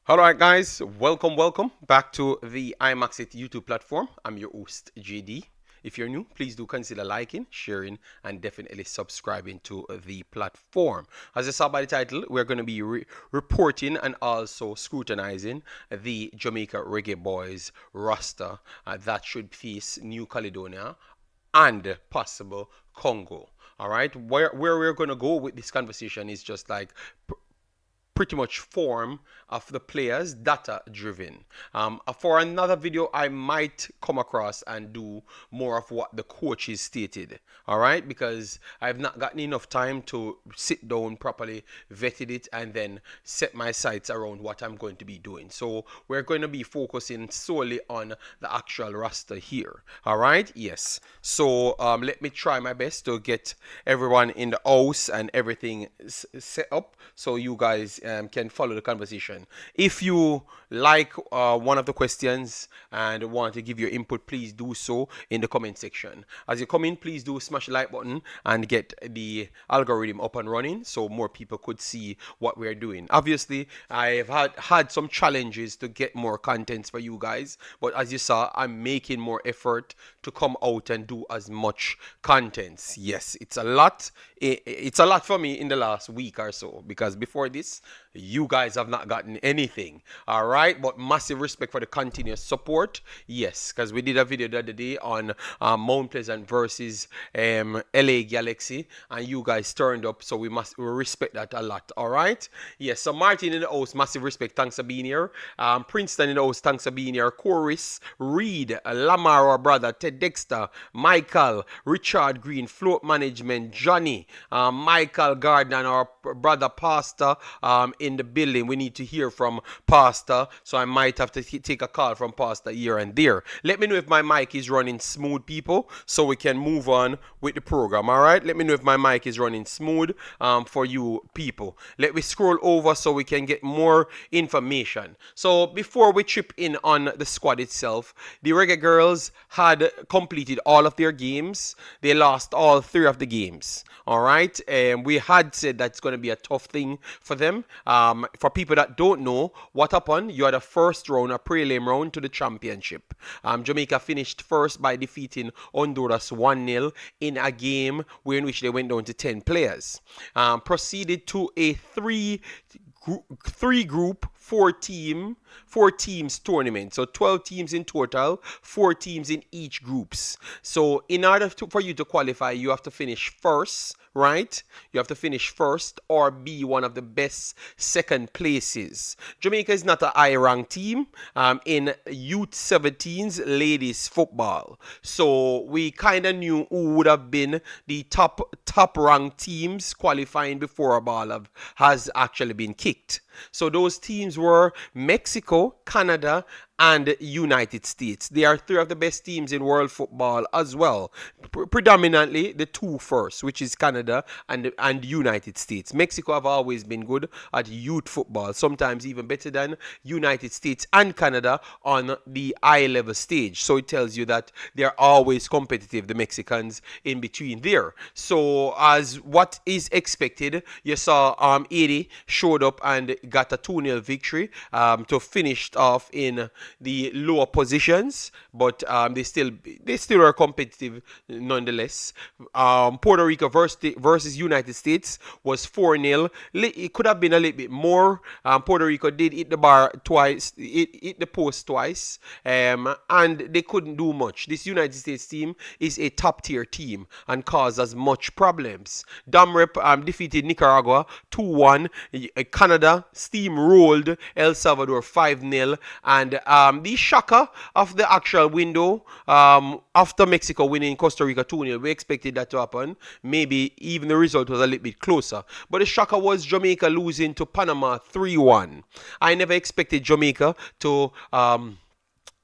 Alright guys, welcome back to the Imaxit YouTube platform. I'm your host JD. If you're new, please do consider liking, sharing, and definitely subscribing to the platform. As you saw by the title, we're going to be reporting and also scrutinizing the Jamaica Reggae Boys roster that should face New Caledonia and possible Congo. All right, where we're going to go with this conversation is just like pretty much form of the players, data driven. For another video, I might come across and do more of what the coaches stated. All right, because I've not gotten enough time to sit down properly, vetted it, and then set my sights around what I'm going to be doing. So we're going to be focusing solely on the actual roster here. All right, yes. So let me try my best to get everyone in the house and everything set up so you guys can follow the conversation. If you like one of the questions and want to give your input, please do so in the comment section. As you come in, please do smash the like button and get the algorithm up and running so more people could see what we're doing. Obviously, I've had some challenges to get more contents for you guys, but as you saw, I'm making more effort to come out and do as much contents. Yes, it's a lot. It's a lot for me in the last week or so, because before this, you guys have not gotten anything. All right, but massive respect for the continuous support. Yes, because we did a video the other day on Mount Pleasant versus LA Galaxy, and you guys turned up, so we respect that a lot. All right, yes. So Martin in the house, massive respect, thanks for being here. Princeton in the house, thanks for being here. Chorus, Reed, Lamar, our brother, Ted Dexter, Michael, Richard Green, Float Management, Johnny, Michael Gardner, and our brother Pastor in the building. We need to hear from Pastor, so I might have to take a call from Pastor here and there. Let me know if my mic is running smooth, people, so we can move on with the program. All right, let me know if my mic is running smooth for you people. Let me scroll over so we can get more information. So before we chip in on the squad itself, the Reggae Girls had completed all of their games. They lost all 3 of the games. All right, and we had said that's going to be a tough thing for them. For people that don't know what happened, you had a first round, a prelim round to the championship. Jamaica finished first by defeating Honduras 1-0 in a game in which they went down to 10 players. Proceeded to a three group, four teams tournament. So 12 teams in total, 4 teams in each groups. So in order for you to qualify, you have to finish first, right? You have to finish first or be one of the best second places. Jamaica is not a high-ranked team in youth 17s ladies football. So we kind of knew who would have been the top ranked teams qualifying before a ball has actually been kicked. So those teams were Mexico, Canada, and United States. They are 3 of the best teams in world football as well. Predominantly the 2 first, which is Canada and United States. Mexico have always been good at youth football, sometimes even better than United States and Canada on the high level stage. So it tells you that they're always competitive, the Mexicans in between there. So as what is expected, you saw Haiti showed up and got a 2-0 victory to finish off in the lower positions, but they still are competitive nonetheless. Puerto Rico versus United States was 4-0. It could have been a little bit more. Puerto Rico did hit the bar twice, hit the post twice, and they couldn't do much. This United States team is a top tier team and caused as much problems. Damrep defeated Nicaragua 2-1. Canada steamrolled El Salvador 5-0, and the shocker of the actual window, after Mexico winning Costa Rica 2-0, we expected that to happen. Maybe even the result was a little bit closer. But the shocker was Jamaica losing to Panama 3-1. I never expected Jamaica to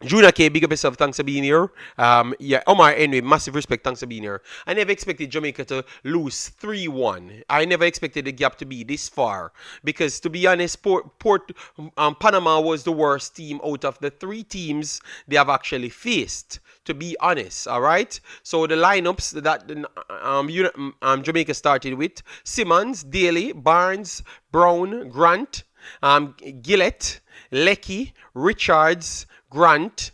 Junior K, big up yourself, thanks for being here. Yeah, Omar, anyway, massive respect, thanks for being here. I never expected Jamaica to lose 3-1. I never expected the gap to be this far. Because, to be honest, Panama was the worst team out of the 3 teams they have actually faced, to be honest, all right? So, the lineups that Jamaica started with: Simmons, Daly, Barnes, Brown, Grant, Gillett, Lecky, Richards, Grant,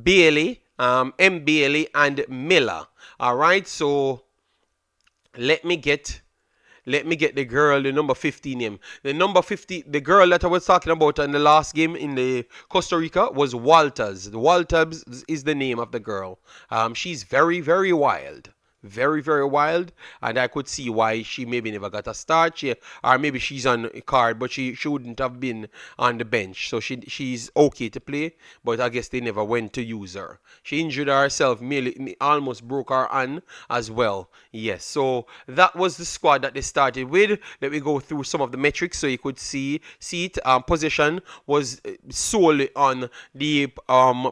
Bailey, M. Bailey, and Miller. All right, so let me get the girl, the number 15 name. The number 50, the girl that I was talking about in the last game in the Costa Rica was Walters. Walters is the name of the girl. She's very, very wild. Very, very wild, and I could see why she maybe never got a start. Or maybe she's on a card, but she shouldn't have been on the bench. So she's okay to play, but I guess they never went to use her. She injured herself, merely almost broke her hand as well. Yes, so that was the squad that they started with. Let me go through some of the metrics so you could see it. Possession was solely on the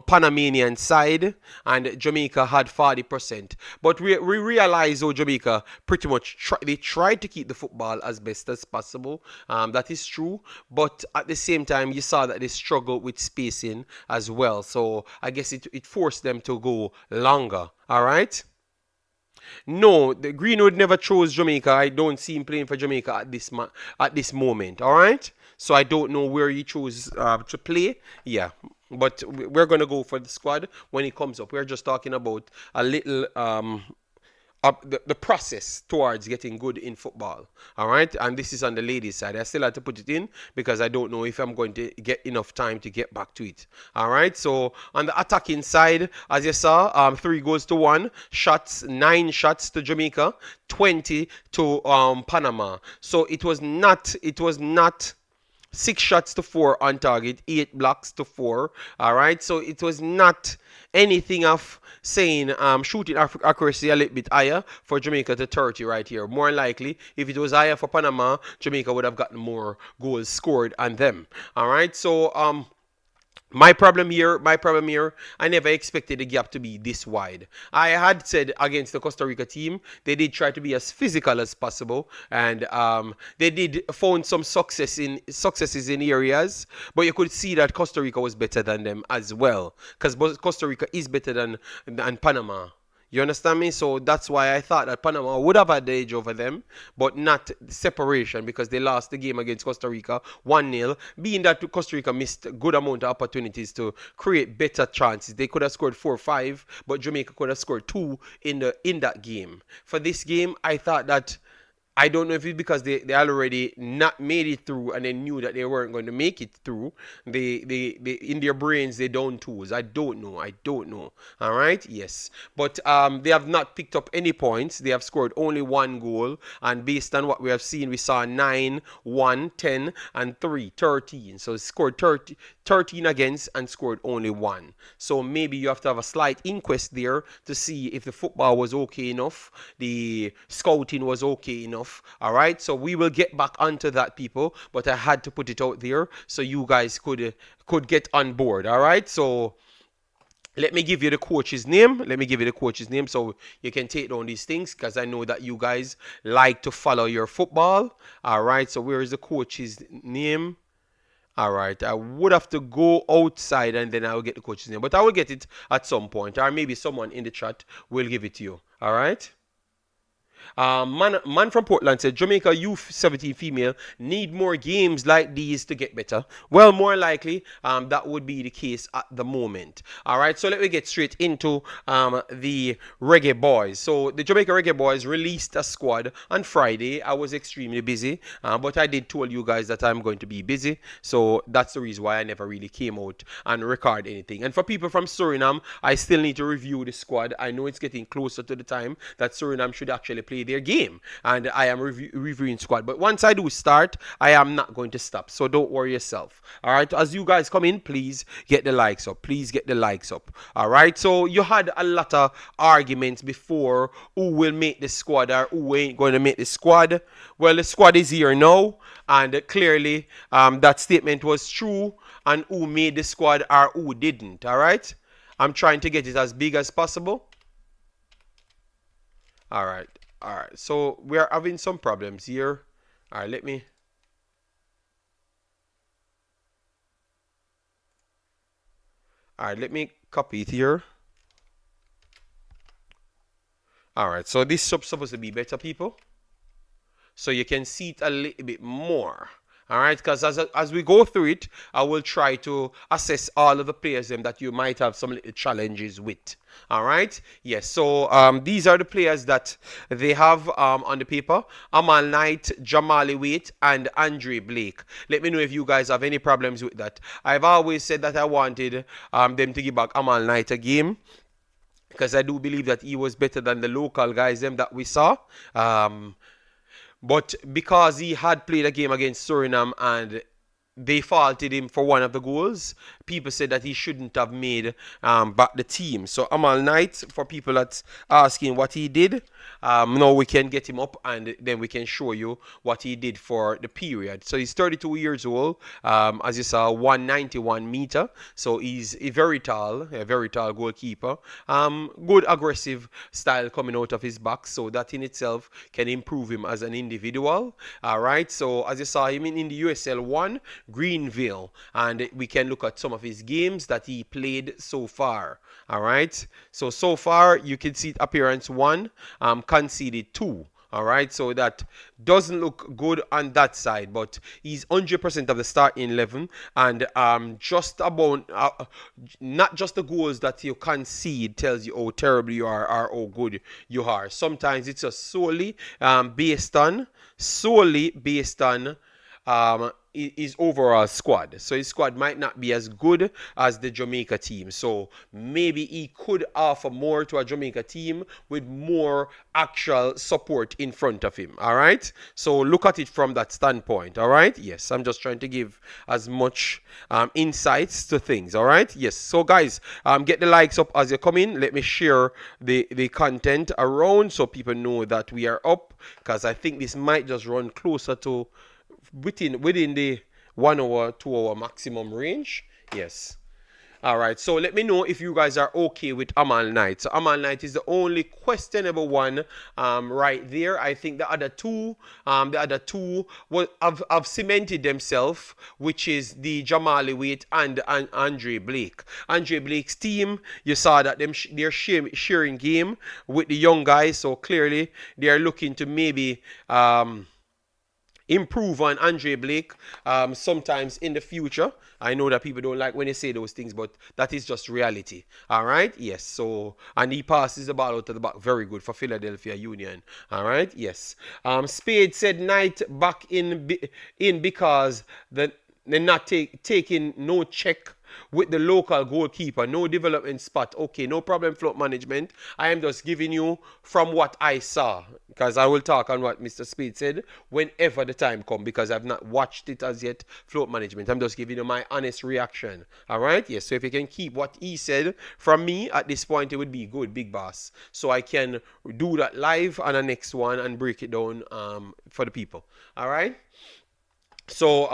Panamanian side, and Jamaica had 40%. But we realize, Jamaica pretty much they tried to keep the football as best as possible. That is true, but at the same time, you saw that they struggled with spacing as well. So I guess it forced them to go longer. All right. No, the Greenwood never chose Jamaica. I don't see him playing for Jamaica at this moment. All right. So I don't know where he chose to play. Yeah, but we're gonna go for the squad when it comes up. We're just talking about a little the process towards getting good in football. All right, and this is on the ladies' side. I still have to put it in because I don't know if I'm going to get enough time to get back to it. All right, so on the attacking side, as you saw, 3 goals to 1, 9 shots to Jamaica, 20 to Panama. So it was not 6 shots to 4 on target, 8 blocks to 4. All right, so it was not anything of saying shooting accuracy a little bit higher for Jamaica to 30 right here. More likely, if it was higher for Panama, Jamaica would have gotten more goals scored on them. All right, so my problem here, I never expected the gap to be this wide. I had said against the Costa Rica team, they did try to be as physical as possible, and they did found some successes in areas, but you could see that Costa Rica was better than them as well, because Costa Rica is better than Panama. You understand me? So that's why I thought that Panama would have had the edge over them, but not separation, because they lost the game against Costa Rica 1-0, being that Costa Rica missed a good amount of opportunities to create better chances. They could have scored 4 or 5, but Jamaica could have scored 2 in that game. For this game, I thought that I don't know if it's because they already not made it through and they knew that they weren't going to make it through. They in their brains they don't tools. I don't know. All right, yes, but they have not picked up any points. They have scored only 1 goal, and based on what we have seen, we saw 9, 1, 10, and 3, 13. So scored 13 against and scored only 1. So maybe you have to have a slight inquest there to see if the football was okay enough, the scouting was okay enough. All right, so we will get back onto that, people, but I had to put it out there so you guys could get on board. All right, so let me give you the coach's name. So you can take down these things, because I know that you guys like to follow your football. All right, so where is the coach's name? All right, I would have to go outside and then I will get the coach's name, but I will get it at some point, or maybe someone in the chat will give it to you. All right. Man from Portland said Jamaica youth 17 female need more games like these to get better. Well, more likely that would be the case at the moment. All right, so let me get straight into the Reggae Boys. So the Jamaica Reggae Boys released a squad on Friday. I was extremely busy, but I did tell you guys that I'm going to be busy, so that's the reason why I never really came out and record anything. And for people from Suriname, I still need to review the squad. I know it's getting closer to the time that Suriname should actually play their game, and I am reviewing squad, but once I do start, I am not going to stop, so don't worry yourself. All right, as you guys come in, please get the likes up. All right, so you had a lot of arguments before who will make the squad or who ain't going to make the squad. Well, the squad is here now, and clearly that statement was true, and who made the squad or who didn't. All right, I'm trying to get it as big as possible. All right, so we are having some problems here. All right, let me copy it here. All right, so this is supposed to be better, people, so you can see it a little bit more. All right, because as we go through it, I will try to assess all of the players them that you might have some little challenges with. All right, yes. So these are the players that they have on the paper: Amal Knight, Jamali Waite, and Andre Blake. Let me know if you guys have any problems with that. I've always said that I wanted them to give back Amal Knight a game, because I do believe that he was better than the local guys them that we saw. But because he had played a game against Suriname and they faulted him for one of the goals, people said that he shouldn't have made back the team. So Amal Knight, for people that's asking what he did, now we can get him up and then we can show you what he did for the period. So he's 32 years old, as you saw, 191 meter. So he's a very tall goalkeeper. Good aggressive style coming out of his back. So that in itself can improve him as an individual. All right. So as you saw him in the USL 1, Greenville, and we can look at some of his games that he played so far. All right, so far you can see appearance 1, conceded 2. All right, so that doesn't look good on that side, but he's 100% of the starting 11, and just about not just the goals that you concede tells you how terrible you are or how good you are. Sometimes it's just solely based on his overall squad. So his squad might not be as good as the Jamaica team. So maybe he could offer more to a Jamaica team with more actual support in front of him. All right. So look at it from that standpoint. All right. Yes. I'm just trying to give as much insights to things. All right. Yes. So guys, get the likes up as you come in. Let me share the content around so people know that we are up, because I think this might just run closer to within the 1 hour, 2 hour maximum range. Yes. All right. So let me know if you guys are okay with Amal Knight. So Amal Knight is the only questionable one right there. I think the other two have cemented themselves, which is the Jamali Waite and Andre Blake. Andre Blake's team, you saw that they're sharing game with the young guys. So clearly they are looking to maybe improve on Andre Blake sometimes in the future. I know that people don't like when they say those things, but that is just reality. All right. Yes. So, and he passes the ball out to the back very good for Philadelphia Union. All right. Yes. Speid said Knight back in because they're not taking no check with the local goalkeeper, no development spot. Okay, no problem, float management. I am just giving you from what I saw, because I will talk on what Mr. Speid said whenever the time comes, because I've not watched it as yet, float management. I'm just giving you my honest reaction. All right? Yes, so if you can keep what he said from me at this point, it would be good, big boss. So I can do that live on the next one and break it down for the people. All right? So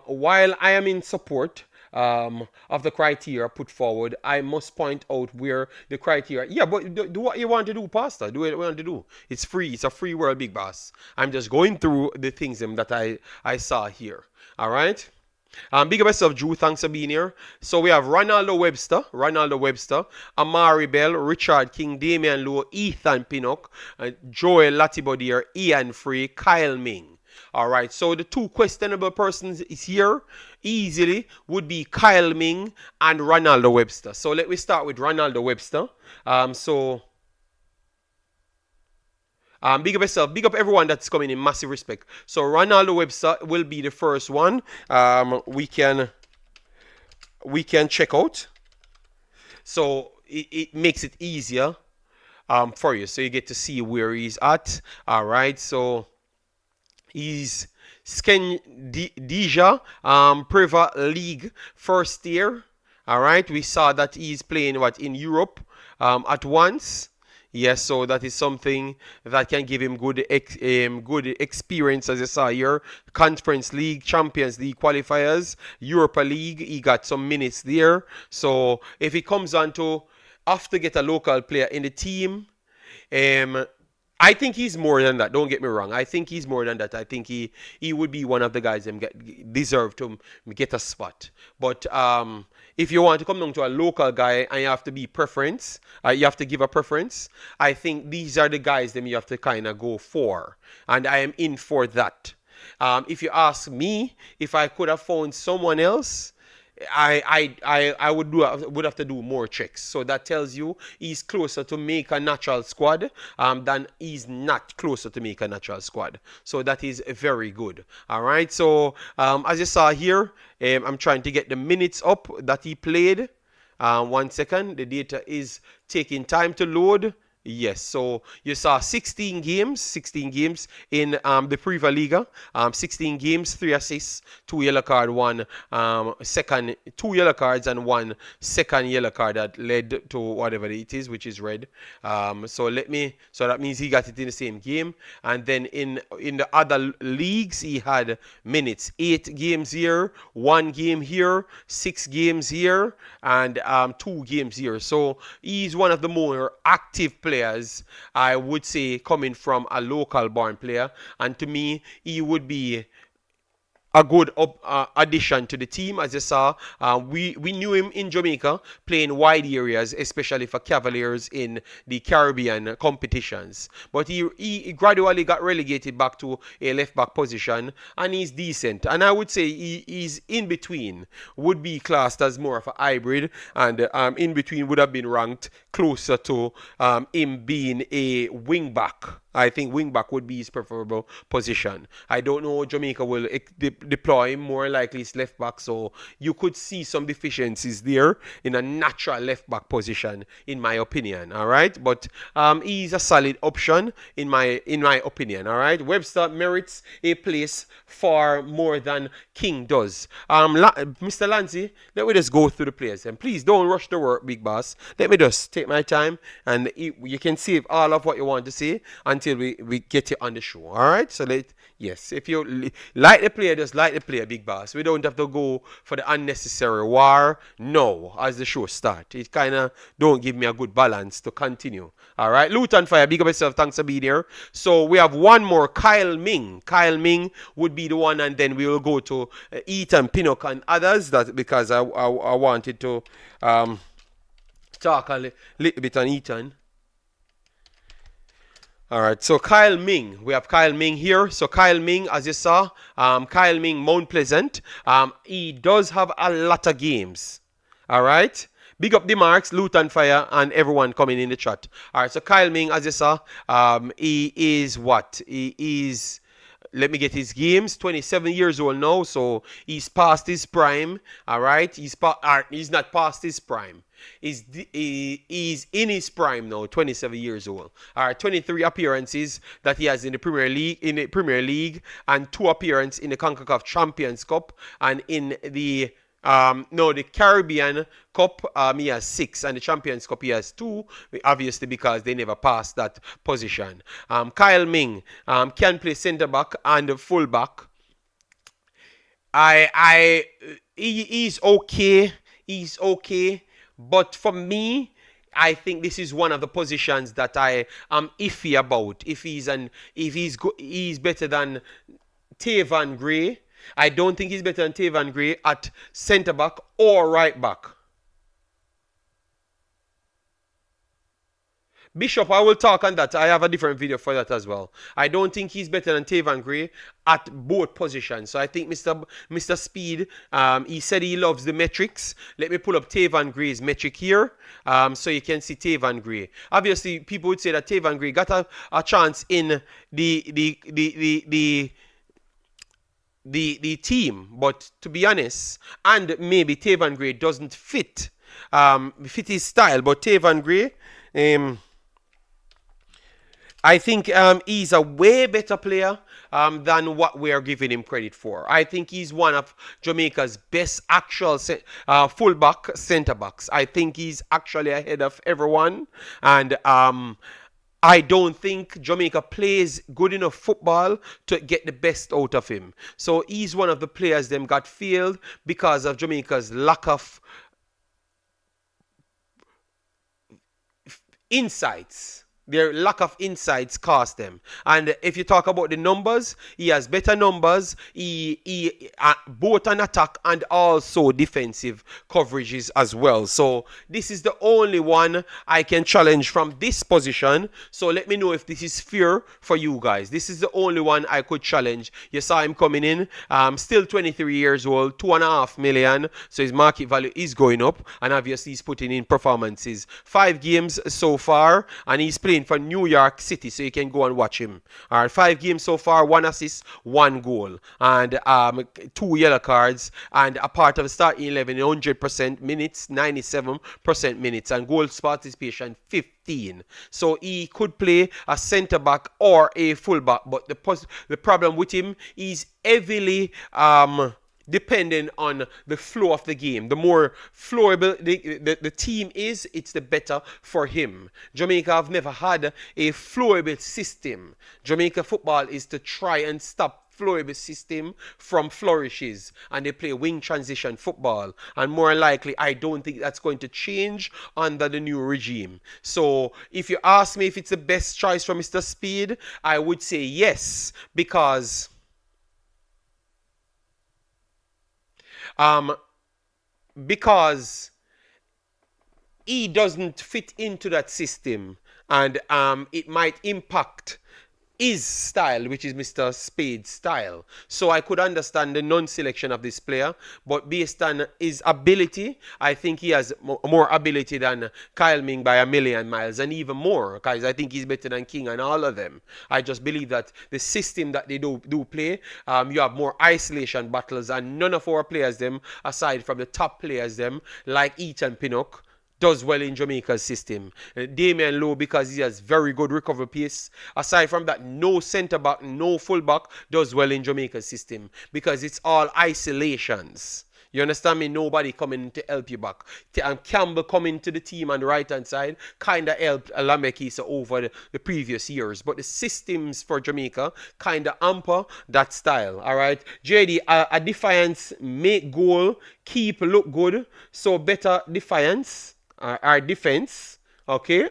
while I am in support of the criteria put forward, I must point out where the criteria. Yeah, but do what you want to do, Pastor. Do what you want to do. It's free. It's a free world, big boss. I'm just going through the things that I saw here. All right. Big up yourself, Drew. Thanks for being here. So we have Ronaldo Webster, Amari Bell, Richard King, Damian Lowe, Ethan Pinnock, Joel Latibodier, Ian Free, Kyle Ming. All right, so the two questionable persons is here easily would be Kyle Ming and Ronaldo Webster. So let me start with Ronaldo Webster. Big up yourself, big up everyone that's coming in, massive respect. So Ronaldo Webster will be the first one we can check out. So it makes it easier for you. So you get to see where he's at. All right, so he's Scandija Preva League first year. All right, we saw that he's playing in Europe at once. Yes, so that is something that can give him good experience, as you saw here. Conference League, Champions League qualifiers, Europa League, he got some minutes there. So if he comes on to have to get a local player in the team, I think he's more than that. Don't get me wrong. I think he's more than that. I think he would be one of the guys that deserve to get a spot. But if you want to come down to a local guy and you have to be preference, you have to give a preference, I think these are the guys that you have to kind of go for. And I am in for that. If you ask me, if I could have found someone else, I would have to do more checks. So that tells you he's closer to make a natural squad than he's not closer to make a natural squad. So that is very good. All right. So as you saw here, I'm trying to get the minutes up that he played. 1 second. The data is taking time to load. Yes, so you saw 16 games in the Priva Liga. 16 games, 3 assists, 2 yellow card, 1 second, 2 yellow cards and 1 second yellow card that led to whatever it is, which is red. So that means he got it in the same game. And then in the other leagues, he had minutes. 8 games here, 1 game here, 6 games here, and 2 games here. So he's one of the more active players, I would say, coming from a local born player, and to me he would be a good addition to the team. As you saw, we knew him in Jamaica playing wide areas, especially for Cavaliers in the Caribbean competitions. But he gradually got relegated back to a left back position, and he's decent. And I would say he's in between, would be classed as more of a hybrid, and in between would have been ranked closer to him being a wing back. I think wingback would be his preferable position. I don't know, Jamaica will deploy him, more likely it's left back, so you could see some deficiencies there in a natural left back position, in my opinion. All right, but he's a solid option in my opinion. All right, Webster merits a place far more than King does. Mr. Lancy, let me just go through the players, and please don't rush the work, big boss. Let me just take my time, and you can save all of what you want to say until we get it on the show. All right, so yes, if you like the player, just like the player, big boss. We don't have to go for the unnecessary war. No, as the show start, it kind of don't give me a good balance to continue. All right, Luton Fire, big up yourself, thanks for being here. So we have one more, Kyle Ming. Kyle Ming would be the one, and then we will go to Ethan Pinnock and others, that because I wanted to talk a little bit on Ethan. All right, so Kyle Ming. We have Kyle Ming here. So Kyle Ming, as you saw, Kyle Ming, Mount Pleasant. He does have a lot of games. All right. Big up the marks, Luton Fire, and everyone coming in the chat. All right, so Kyle Ming, as you saw, he is what? He is... Let me get his games. 27 years old now, so he's past his prime. All right, he's not past his prime. He's in his prime now. 27 years old. All right, 23 appearances that he has in the Premier League, and 2 appearances in the Concacaf Champions Cup, and in the the Caribbean Cup, he has 6, and the Champions Cup he has 2, obviously because they never passed that position. Kyle Ming can play centre back and full back. He's okay. He's okay, but for me, I think this is one of the positions that I am iffy about. If he's better than Tavan Gray. I don't think he's better than Tavan Gray at centre back or right back. Bishop, I will talk on that. I have a different video for that as well. I don't think he's better than Tavan Gray at both positions. So I think Mr. Speid, he said he loves the metrics. Let me pull up Tavan Gray's metric here, so you can see Tavan Gray. Obviously, people would say that Tavan Gray got a chance in the team, but to be honest, and maybe Tavan Gray doesn't fit his style, but Tavan Gray, I think he's a way better player than what we are giving him credit for. I think he's one of Jamaica's best actual fullback centre backs. I think he's actually ahead of everyone, and I don't think Jamaica plays good enough football to get the best out of him. So he's one of the players them got failed because of Jamaica's lack of insights. Their lack of insights cost them. And if you talk about the numbers, he has better numbers. He both on attack and also defensive coverages as well. So this is the only one I can challenge from this position. So let me know if this is fair for you guys. This is the only one I could challenge. You saw him coming in, still 23 years old, 2.5 million. So his market value is going up, and obviously he's putting in performances. 5 games so far, and he's playing for New York City, so you can go and watch him. All right, 5 games so far, 1 assist, 1 goal, and 2 yellow cards, and a part of the starting 11, 100% minutes, 97% minutes, and goal participation 15. So he could play a centre back or a full back, but the problem with him is heavily depending on the flow of the game. The more flowable the team is, it's the better for him. Jamaica have never had a flowable system. Jamaica football is to try and stop flowable system from flourishes, and they play wing transition football, and more likely I don't think that's going to change under the new regime. So if you ask me if it's the best choice for Mr. Speid, I would say yes, because he doesn't fit into that system, and it might impact his style, which is Mr. Speid's style. So I could understand the non-selection of this player, but based on his ability, I think he has more ability than Kyle Ming by a million miles, and even more, because I think he's better than King and all of them. I just believe that the system that they do play, you have more isolation battles, and none of our players, them, aside from the top players, them, like Ethan Pinnock, does well in Jamaica's system. Damian Lowe, because he has very good recovery pace. Aside from that, no centre back, no full back does well in Jamaica's system, because it's all isolations. You understand me? Nobody coming to help you back. Campbell coming to the team on the right hand side kind of helped Alamekisa over the previous years. But the systems for Jamaica kind of hamper that style. All right. JD, a Defiance make goal, keep look good. So better Defiance. Our defense. Okay.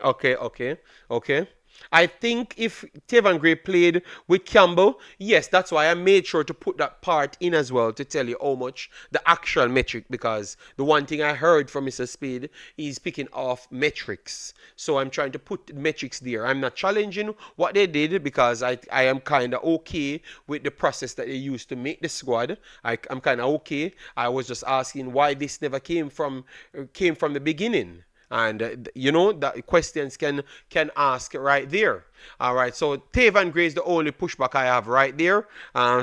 I think if Tavan Gray played with Campbell, yes, that's why I made sure to put that part in as well, to tell you how much the actual metric, because the one thing I heard from Mr. Speid is picking off metrics. So I'm trying to put metrics there. I'm not challenging what they did, because I am kind of okay with the process that they used to make the squad. I'm kind of okay. I was just asking why this never came from the beginning. And you know that questions can ask right there. All right, so Tavan Gray is the only pushback I have right there.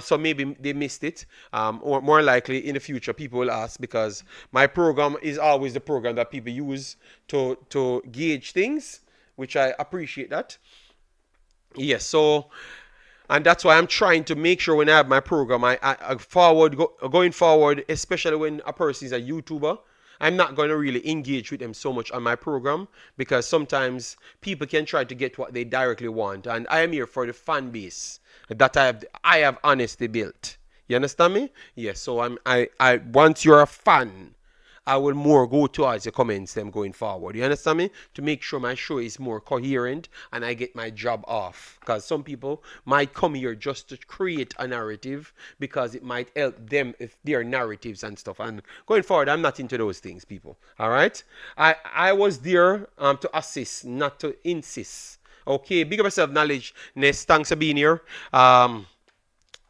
So maybe they missed it, or more likely in the future people will ask, because my program is always the program that people use to gauge things, which I appreciate that. Yes, so. And that's why I'm trying to make sure when I have my program, going forward, especially when a person is a YouTuber, I'm not going to really engage with them so much on my program, because sometimes people can try to get what they directly want, and I am here for the fan base that I have honestly built. You understand me? Yes. So I once you're a fan, I will more go towards the comments them going forward. You understand me? To make sure my show is more coherent and I get my job off. Because some people might come here just to create a narrative, because it might help them if their narratives and stuff. And going forward, I'm not into those things, people. All right? I was there to assist, not to insist. Okay, big up yourself, knowledge. Ness, thanks for being here.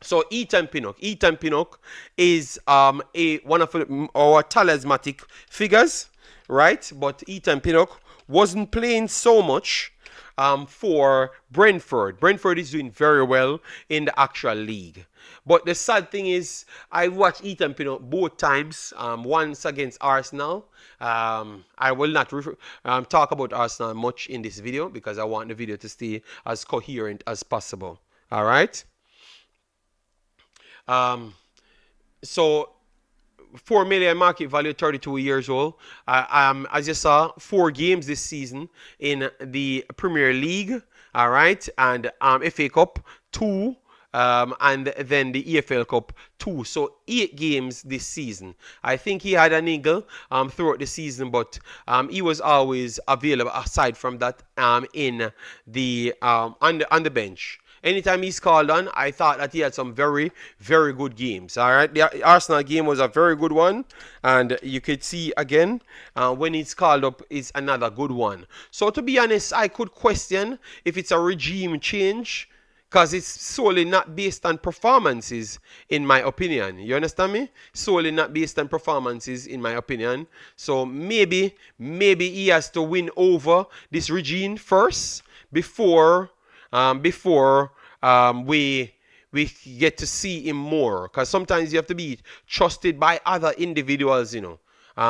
So Ethan Pinnock is one of our talismanic figures, right? But Ethan Pinnock wasn't playing so much for Brentford. Brentford is doing very well in the actual league. But the sad thing is, I watched Ethan Pinnock both times. Once against Arsenal. I will not talk about Arsenal much in this video, because I want the video to stay as coherent as possible. All right. So 4 million market value, 32 years old. As you saw, 4 games this season in the Premier League. All right, and FA Cup 2, and then the EFL Cup 2. So 8 games this season. I think he had an eagle throughout the season, but he was always available aside from that in the on the bench. Anytime he's called on, I thought that he had some very, very good games. All right, the Arsenal game was a very good one, and you could see again when he's called up is another good one. So to be honest, I could question if it's a regime change because it's solely not based on performances, in my opinion. You understand me? Solely not based on performances, in my opinion. So maybe he has to win over this regime first before we get to see him more. Because sometimes you have to be trusted by other individuals, you know.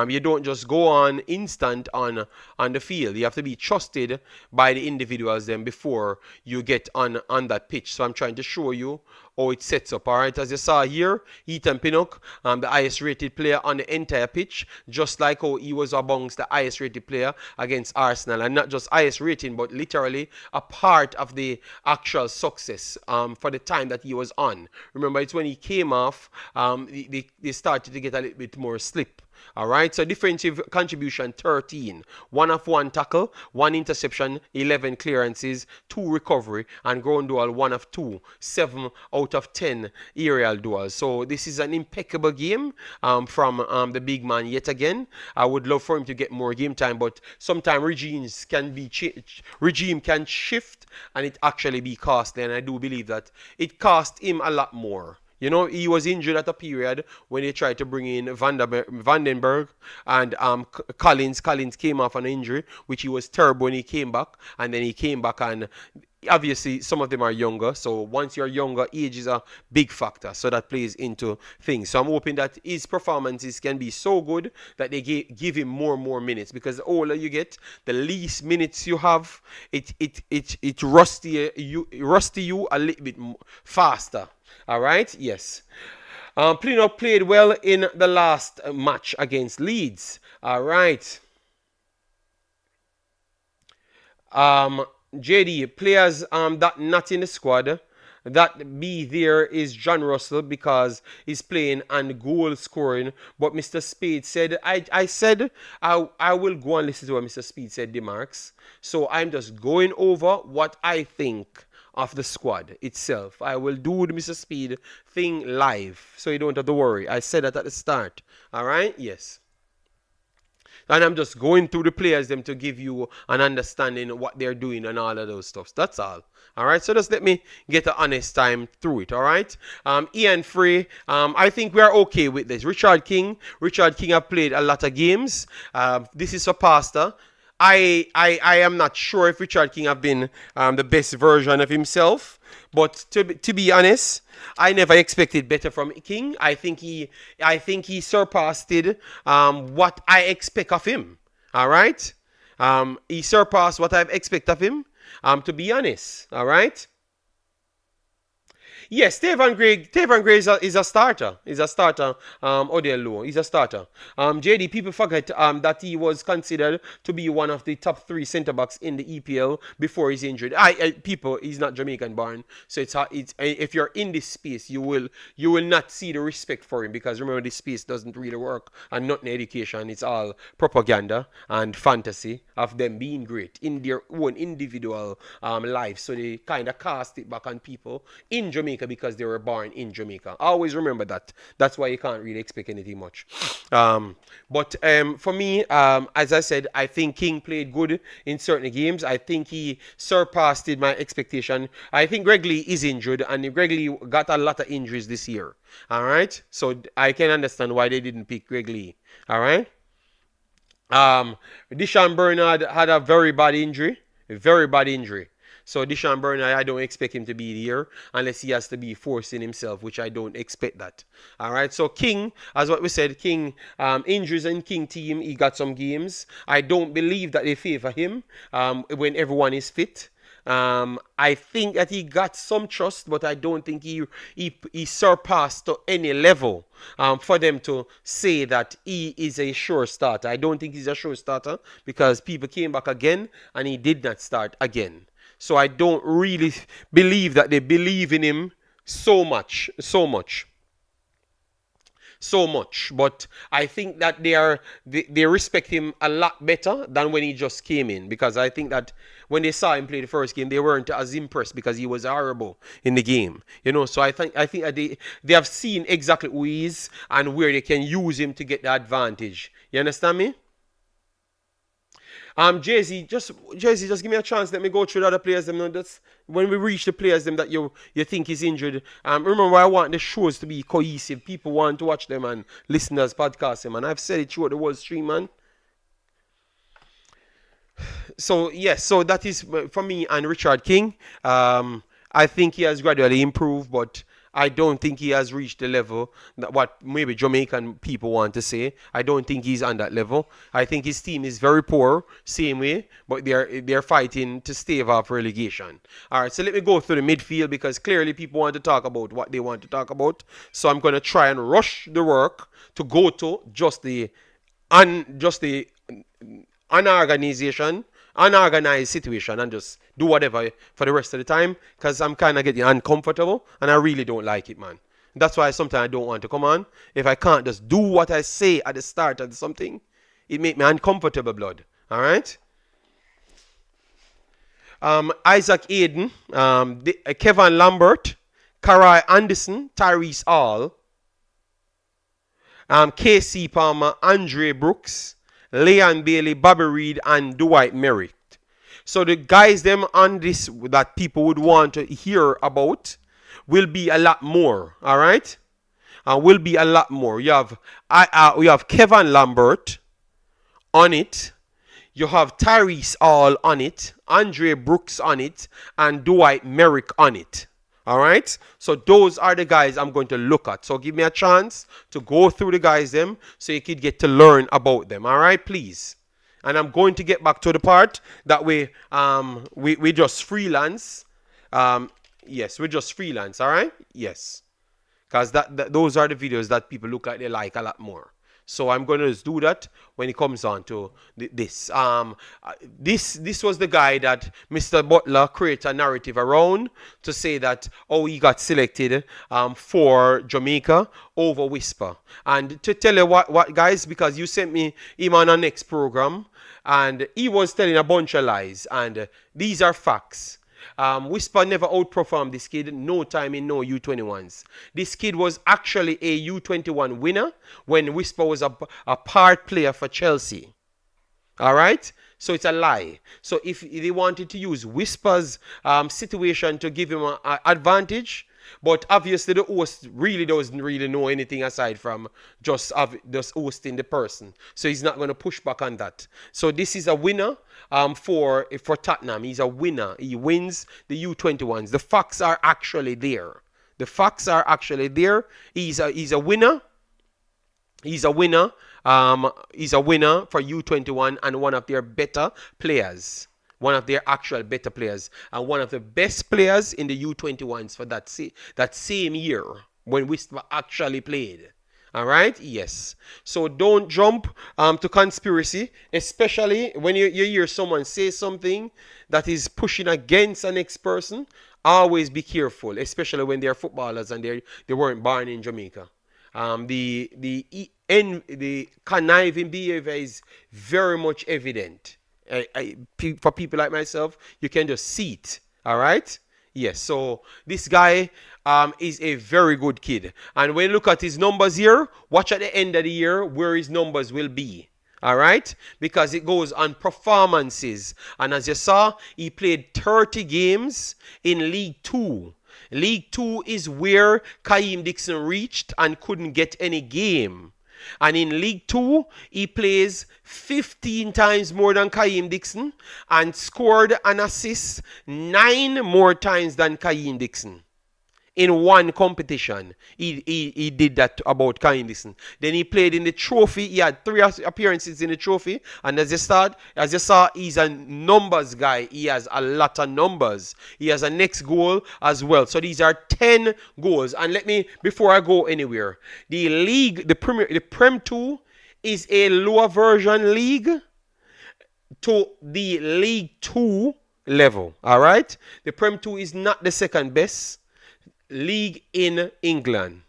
You don't just go on instant on the field. You have to be trusted by the individuals then before you get on that pitch. So I'm trying to show you how it sets up. All right, as you saw here, Ethan Pinnock, the highest rated player on the entire pitch, just like how he was amongst the highest rated player against Arsenal, and not just highest rating, but literally a part of the actual success for the time that he was on. Remember, it's when he came off, they started to get a little bit more slip. All right, so defensive contribution 13, 1 of 1 tackle, 1 interception, 11 clearances, 2 recovery, and ground duel 1 of 2, 7 out of 10 aerial duels. So this is an impeccable game from the big man yet again. I would love for him to get more game time, but sometimes regime can shift and it actually be costly, and I do believe that it cost him a lot more. You know, he was injured at a period when they tried to bring in Vandenberg and Collins. Collins came off an injury, which he was terrible when he came back. And then he came back, and obviously some of them are younger. So once you're younger, age is a big factor. So that plays into things. So I'm hoping that his performances can be so good that they give him more and more minutes. Because the older you get, the least minutes you have, it rusty you a little bit faster. All right, yes. Pinnock played well in the last match against Leeds. All right. JD, players that not in the squad that be there is John Russell because he's playing and goal scoring. But Mr. Speid said, I said I will go and listen to what Mr. Speid said, Demarks. So I'm just going over what I think of the squad itself. I will do the Mr. Speid thing live, so you don't have to worry. I said that at the start. All right? Yes. And I'm just going through the players them to give you an understanding of what they're doing and all of those stuff. That's all. All right, so just let me get an honest time through it. All right. Ian Frey, I think we are okay with this. Richard King have played a lot of games. This is a pastor. I am not sure if Richard King have been the best version of himself, but to be honest, I never expected better from King. I think he surpassed what I expect of him. All right, he surpassed what I expect of him. To be honest, all right. Yes, Tavan Gray is a starter. He's a starter. Odell he's a starter. JD, people forget that he was considered to be one of the top 3 centre backs in the EPL before he's injured. People, he's not Jamaican born, so it's if you're in this space, you will not see the respect for him, because remember, this space doesn't really work and not in education. It's all propaganda and fantasy of them being great in their own individual life. So they kind of cast it back on people in Jamaica because they were born in Jamaica. Always remember that. That's why you can't really expect anything much. But for me, as I said, I think King played good in certain games. I think he surpassed my expectation. I think Greg Lee is injured, and Greg Lee got a lot of injuries this year. All right? So I can understand why they didn't pick Greg Lee. All right? Deshaun Bernard had a very bad injury. So Deshaun Bernard, I don't expect him to be here unless he has to be forcing himself, which I don't expect that. All right. So King, as what we said, King, injuries in King team, he got some games. I don't believe that they favor him when everyone is fit. I think that he got some trust, but I don't think he surpassed to any level for them to say that he is a sure starter. I don't think he's a sure starter because people came back again and he did not start again. So I don't really believe that they believe in him So much, so much, so much. But I think that they respect him a lot better than when he just came in, because I think that when they saw him play the first game, they weren't as impressed because he was horrible in the game. So I think that they have seen exactly who he is and where they can use him to get the advantage. You understand me? Jay-Z, just give me a chance. Let me go through the other players. Them, that's when we reach the players them that you think is injured. Remember, I want the shows to be cohesive. People want to watch them and listen to us podcast them. And I've said it throughout the whole stream, man. So yes, so that is for me and Richard King. I think he has gradually improved, but I don't think he has reached the level that what maybe Jamaican people want to say. I don't think he's on that level. I think his team is very poor, same way, but they're fighting to stave off relegation. All right, so let me go through the midfield because clearly people want to talk about what they want to talk about. So I'm going to try and rush the work to go to just the unorganized situation and just do whatever for the rest of the time because I'm kind of getting uncomfortable and I really don't like it, man. That's why sometimes I don't want to come on. If I can't just do what I say at the start of something, it make me uncomfortable, blood. All right? Isaac Aiden, Kevin Lambert, Karai Anderson, Tyrese Hall, KC Palmer, Andre Brooks, Leon Bailey, Bobby Reed, and Dwight Merritt. So the guys them on this that people would want to hear about will be a lot more. All right, will be a lot more. We have Kevin Lambert on it. You have Tyrese Hall on it, Andre Brooks on it, and Dwight Merrick on it. All right, so those are the guys I'm going to look at. So give me a chance to go through the guys them so you could get to learn about them. All right, please. And I'm going to get back to the part that we just freelance. Yes, we just freelance. All right, yes, because those are the videos that people look at they like a lot more. So I'm going to just do that when it comes on to this. This was the guy that Mr. Butler created a narrative around to say that, he got selected for Jamaica over Whisper. And to tell you what guys, because you sent me him on our next program, and he was telling a bunch of lies. And these are facts. Whisper never outperformed this kid, no time in no U21s. This kid was actually a U21 winner when Whisper was a part player for Chelsea. All right? So it's a lie. So if they wanted to use Whisper's situation to give him an advantage, but obviously the host really doesn't really know anything aside from just hosting the person. So he's not going to push back on that. So this is a winner for Tottenham. He's a winner. He wins the U21s. The facts are actually there. The facts are actually there. He's a winner. He's a winner. He's a winner for U21 and one of their better players. One of their actual better players and one of the best players in the U21s for that same year when Whisper actually played. All right? Yes. So don't jump to conspiracy, especially when you hear someone say something that is pushing against an next person. Always be careful, especially when they're footballers and they weren't born in Jamaica. The conniving behavior is very much evident. For people like myself, you can just see it. All right? Yes. So this guy is a very good kid. And when you look at his numbers here, watch at the end of the year where his numbers will be. All right? Because it goes on performances. And as you saw, he played 30 games in League 2. League 2 is where Kaim Dixon reached and couldn't get any game. And in League 2, he plays 15 times more than Kaim Dixon and scored an assist 9 more times than Kaim Dixon. In one competition, he did that about Kaim Dixon. Then he played in the trophy. He had 3 appearances in the trophy. And as you saw, he's a numbers guy. He has a lot of numbers. He has a next goal as well. So these are 10 goals. And before I go anywhere, the Prem 2 is a lower version league to the League 2 level. All right? The Prem 2 is not the second best. league in England.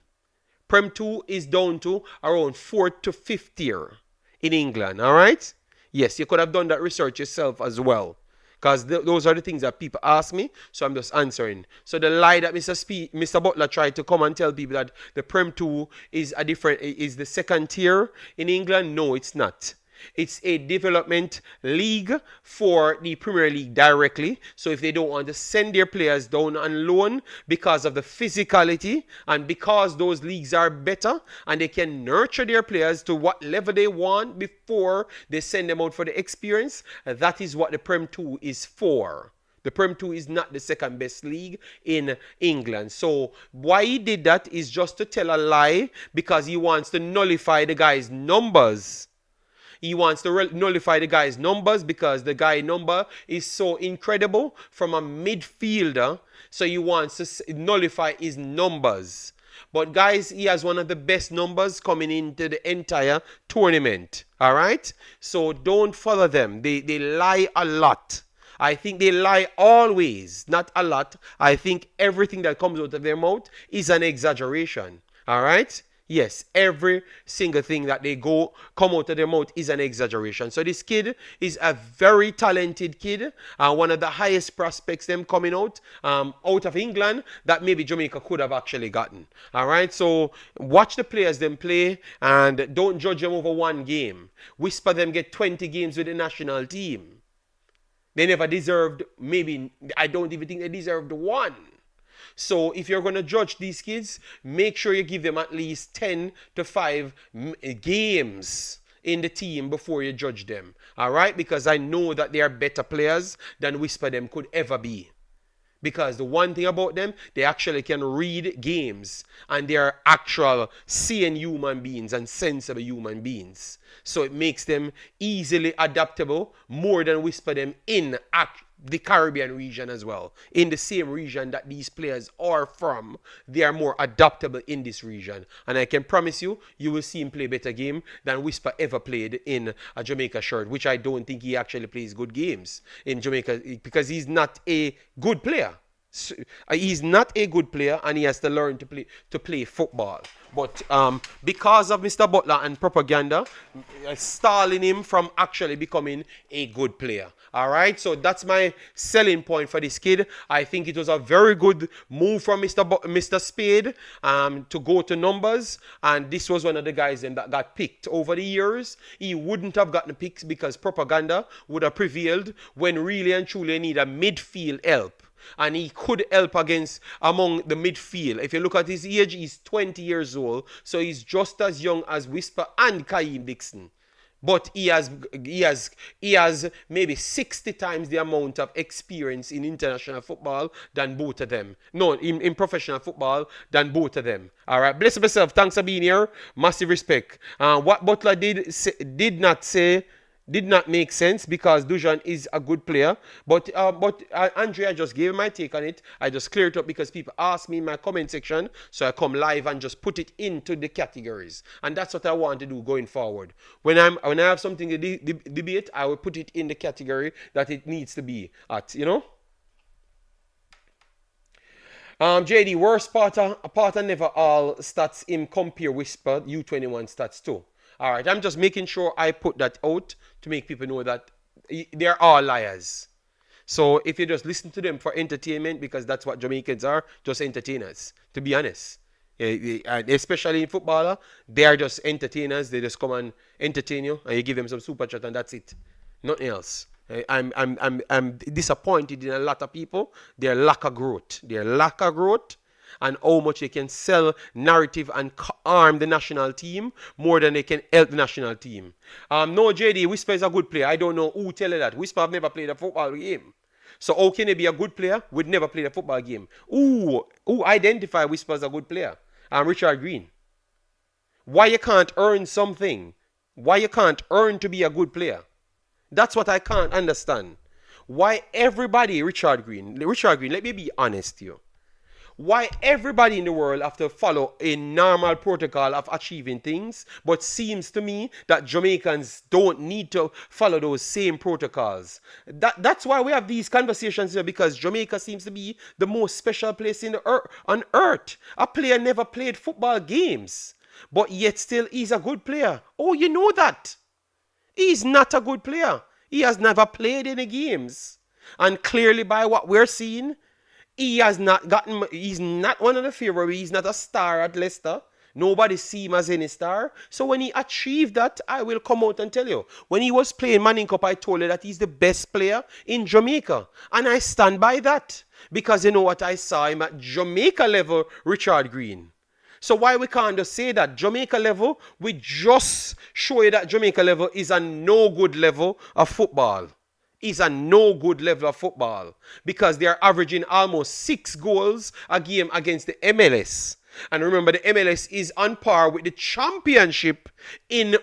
Prem 2 is down to around 4th to 5th tier in England, all right? Yes, you could have done that research yourself as well. Because those are the things that people ask me, so I'm just answering. So the lie that Mr. Butler tried to come and tell people that the Prem 2 is is the second tier in England, no, it's not. It's a development league for the Premier League directly. So if they don't want to send their players down on loan because of the physicality and because those leagues are better and they can nurture their players to what level they want before they send them out for the experience, that is what the Prem 2 is for. The Prem 2 is not the second best league in England. So why he did that is just to tell a lie because he wants to nullify the guy's numbers. He wants to nullify the guy's numbers because the guy number is so incredible from a midfielder. So he wants to nullify his numbers. But guys, he has one of the best numbers coming into the entire tournament. All right? So don't follow them. They lie a lot. I think they lie always, not a lot. I think everything that comes out of their mouth is an exaggeration. All right? Yes, every single thing that they come out of their mouth is an exaggeration. So this kid is a very talented kid, one of the highest prospects them coming out of England that maybe Jamaica could have actually gotten. All right, so watch the players them play and don't judge them over one game. Whisper them get 20 games with the national team. They never deserved, I don't even think they deserved one. So if you're going to judge these kids, make sure you give them at least 10 to 5 games in the team before you judge them. All right? Because I know that they are better players than Whisper them could ever be. Because the one thing about them, they actually can read games. And they are actual seeing human beings and sensible human beings. So it makes them easily adaptable more than Whisper them in the Caribbean region as well. In the same region that these players are from, they are more adaptable in this region. And I can promise you, you will see him play better game than Whisper ever played in a Jamaica shirt, which I don't think he actually plays good games in Jamaica because he's not a good player. He's not a good player and he has to learn to play football. But because of Mr. Butler and propaganda, stalling him from actually becoming a good player. All right, so that's my selling point for this kid. I think it was a very good move from Mr. Speid to go to numbers. And this was one of the guys that got picked over the years. He wouldn't have gotten picked because propaganda would have prevailed when really and truly need a midfield help. And he could help among the midfield. If you look at his age, he's 20 years old. So he's just as young as Whisper and Kaim Dixon. But he has maybe 60 times the amount of experience in international football than both of them. No, in professional football than both of them. All right, bless myself. Thanks for being here. Massive respect. What Butler did not make sense because Dujan is a good player. But Andrea just gave my take on it. I just cleared it up because people ask me in my comment section. So I come live and just put it into the categories. And that's what I want to do going forward. When I have something to debate, I will put it in the category that it needs to be at, you know. JD, worst part of never all stats him compare Whisper U21 stats too. All right, I'm just making sure I put that out to make people know that they're all liars. So if you just listen to them for entertainment, because that's what Jamaicans are, just entertainers, to be honest. Especially in football, they are just entertainers. They just come and entertain you, and you give them some super chat, and that's it. Nothing else. I'm disappointed in a lot of people. Their lack of growth. And how much they can sell narrative and arm the national team more than they can help the national team. No, JD, Whisper is a good player. I don't know who tell you that. Whisper have never played a football game. So how can he be a good player? We'd never played a football game. Who identify Whisper as a good player? Richard Green. Why you can't earn something? Why you can't earn to be a good player? That's what I can't understand. Why everybody, Richard Green, let me be honest here. why everybody in the world have to follow a normal protocol of achieving things, but seems to me that Jamaicans don't need to follow those same protocols. That's why we have these conversations here, because Jamaica seems to be the most special place on earth. A player never played football games, but yet still he's a good player. Oh, you know that. He's not a good player. He has never played any games. And clearly by what we're seeing, he's not one of the favorites. He's not a star at Leicester. Nobody see him as any star. So when he achieved that, I will come out and tell you. When he was playing Manning Cup, I told you that he's the best player in Jamaica. And I stand by that. Because you know what, I saw him at Jamaica level, Richard Green. So why we can't just say that Jamaica level, we just show you that Jamaica level is a no good level of football. Is a no good level of football. Because they are averaging almost 6 goals a game against the MLS. And remember, the MLS is on par with the championship in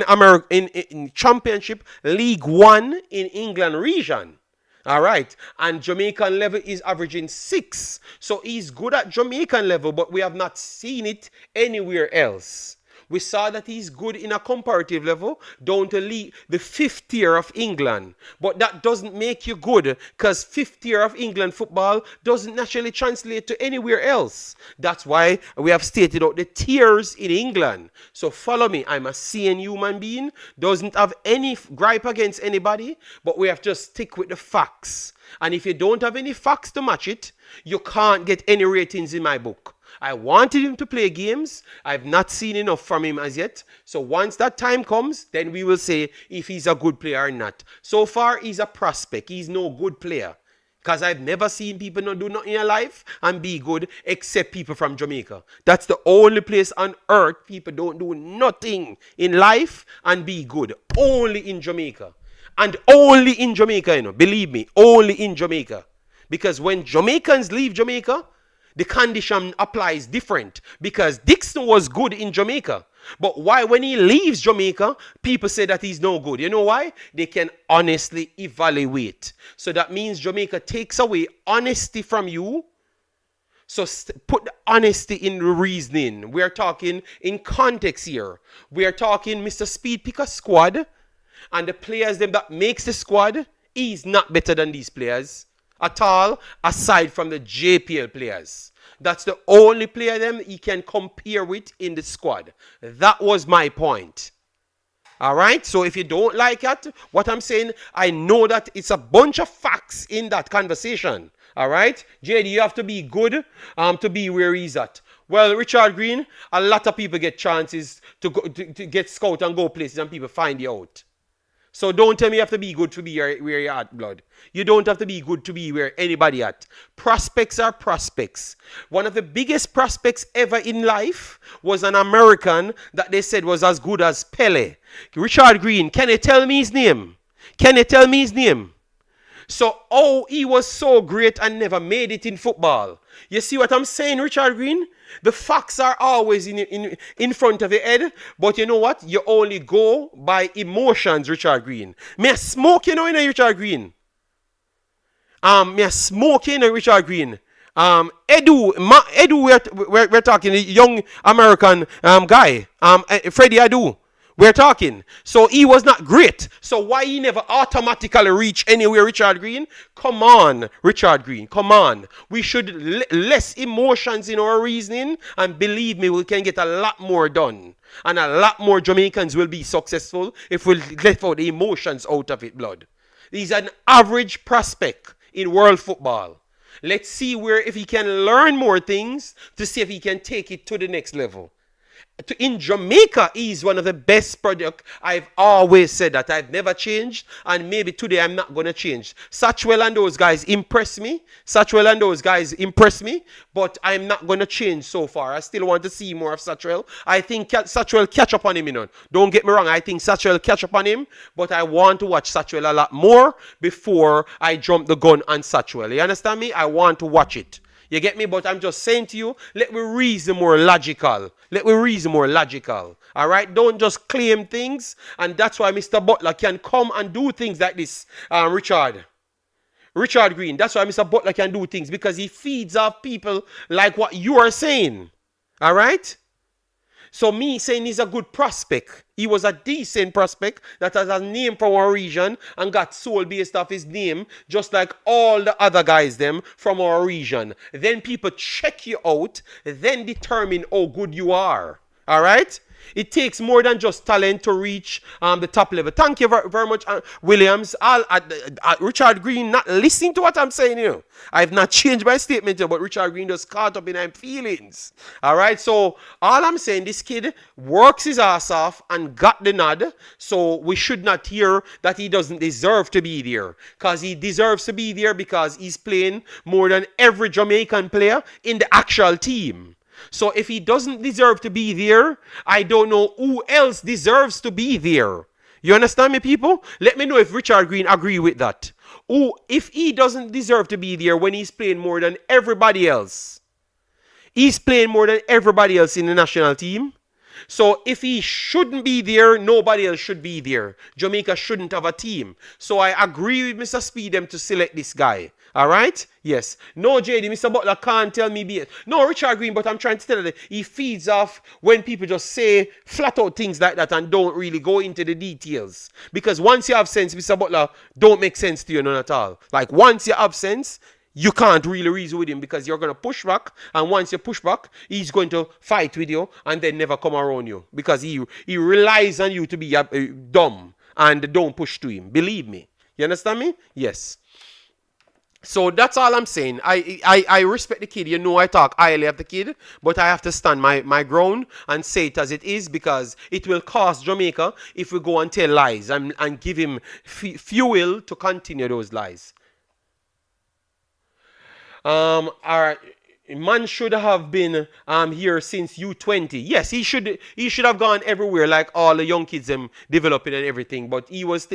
America, in Championship League One in England region. All right. And Jamaican level is averaging 6. So he's good at Jamaican level, but we have not seen it anywhere else. We saw that he's good in a comparative level down to the 5th tier of England. But that doesn't make you good, because 5th tier of England football doesn't naturally translate to anywhere else. That's why we have stated out the tiers in England. So follow me. I'm a sane human being. Doesn't have any gripe against anybody. But we have to stick with the facts. And if you don't have any facts to match it, you can't get any ratings in my book. I wanted him to play games. I've not seen enough from him as yet. So once that time comes, then we will say if he's a good player or not. So far, he's a prospect. He's no good player. Because I've never seen people not do nothing in their life and be good except people from Jamaica. That's the only place on earth people don't do nothing in life and be good. Only in Jamaica. And only in Jamaica, you know. Believe me, only in Jamaica. Because when Jamaicans leave Jamaica, the condition applies different, because Dixon was good in Jamaica. But why when he leaves Jamaica, people say that he's no good? You know why? They can honestly evaluate. So that means Jamaica takes away honesty from you. So put the honesty in the reasoning. We are talking in context here. We are talking Mr. Speid pick a squad, and the players them that makes the squad, he's not better than these players at all, aside from the JPL players. That's the only player them he can compare with in the squad. That was my point. All right? So if you don't like that, what I'm saying, I know that it's a bunch of facts in that conversation. All right? JD, you have to be good to be where he's at. Well, Richard Green, a lot of people get chances to get scout and go places, and people find you out. So don't tell me you have to be good to be where you're at, blood. You don't have to be good to be where anybody at. Prospects are prospects. One of the biggest prospects ever in life was an American that they said was as good as Pele. Richard Green, can you tell me his name? Can you tell me his name? So, oh, he was so great and never made it in football. You see what I'm saying, Richard Green? The facts are always in front of your head, but you know what? You only go by emotions, Richard Green. Me a smoke, you know, Richard Green. Me a smoke, Richard Green. Edu, we're talking, a young American guy. Freddie Edu. We're talking. So he was not great. So why he never automatically reach anywhere, Richard Green? Come on, Richard Green. Come on. We should less emotions in our reasoning, and believe me, we can get a lot more done. And a lot more Jamaicans will be successful if we let out the emotions out of it, blood. He's an average prospect in world football. Let's see if he can learn more things to see if he can take it to the next level. In Jamaica, he's one of the best products. I've always said that. I've never changed, and maybe today I'm not going to change. Satchwell and those guys impress me. But I'm not going to change so far. I still want to see more of Satchwell. I think Satchwell catch up on him, you know. Don't get me wrong. I think Satchwell catch up on him, but I want to watch Satchwell a lot more before I jump the gun on Satchwell. You understand me? I want to watch it. You get me? But I'm just saying to you, let me reason more logical. All right? Don't just claim things. And that's why Mr. Butler can come and do things like this. Richard. Richard Green. That's why Mr. Butler can do things, because he feeds off people like what you are saying. All right? So me saying he's a good prospect. He was a decent prospect that has a name from our region and got sold based off his name, just like all the other guys them from our region. Then people check you out, then determine how good you are. All right? It takes more than just talent to reach the top level. Thank you very much, Williams. Richard Green not listening to what I'm saying here. I have not changed my statement here, but Richard Green just caught up in my feelings. All right, so all I'm saying, this kid works his ass off and got the nod, so we should not hear that he doesn't deserve to be there, because he deserves to be there because he's playing more than every Jamaican player in the actual team. So if he doesn't deserve to be there, I don't know who else deserves to be there. You understand me, people? Let me know if Richard Green agree with that. If he doesn't deserve to be there when he's playing more than everybody else. He's playing more than everybody else in the national team. So if he shouldn't be there, nobody else should be there. Jamaica shouldn't have a team. So I agree with Mr. Speed to select this guy. All right? Yes. No, JD, Mr. Butler can't tell me be it. No, Richard Green, but I'm trying to tell you that he feeds off when people just say flat out things like that and don't really go into the details. Because once you have sense, Mr. Butler don't make sense to you none at all. Like once you have sense, you can't really reason with him because you're going to push back. And once you push back, he's going to fight with you and then never come around you. Because he relies on you to be dumb and don't push to him. Believe me. You understand me? Yes. So that's all I'm saying. I respect the kid. You know I talk highly of the kid. But I have to stand my ground and say it as it is, because it will cost Jamaica if we go and tell lies and give him fuel to continue those lies. All right. Man should have been here since U20. Yes, he should have gone everywhere like all the young kids developing and everything. But he was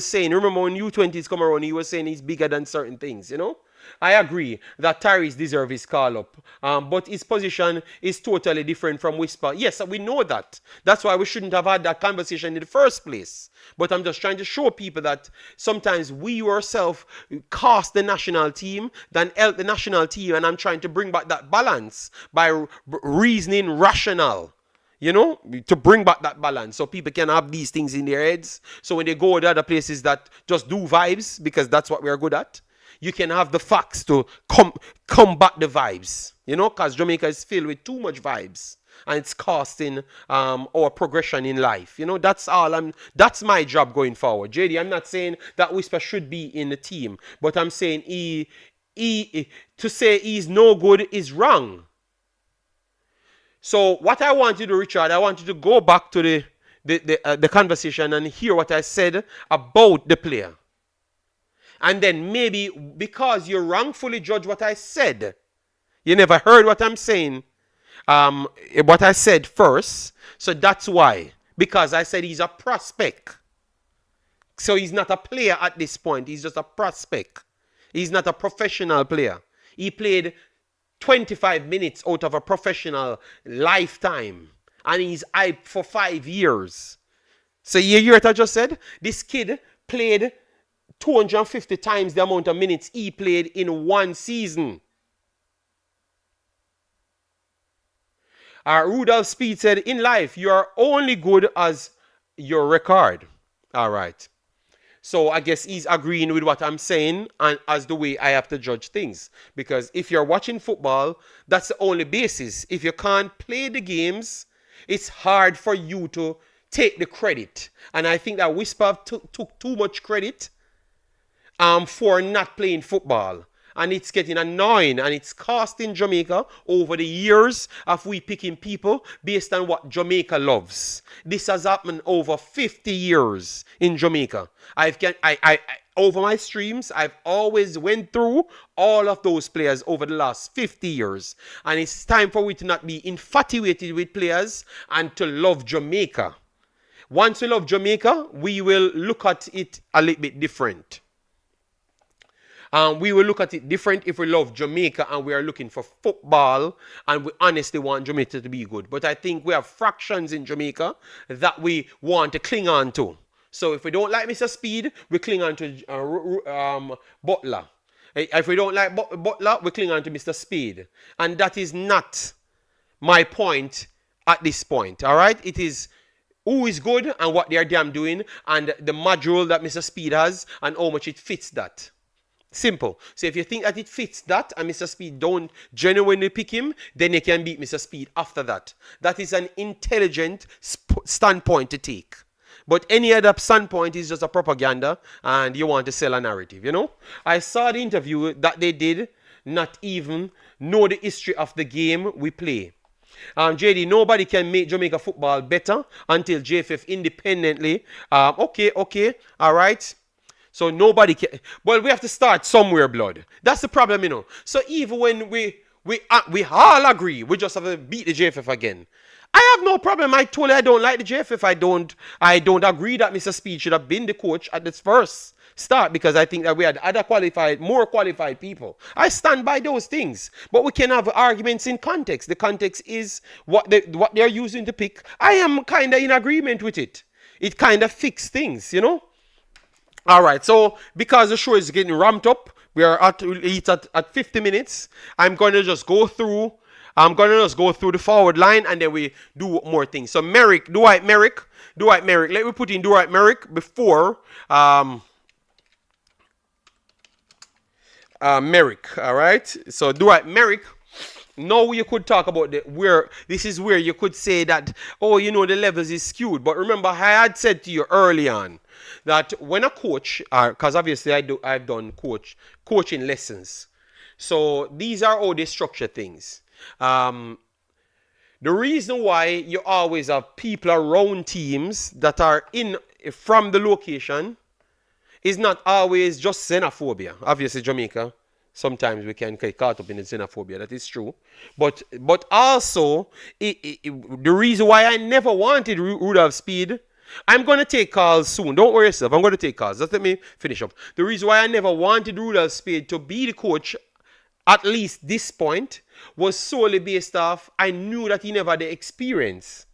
saying, remember when U20s come around, he was saying he's bigger than certain things, you know? I agree that Tyrese deserves his call up. But his position is totally different from Whisper. Yes, we know that. That's why we shouldn't have had that conversation in the first place. But I'm just trying to show people that sometimes we ourselves cost the national team than help the national team. And I'm trying to bring back that balance by reasoning rational. You know, to bring back that balance so people can have these things in their heads. So when they go to other places that just do vibes, because that's what we're good at, you can have the facts to combat the vibes, you know, because Jamaica is filled with too much vibes and it's costing our progression in life. You know, that's that's my job going forward. JD, I'm not saying that Whisper should be in the team, but I'm saying to say he's no good is wrong. So what I want you to, Richard, I want you to go back to the conversation and hear what I said about the player. And then maybe because you wrongfully judge what I said, you never heard what I'm saying, what I said first. So that's why. Because I said he's a prospect. So he's not a player at this point. He's just a prospect. He's not a professional player. He played 25 minutes out of a professional lifetime. And he's hyped for 5 years. So you hear what I just said? This kid played 250 times the amount of minutes he played in one season. Rudolph Speid said, in life, you are only good as your record. All right. So I guess he's agreeing with what I'm saying and as the way I have to judge things. Because if you're watching football, that's the only basis. If you can't play the games, it's hard for you to take the credit. And I think that Whisper took too much credit for not playing football. And it's getting annoying and it's costing Jamaica over the years of we picking people based on what Jamaica loves. This has happened over 50 years in Jamaica. Over my streams, I've always went through all of those players over the last 50 years. And it's time for we to not be infatuated with players and to love Jamaica. Once we love Jamaica, we will look at it a little bit different. We will look at it different if we love Jamaica and we are looking for football and we honestly want Jamaica to be good. But I think we have fractions in Jamaica that we want to cling on to. So if we don't like Mr. Speid, we cling on to Butler. If we don't like Butler, we cling on to Mr. Speid. And that is not my point at this point. All right? It is who is good and what they are damn doing and the module that Mr. Speid has and how much it fits that. Simple. So if you think that it fits that and Mr. Speid don't genuinely pick him, then you can beat Mr. Speid after that. That is an intelligent standpoint to take. But any other standpoint is just a propaganda and you want to sell a narrative, you know? I saw the interview that they did, not even know the history of the game we play. JD, nobody can make Jamaica football better until JFF independently. Okay, all right. So nobody can. Well, we have to start somewhere, blood. That's the problem, you know. So even when we all agree, we just have to beat the JFF again. I have no problem. I told you I don't like the JFF. I don't agree that Mr. Speid should have been the coach at this first start because I think that we had more qualified people. I stand by those things. But we can have arguments in context. The context is what they're using to pick. I am kind of in agreement with it. It kind of fixes things, you know. All right, so because the show is getting ramped up, we are at 50 minutes. I'm going to just go through the forward line and then we do more things. So Dwight Merrick. Let me put in Dwight Merrick before Merrick. All right. So Dwight Merrick. Now you could talk about this is where you could say that, oh, you know, the levels is skewed. But remember, I had said to you early on that when a coach, because obviously I've done coaching lessons. So these are all the structure things. The reason why you always have people around teams that are from the location is not always just xenophobia. Obviously, Jamaica. Sometimes we can get caught up in the xenophobia. That is true. But also, the reason why I never wanted Rudolph Speid, I'm going to take calls soon. Don't worry yourself. I'm going to take calls. Just let me finish up. The reason why I never wanted Rudolph Speid to be the coach, at least this point, was solely based off I knew that he never had the experience.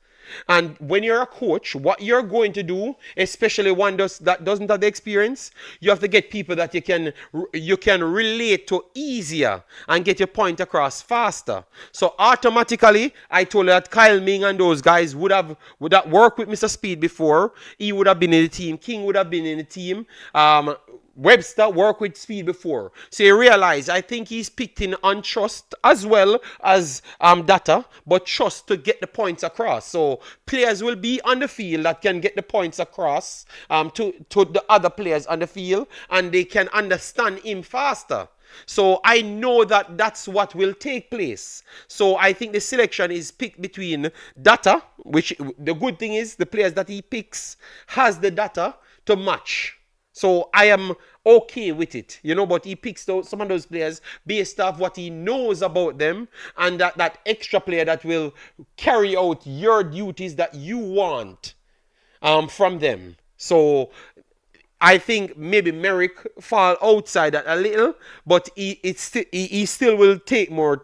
And when you're a coach, what you're going to do, especially one that doesn't have the experience, you have to get people that you can relate to easier and get your point across faster. So automatically, I told you that Kyle Ming and those guys would have worked with Mr. Speid before. He would have been in the team. King would have been in the team. Webster worked with Speid before. So you realize, I think he's picked in on trust as well as data, but trust to get the points across. So players will be on the field that can get the points across to the other players on the field, and they can understand him faster. So I know that that's what will take place. So I think the selection is picked between data, which the good thing is the players that he picks has the data to match. So I am okay with it, you know, but he picks some of those players based off what he knows about them and that extra player that will carry out your duties that you want from them. So I think maybe Merrick fall outside that a little, but he still will take more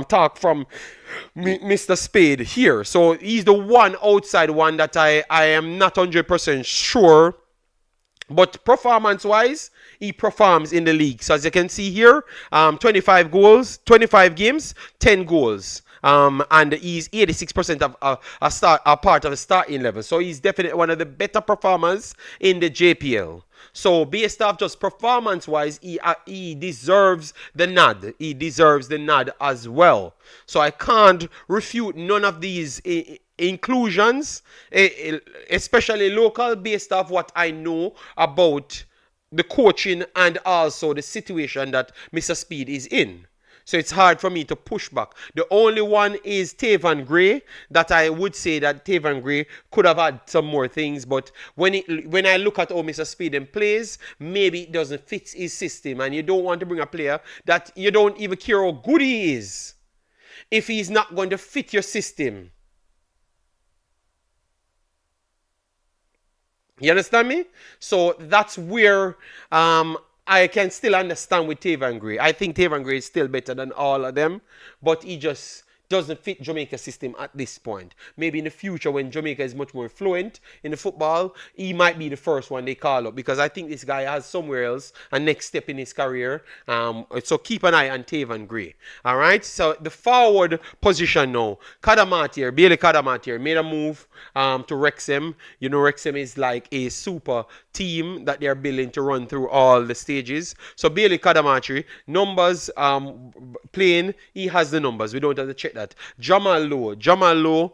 talk from Mr. Speid here. So he's the one outside one that I am not 100% sure. But performance-wise, he performs in the league. So as you can see here, 25 goals, 25 games, 10 goals. And he's 86% of a part of the starting level. So he's definitely one of the better performers in the JPL. So based off just performance-wise, he deserves the nod. He deserves the nod as well. So I can't refute none of these inclusions, especially local, based off what I know about the coaching and also the situation that Mr. Speid is in. So it's hard for me to push back. The only one is Tavan Gray, that I would say that Tavan Gray could have had some more things. But when I look at how Mr. Speid plays, maybe it doesn't fit his system. And you don't want to bring a player that you don't even care how good he is if he's not going to fit your system. You understand me? So that's where I can still understand with Tavan Gray. I think Tavan Gray is still better than all of them, but he just doesn't fit Jamaica's system at this point. Maybe in the future when Jamaica is much more fluent in the football, he might be the first one they call up, because I think this guy has somewhere else a next step in his career. So keep an eye on Tavan Gray. All right. So the forward position now, Bailey Kadamatir made a move to Wrexham. You know, Wrexham is like a super team that they're building to run through all the stages. So Bailey Kadamatir, numbers playing, he has the numbers. We don't have to check that. Jamal Lowe,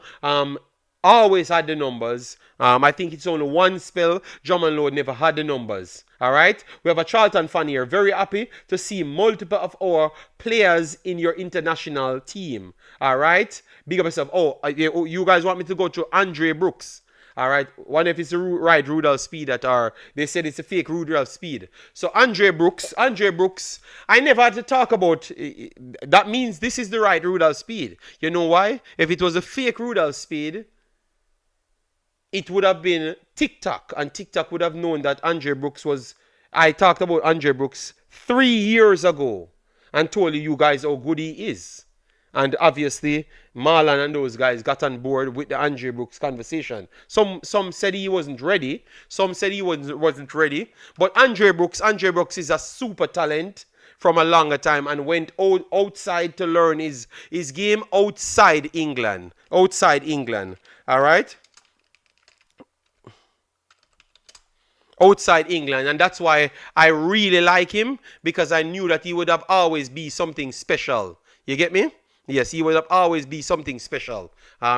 always had the numbers. I think it's only one spell Jamal Lowe never had the numbers. All right. We have a Charlton fan here. Very happy to see multiple of our players in your international team. All right. Big up yourself. You guys want me to go to Andre Brooks? All right. Wonder if it's the right Rudolph Speid they said it's a fake Rudolph Speid. So Andre Brooks, I never had to talk about, that means this is the right Rudolph Speid. You know why? If it was a fake Rudolph Speid, it would have been TikTok, and TikTok would have known that Andre Brooks was, I talked about Andre Brooks 3 years ago and told you guys how good he is. And obviously, Marlon and those guys got on board with the Andre Brooks conversation. Some said he wasn't ready. Some said he wasn't ready. But Andre Brooks is a super talent from a longer time and went outside to learn his game outside England. All right? Outside England, and that's why I really like him, because I knew that he would have always be something special. You get me? Yes, he would have always be something special.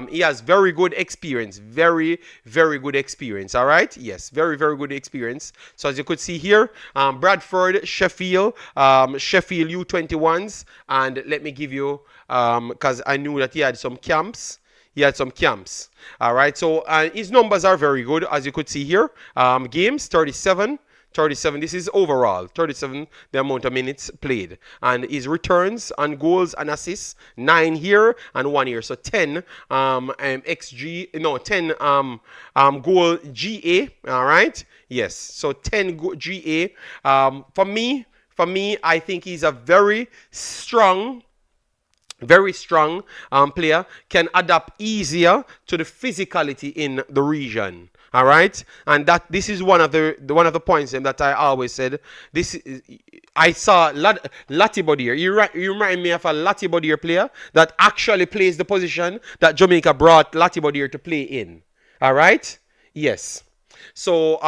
He has very good experience. Very, very good experience. All right? Yes, very, very good experience. So as you could see here, Bradford, Sheffield U21s. And let me give you, because I knew that he had some camps. All right, so his numbers are very good, as you could see here. Games, 37. This is overall. 37, the amount of minutes played. And his returns and goals and assists, 9 here and 1 here. So 10 goal GA, all right? Yes, so 10 GA. For me, I think he's a very strong player, can adapt easier to the physicality in the region. All right, and this is one of the points that I always said. I saw Latibody here. You remind me of a Latibody player that actually plays the position that Jamaica brought Latibody here to play in. All right, yes. So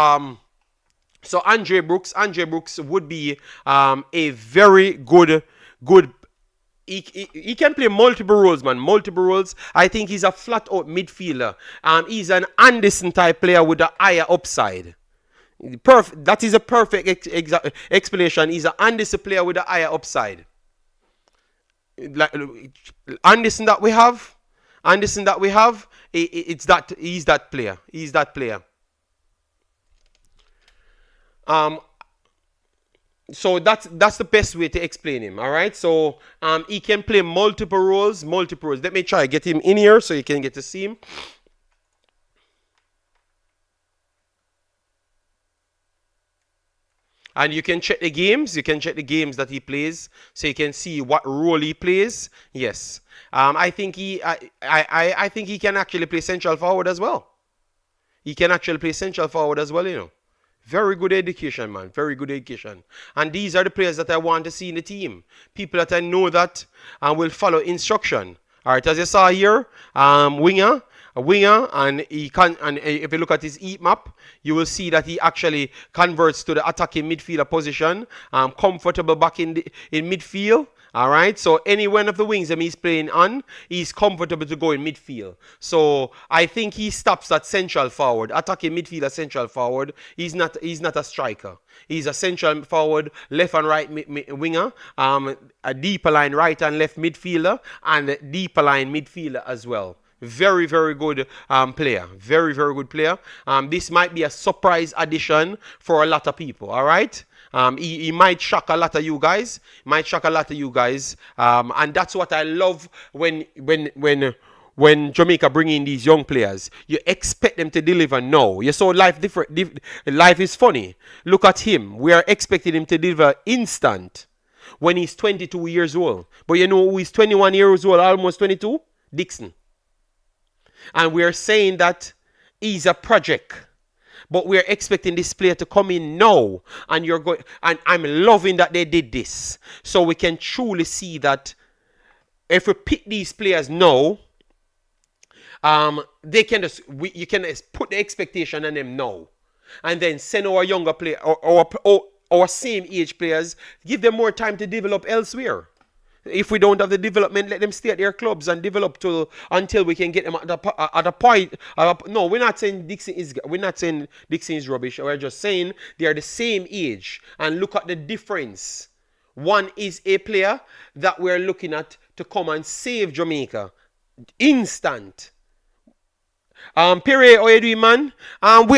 Andre Brooks would be a very good. He can play multiple roles, man. Multiple roles. I think he's a flat-out midfielder. He's an Anderson type player with a higher upside. That is a perfect explanation. He's an Anderson player with a higher upside. Like Anderson that we have, he's that player. So that's the best way to explain him. All right. So he can play multiple roles. Let me try get him in here so you can get to see him. And you can check the games. That he plays, so you can see what role he plays. Yes. I think he can actually play central forward as well. You know. Very good education, man. Very good education. And these are the players that I want to see in the team. People that I know that will follow instruction. All right, as you saw here, winger, and if you look at his heat map, you will see that he actually converts to the attacking midfielder position. Comfortable back in midfield. All right, so any one of the wings that he's playing on, he's comfortable to go in midfield. So I think he stops at central forward, attacking midfielder, central forward. He's not a striker. He's a central forward, left and right winger, a deeper line right and left midfielder, and deeper line midfielder as well. Very, very good player. Very, very good player. This might be a surprise addition for a lot of people. All right. He might shock a lot of you guys. And that's what I love when Jamaica bring in these young players. You expect them to deliver now. You saw life different. Life is funny. Look at him. We are expecting him to deliver instant. when he's 22 years old. But you know who is 21 years old, almost 22? Dixon. And we're saying that he's a project. But we're expecting this player to come in now. And you're going, and I'm loving that they did this. So we can truly see that if we pick these players now, they can just you can just put the expectation on them now, and then send our younger player or our same age players, give them more time to develop elsewhere. If we don't have the development, let them stay at their clubs and develop until we can get them at a point. No, we're not saying Dixon is rubbish. We're just saying they are the same age. And look at the difference. One is a player that we're looking at to come and save Jamaica. Instant. Pere, how you doing, man? Don't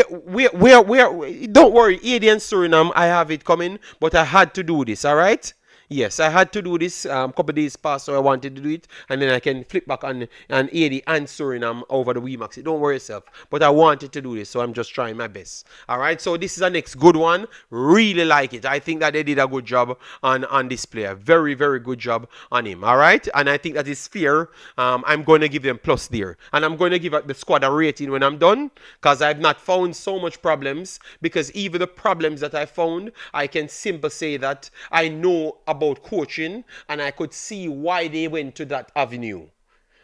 worry, Haiti and Suriname, I have it coming, but I had to do this, all right? Yes, I had to do this couple days past, so I wanted to do it, and then I can flip back on Haiti and Suriname over the Wemaxit. Don't worry yourself, but I wanted to do this, so I'm just trying my best. All right, so this is the next good one. Really like it. I think that they did a good job on this player. Very, very good job on him. All right, and I think that is fair. I'm going to give them plus there, and I'm going to give the squad a rating when I'm done, because I've not found so much problems. Because even the problems that I found, I can simply say that I know about coaching, and I could see why they went to that avenue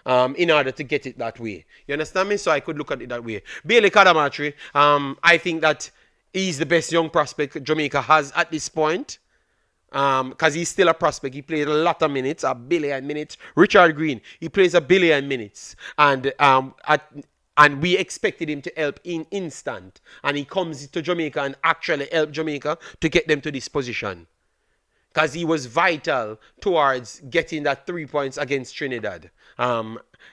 in order to get it that way. You understand me? So I could look at it that way. Bailey Kadamatri, I think that he's the best young prospect Jamaica has at this point. Because he's still a prospect. He played a lot of minutes, a billion minutes. Richard Green, he plays a billion minutes. And we expected him to help in instant. And he comes to Jamaica and actually help Jamaica to get them to this position. Because he was vital towards getting that 3 points against Trinidad.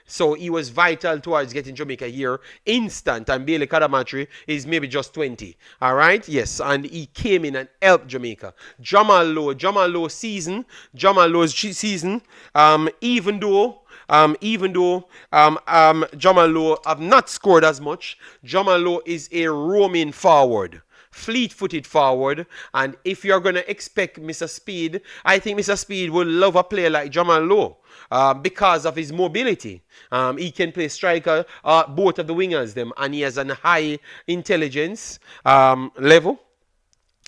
So he was vital towards getting Jamaica here instant. And Bailey Kadamatri is maybe just 20. All right? Yes. And he came in and helped Jamaica. Jamal Lowe's season, even though Jamal Lowe have not scored as much, Jamal Lowe is a roaming forward. Fleet-footed forward, and if you're going to expect Mr. Speid, I think Mr. Speid would love a player like Jamal Lowe because of his mobility. He can play striker, both of the wingers, and he has a high intelligence level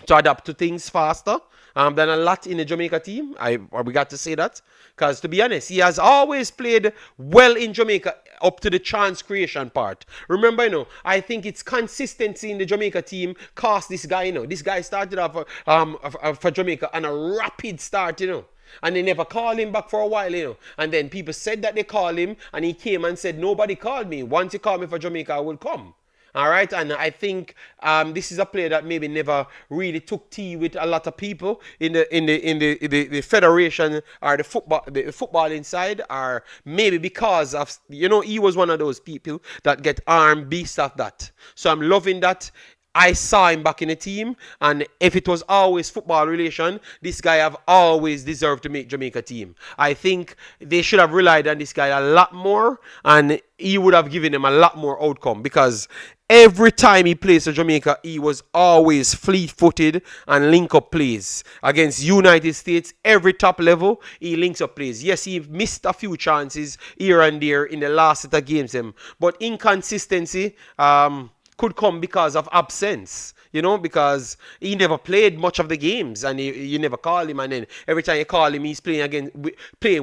to adapt to things faster than a lot in the Jamaica team. We got to say that. Because to be honest, he has always played well in Jamaica up to the chance creation part. Remember, I think it's consistency in the Jamaica team cost this guy, This guy started off for Jamaica on a rapid start, And they never called him back for a while, And then people said that they called him, and he came and said, nobody called me. Once you call me for Jamaica, I will come. All right, and I think this is a player that maybe never really took tea with a lot of people in the federation or the footballing side, or maybe because of he was one of those people that get armed based off that. So I'm loving that. I saw him back in the team, and if it was always football relation, this guy have always deserved to make Jamaica team. I think they should have relied on this guy a lot more, and he would have given them a lot more outcome, because every time he plays for Jamaica, he was always fleet-footed and link-up plays. Against United States, every top level, he links up plays. Yes, he missed a few chances here and there in the last set of games, but inconsistency could come because of absence, because he never played much of the games, and you never call him, and then every time you call him, he's playing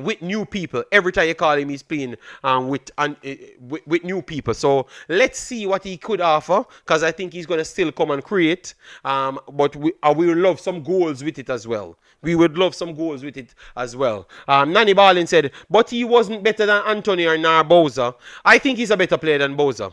with new people. Every time you call him, he's playing with new people. So let's see what he could offer, because I think he's going to still come and create, but we will love some goals with it as well. We would love some goals with it as well. Nanny Ballin said, but he wasn't better than Anthony or Bowser. I think he's a better player than Bowser.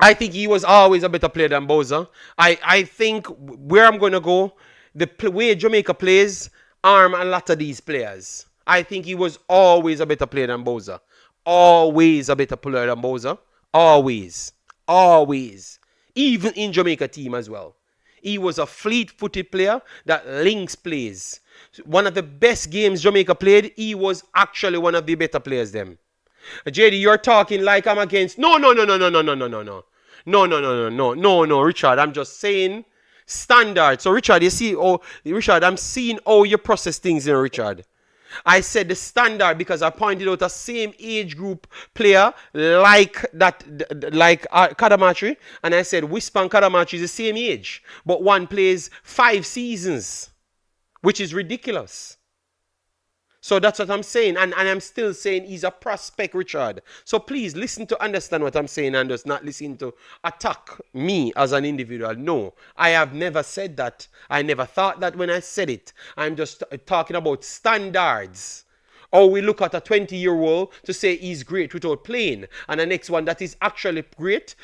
I think he was always a better player than Bowser. I think where I'm going to go, the way Jamaica plays, arm a lot of these players. I think he was always a better player than Bowser. Always a better player than Bowser. Always. Always. Even in Jamaica team as well. He was a fleet-footed player that links plays. One of the best games Jamaica played, he was actually one of the better players them. JD, you're talking like I'm against. No, Richard. I'm just saying Standard. So Richard, you see, oh Richard, I'm seeing how you process things in Richard. I said the standard because I pointed out a same age group player like Kadamachi, and I said Whisper and Kadamachi is the same age, but one plays 5 seasons, which is ridiculous. So that's what I'm saying, and I'm still saying he's a prospect, Richard. So please listen to understand what I'm saying and just not listen to attack me as an individual. No, I have never said that. I never thought that when I said it. I'm just talking about standards. Or we look at a 20-year-old to say he's great without playing, and the next one that is actually great,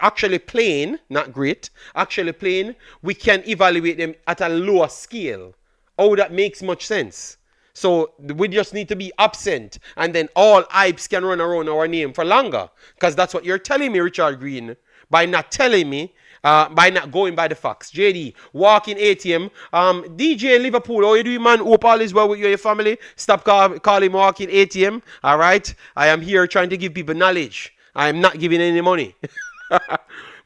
actually playing, not great, actually playing, we can evaluate them at a lower scale. Oh, that makes much sense. So we just need to be absent, and then all hypes can run around our name for longer. Because that's what you're telling me, Richard Green, by not telling me, by not going by the facts. JD, walking ATM. DJ in Liverpool, how you doing, man? Hope all is well with you and your family. Stop calling walking ATM. All right? I am here trying to give people knowledge. I am not giving any money.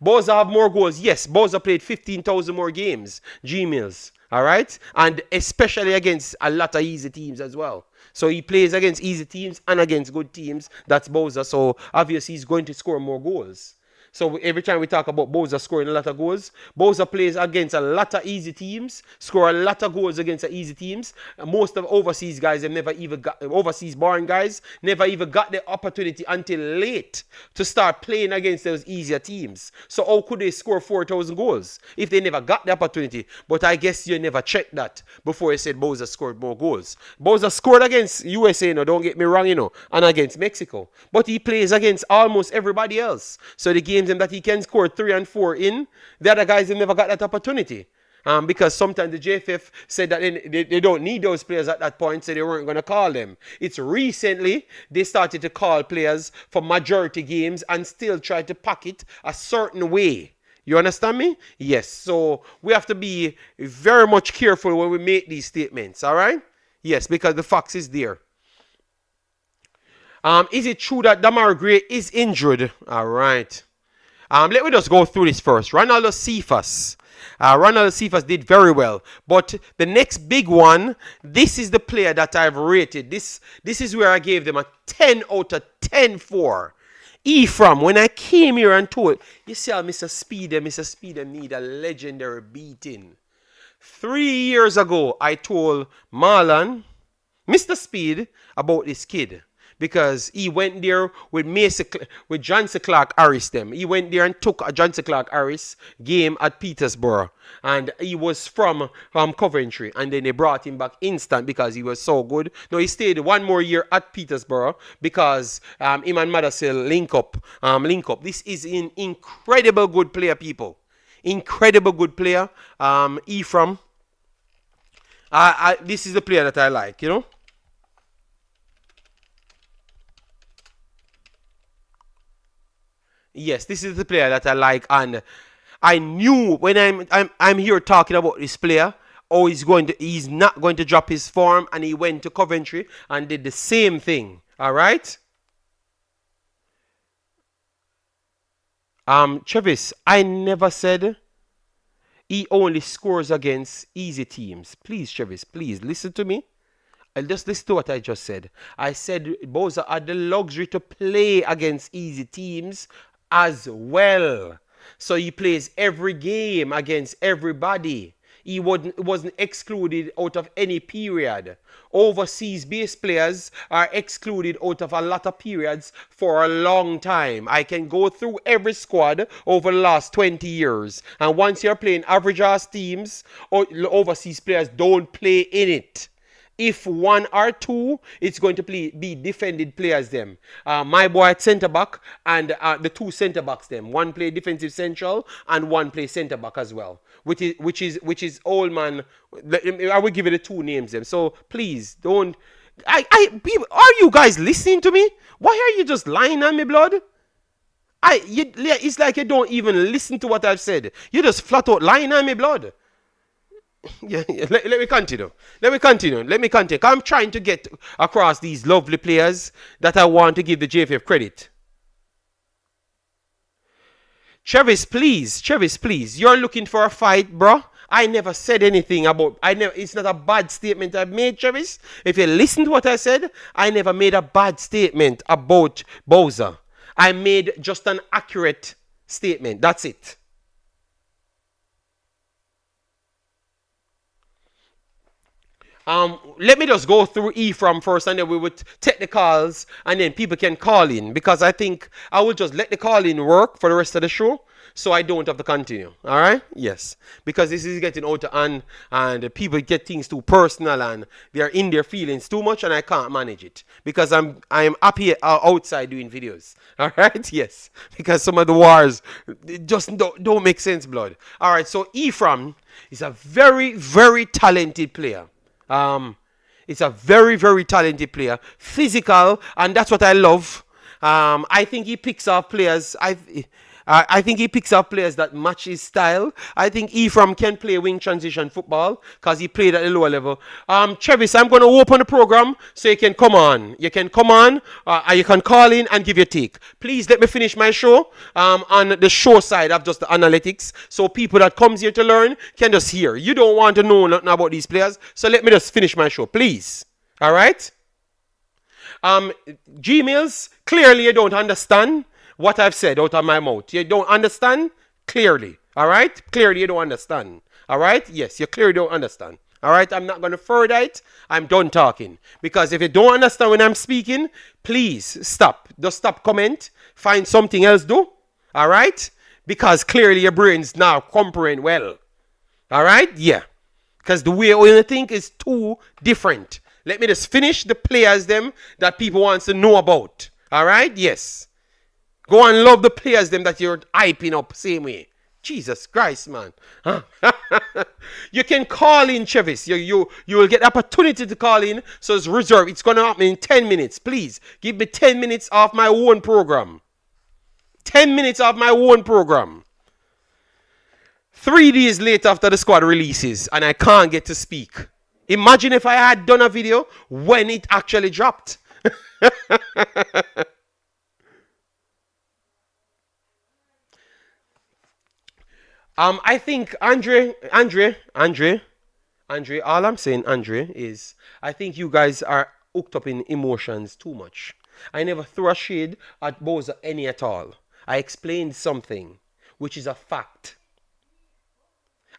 Boza have more goals. Yes, Boza played 15,000 more games. Gmails. All right? And especially against a lot of easy teams as well. So he plays against easy teams and against good teams. That's Boza. So obviously he's going to score more goals. So every time we talk about Boza scoring a lot of goals, Boza plays against a lot of easy teams, score a lot of goals against the easy teams. Most of overseas guys have never even got, overseas born guys, never even got the opportunity until late to start playing against those easier teams. So how could they score 4,000 goals if they never got the opportunity? But I guess you never checked that before you said Boza scored more goals. Boza scored against USA, don't get me wrong, and against Mexico. But he plays against almost everybody else. So the games that he can score 3 and 4 in, the other guys have never got that opportunity. Because sometimes the JFF said that they don't need those players at that point, so they weren't going to call them. It's recently they started to call players for majority games and still try to pack it a certain way. You understand me? Yes. So we have to be very much careful when we make these statements, all right? Yes, because the facts is there. Is it true that Damar Gray is injured? All right. Let me just go through this first. Ronaldo Cephas. Ronaldo Cephas did very well. But the next big one, this is the player that I've rated. This is where I gave them a 10 out of 10 for. Ephraim, when I came here and told, you see how Mr. Speid need a legendary beating. 3 years ago, I told Marlon, Mr. Speid, about this kid. Because he went there with Johnson Clark Harris them. He went there and took a Johnson Clark Harris game at Petersburg. And he was from Coventry. And then they brought him back instant because he was so good. No, he stayed 1 more year at Petersburg because him and Madasel link up. This is an incredible good player, people. Incredible good player. Ephraim. This is the player that I like, Yes, this is the player that I like, and I knew when I'm here talking about this player, he's not going to drop his form, and he went to Coventry and did the same thing. All right. Travis, I never said he only scores against easy teams. Please, Travis, please listen to me. I'll just listen to what I just said. I said Boza had the luxury to play against easy teams as well. So he plays every game against everybody. He wasn't excluded out of any period. Overseas based players are excluded out of a lot of periods for a long time. I can go through every squad over the last 20 years. And once you're playing average ass teams, overseas players don't play in it. If 1 or 2, it's going to be defended players them. My boy at centre back and the 2 centre backs them. 1 play defensive central and 1 play centre back as well. Which is old man. I will give you the 2 names them. So please don't. Are you guys listening to me? Why are you just lying on me, blood? It's like you don't even listen to what I've said. You just flat out lying on me, blood. Yeah. Let me continue. I'm trying to get across these lovely players that I want to give the JFF credit. Travis, please. You're looking for a fight, bro. I never said anything about. I never. It's not a bad statement I made, Travis. If you listen to what I said, I never made a bad statement about Bowser. I made just an accurate statement. That's it. Let me just go through Ephraim first, and then we would take the calls, and then people can call in, because I think I will just let the call in work for the rest of the show, so I don't have to continue. All right? Yes, because this is getting out of hand, and people get things too personal, and they are in their feelings too much, and I can't manage it because I'm up here outside doing videos. All right? Yes, because some of the wars just don't make sense, blood. All right. So Ephraim is a very, very talented player. It's a very, very talented player, physical, and that's what I love. I think he picks up players. I think he picks up players that match his style. I think Ephraim can play wing transition football because he played at a lower level. Travis, I'm going to open the program so you can come on. You can come on, you can call in and give your take. Please let me finish my show. On the show side of just the analytics, so people that comes here to learn can just hear. You don't want to know nothing about these players, so let me just finish my show, please. All right? Gmails, clearly you don't understand what I've said out of my mouth. You don't understand? Clearly. All right? Clearly you don't understand. All right? Yes, you clearly don't understand. All right? I'm not going to further it. I'm done talking. Because if you don't understand when I'm speaking, please stop. Just stop comment. Find something else do. All right? Because clearly your brain's now comprehend well. All right? Yeah. Because the way you think is too different. Let me just finish the players them that people want to know about. All right? Yes. Go and love the players them that you're hyping up same way. Jesus Christ, man. Huh? You can call in, Travis. You will get opportunity to call in. So it's reserved. It's going to happen in 10 minutes. Please give me 10 minutes off my own program. 10 minutes off my own program. 3 days later after the squad releases and I can't get to speak. Imagine if I had done a video when it actually dropped. I think Andre, all I'm saying, Andre, is I think you guys are hooked up in emotions too much. I never threw a shade at Bowser any at all. I explained something, which is a fact.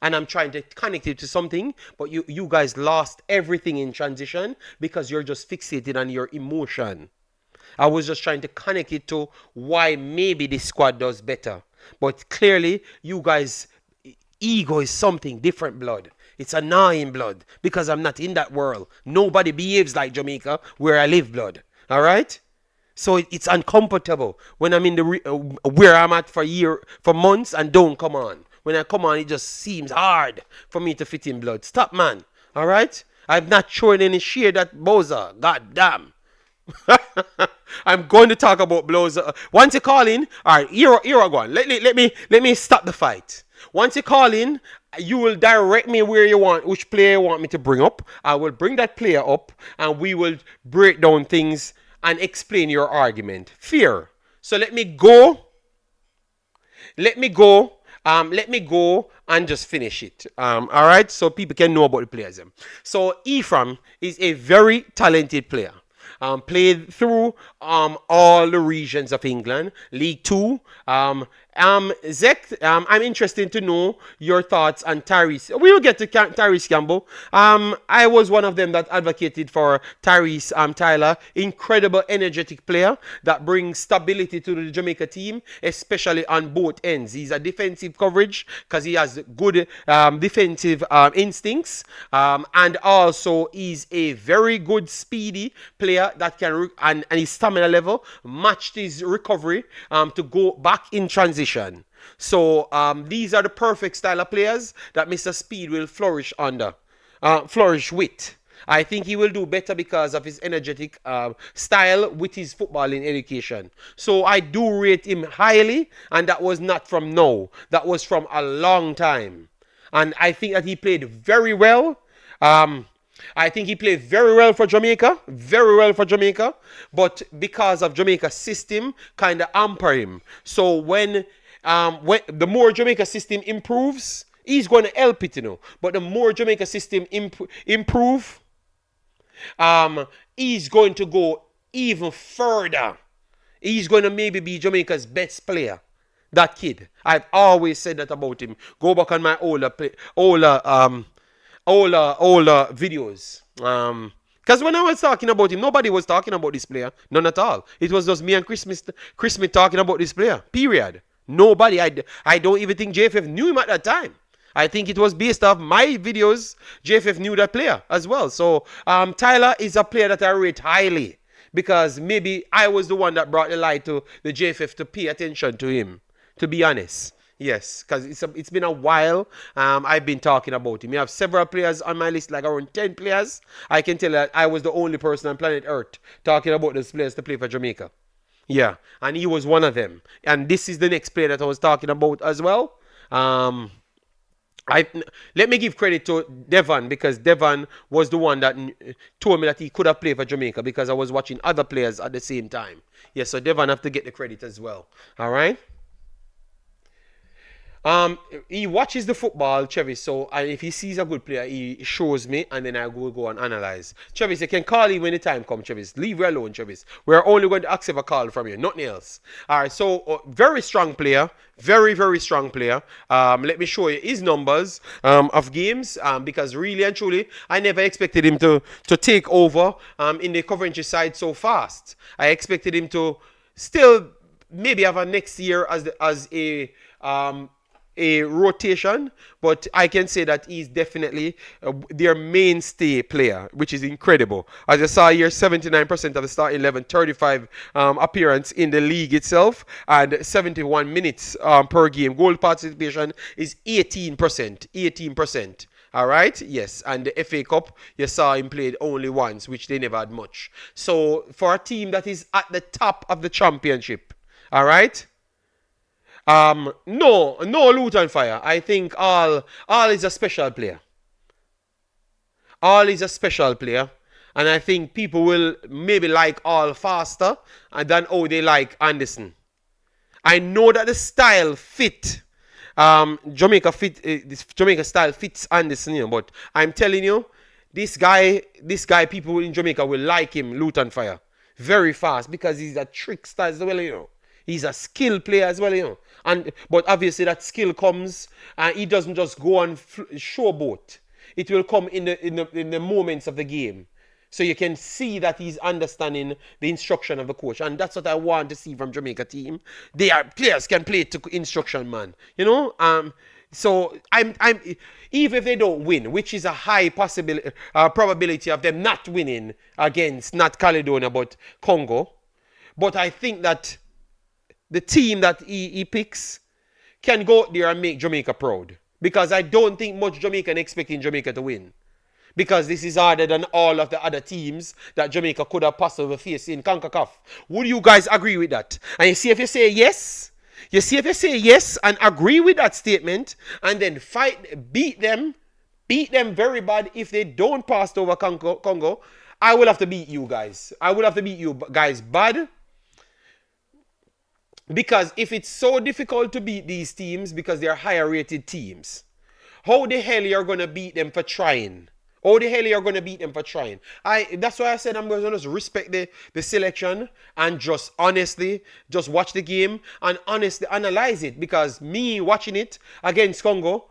And I'm trying to connect it to something, but you guys lost everything in transition because you're just fixated on your emotion. I was just trying to connect it to why maybe this squad does better. But clearly, you guys' ego is something different, blood. It's annoying, blood, because I'm not in that world. Nobody behaves like Jamaica where I live, blood. All right? So it's uncomfortable when I'm in the where I'm at for months and don't come on. When I come on, it just seems hard for me to fit in, blood. Stop, man. All right? I've not shown any shade at Bowser. God damn. I'm going to talk about Bowser. Once you call in, all right, here I go on. Let me stop the fight. Once you call in, you will direct me where you want, which player you want me to bring up. I will bring that player up, and we will break down things and explain your argument. Fear. So let me go. Let me go and just finish it. All right, so people can know about the players. So Ephraim is a very talented player. Played through all the regions of England, League Two. Zek, I'm interested to know your thoughts on Tyrese. We will get to Tyrese Campbell. I was one of them that advocated for Tyrese Tyler. Incredible, energetic player that brings stability to the Jamaica team, especially on both ends. He's a defensive coverage because he has good defensive instincts, and also he's a very good speedy player that can and his stamina level matched his recovery to go back in transition. So these are the perfect style of players that Mr. Speid will flourish with. I think he will do better because of his energetic style with his footballing education. So I do rate him highly, and that was not from now. That was from a long time. And I think that he played very well. I think he played very well for Jamaica, but because of Jamaica's system, kind of hamper him. So when when the more Jamaica system improves, he's going to help it, you know. But the more Jamaica system improve, he's going to go even further. He's going to maybe be Jamaica's best player. That kid. I've always said that about him. Go back on my older videos. Because when I was talking about him, nobody was talking about this player. None at all. It was just me and Chris Smith talking about this player. Period. Nobody. I don't even think JFF knew him at that time. I think it was based off my videos. JFF knew that player as well. So Tyler is a player that I rate highly. Because maybe I was the one that brought the light to the JFF to pay attention to him. To be honest. Yes, because it's been a while. I've been talking about him. We have several players on my list, like around 10 players. I can tell that I was the only person on planet Earth talking about those players to play for Jamaica. Yeah, and he was one of them. And this is the next player that I was talking about as well. Let me give credit to Tavan, because Tavan was the one that told me that he could have played for Jamaica, because I was watching other players at the same time. Yes, so Tavan have to get the credit as well. All right. He watches the football, Chevis, so if he sees a good player, he shows me, and then I will go and analyze. Chevis, you can call him when the time comes, Chevis. Leave me alone, Chevis. We're only going to accept a call from you, nothing else. All right, so very strong player. Very, very strong player. Let me show you his numbers of games, because really and truly, I never expected him to take over in the Coventry side so fast. I expected him to still maybe have a next year as a rotation, but I can say that he's definitely their mainstay player, which is incredible. As you saw here, 79% of the starting 11, 35 appearance in the league itself, and 71 minutes per game. Goal participation is 18%. 18%. All right, yes, and the FA Cup, you saw him played only once, which they never had much. So for a team that is at the top of the championship, all right. No Luton Fire. I think all is a special player. All is a special player. And I think people will maybe like all faster than how they like Anderson. I know that the style fit. Jamaica style fits Anderson, you know, but I'm telling you, this guy, people in Jamaica will like him, Luton Fire, very fast, because he's a trickster as well, you know. He's a skill player as well, you know. But obviously that skill comes, and he doesn't just go on showboat. It will come in the moments of the game. So you can see that he's understanding the instruction of the coach. And that's what I want to see from Jamaica team. Players can play to instruction, man. You know? So I'm even if they don't win, which is a high probability of them not winning against not Caledonia but Congo. But I think that the team that he picks can go out there and make Jamaica proud. Because I don't think much Jamaican expecting Jamaica to win. Because this is harder than all of the other teams that Jamaica could have possibly faced in Concacaf. Would you guys agree with that? And you see if you say yes, and agree with that statement, and then beat them very bad if they don't pass over Congo, I will have to beat you guys. I will have to beat you guys bad. Because if it's so difficult to beat these teams because they're higher rated teams, how the hell you're going to beat them for trying? How the hell you're going to beat them for trying? That's why I said I'm going to just respect the selection and just honestly just watch the game and honestly analyze it. Because me watching it against Congo,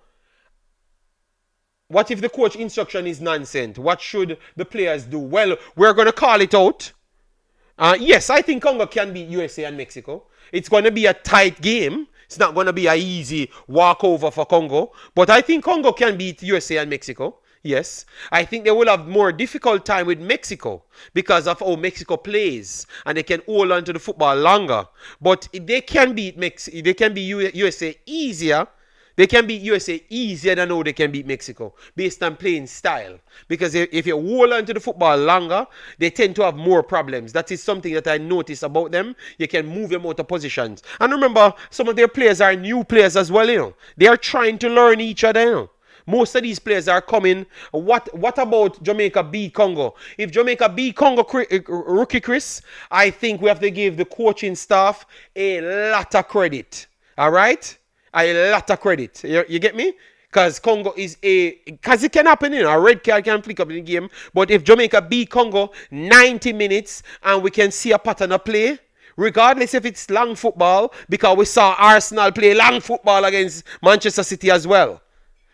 what if the coach instruction is nonsense? What should the players do? Well, we're going to call it out. Yes, I think Congo can beat USA and Mexico. It's going to be a tight game. It's not going to be an easy walkover for Congo. But I think Congo can beat USA and Mexico. Yes. I think they will have more difficult time with Mexico because of how Mexico plays. And they can hold on to the football longer. But they can beat USA easier. They can beat USA easier than how they can beat Mexico based on playing style. Because if you hold on to the football longer, they tend to have more problems. That is something that I notice about them. You can move them out of positions. And remember, some of their players are new players as well, you know. They are trying to learn each other, you know. Most of these players are coming. What about Jamaica beat Congo? If Jamaica beat Congo, Rookie Chris, I think we have to give the coaching staff a lot of credit. All right? A lot of credit. You get me? Because Congo is because it can happen, a red card can flick up in the game. But if Jamaica beat Congo 90 minutes and we can see a pattern of play, regardless if it's long football, because we saw Arsenal play long football against Manchester City as well.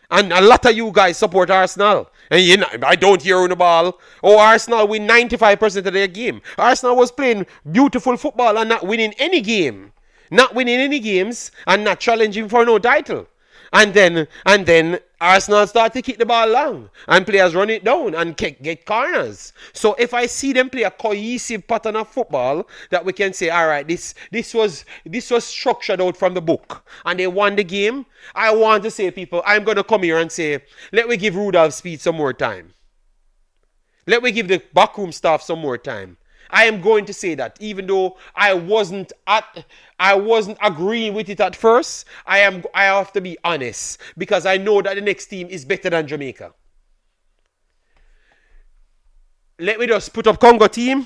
And a lot of you guys support Arsenal. And I don't hear on the ball. Oh, Arsenal win 95% of their game. Arsenal was playing beautiful football and not winning any game. Not winning any games and not challenging for no title. And then Arsenal start to kick the ball long and players run it down and get corners. So if I see them play a cohesive pattern of football that we can say, all right, this was structured out from the book and they won the game, I want to say, people, I'm going to come here and say, let me give Rudolph Speid some more time. Let me give the backroom staff some more time. I am going to say that, even though I wasn't agreeing with it at first. I have to be honest because I know that the next team is better than Jamaica. Let me just put up Congo team,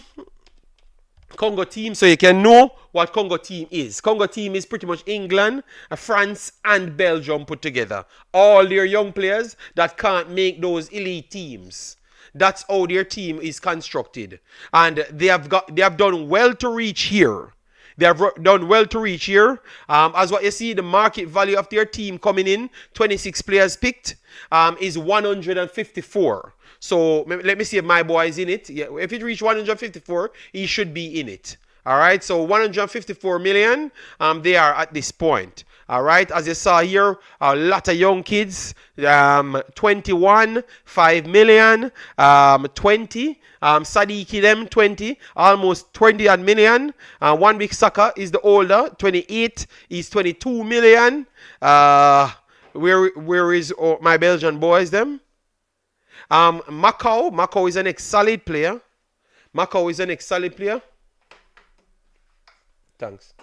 so you can know what Congo team is. Congo team is pretty much England, France, and Belgium put together. All their young players that can't make those elite teams. That's how their team is constructed. And they have done well to reach here. They have done well to reach here. As what you see, the market value of their team coming in, 26 players picked, is 154. So let me see if my boy is in it. Yeah, if it reach 154, he should be in it. All right, so 154 million, they are at this point. All right, as you saw here, a lot of young kids, 21, 5 million, 20, Sadiki them 20, almost 20 odd million. One Big Saka is the older, 28, is 22 million. Where is my Belgian boys them? Macau is an ex-solid player. Thanks.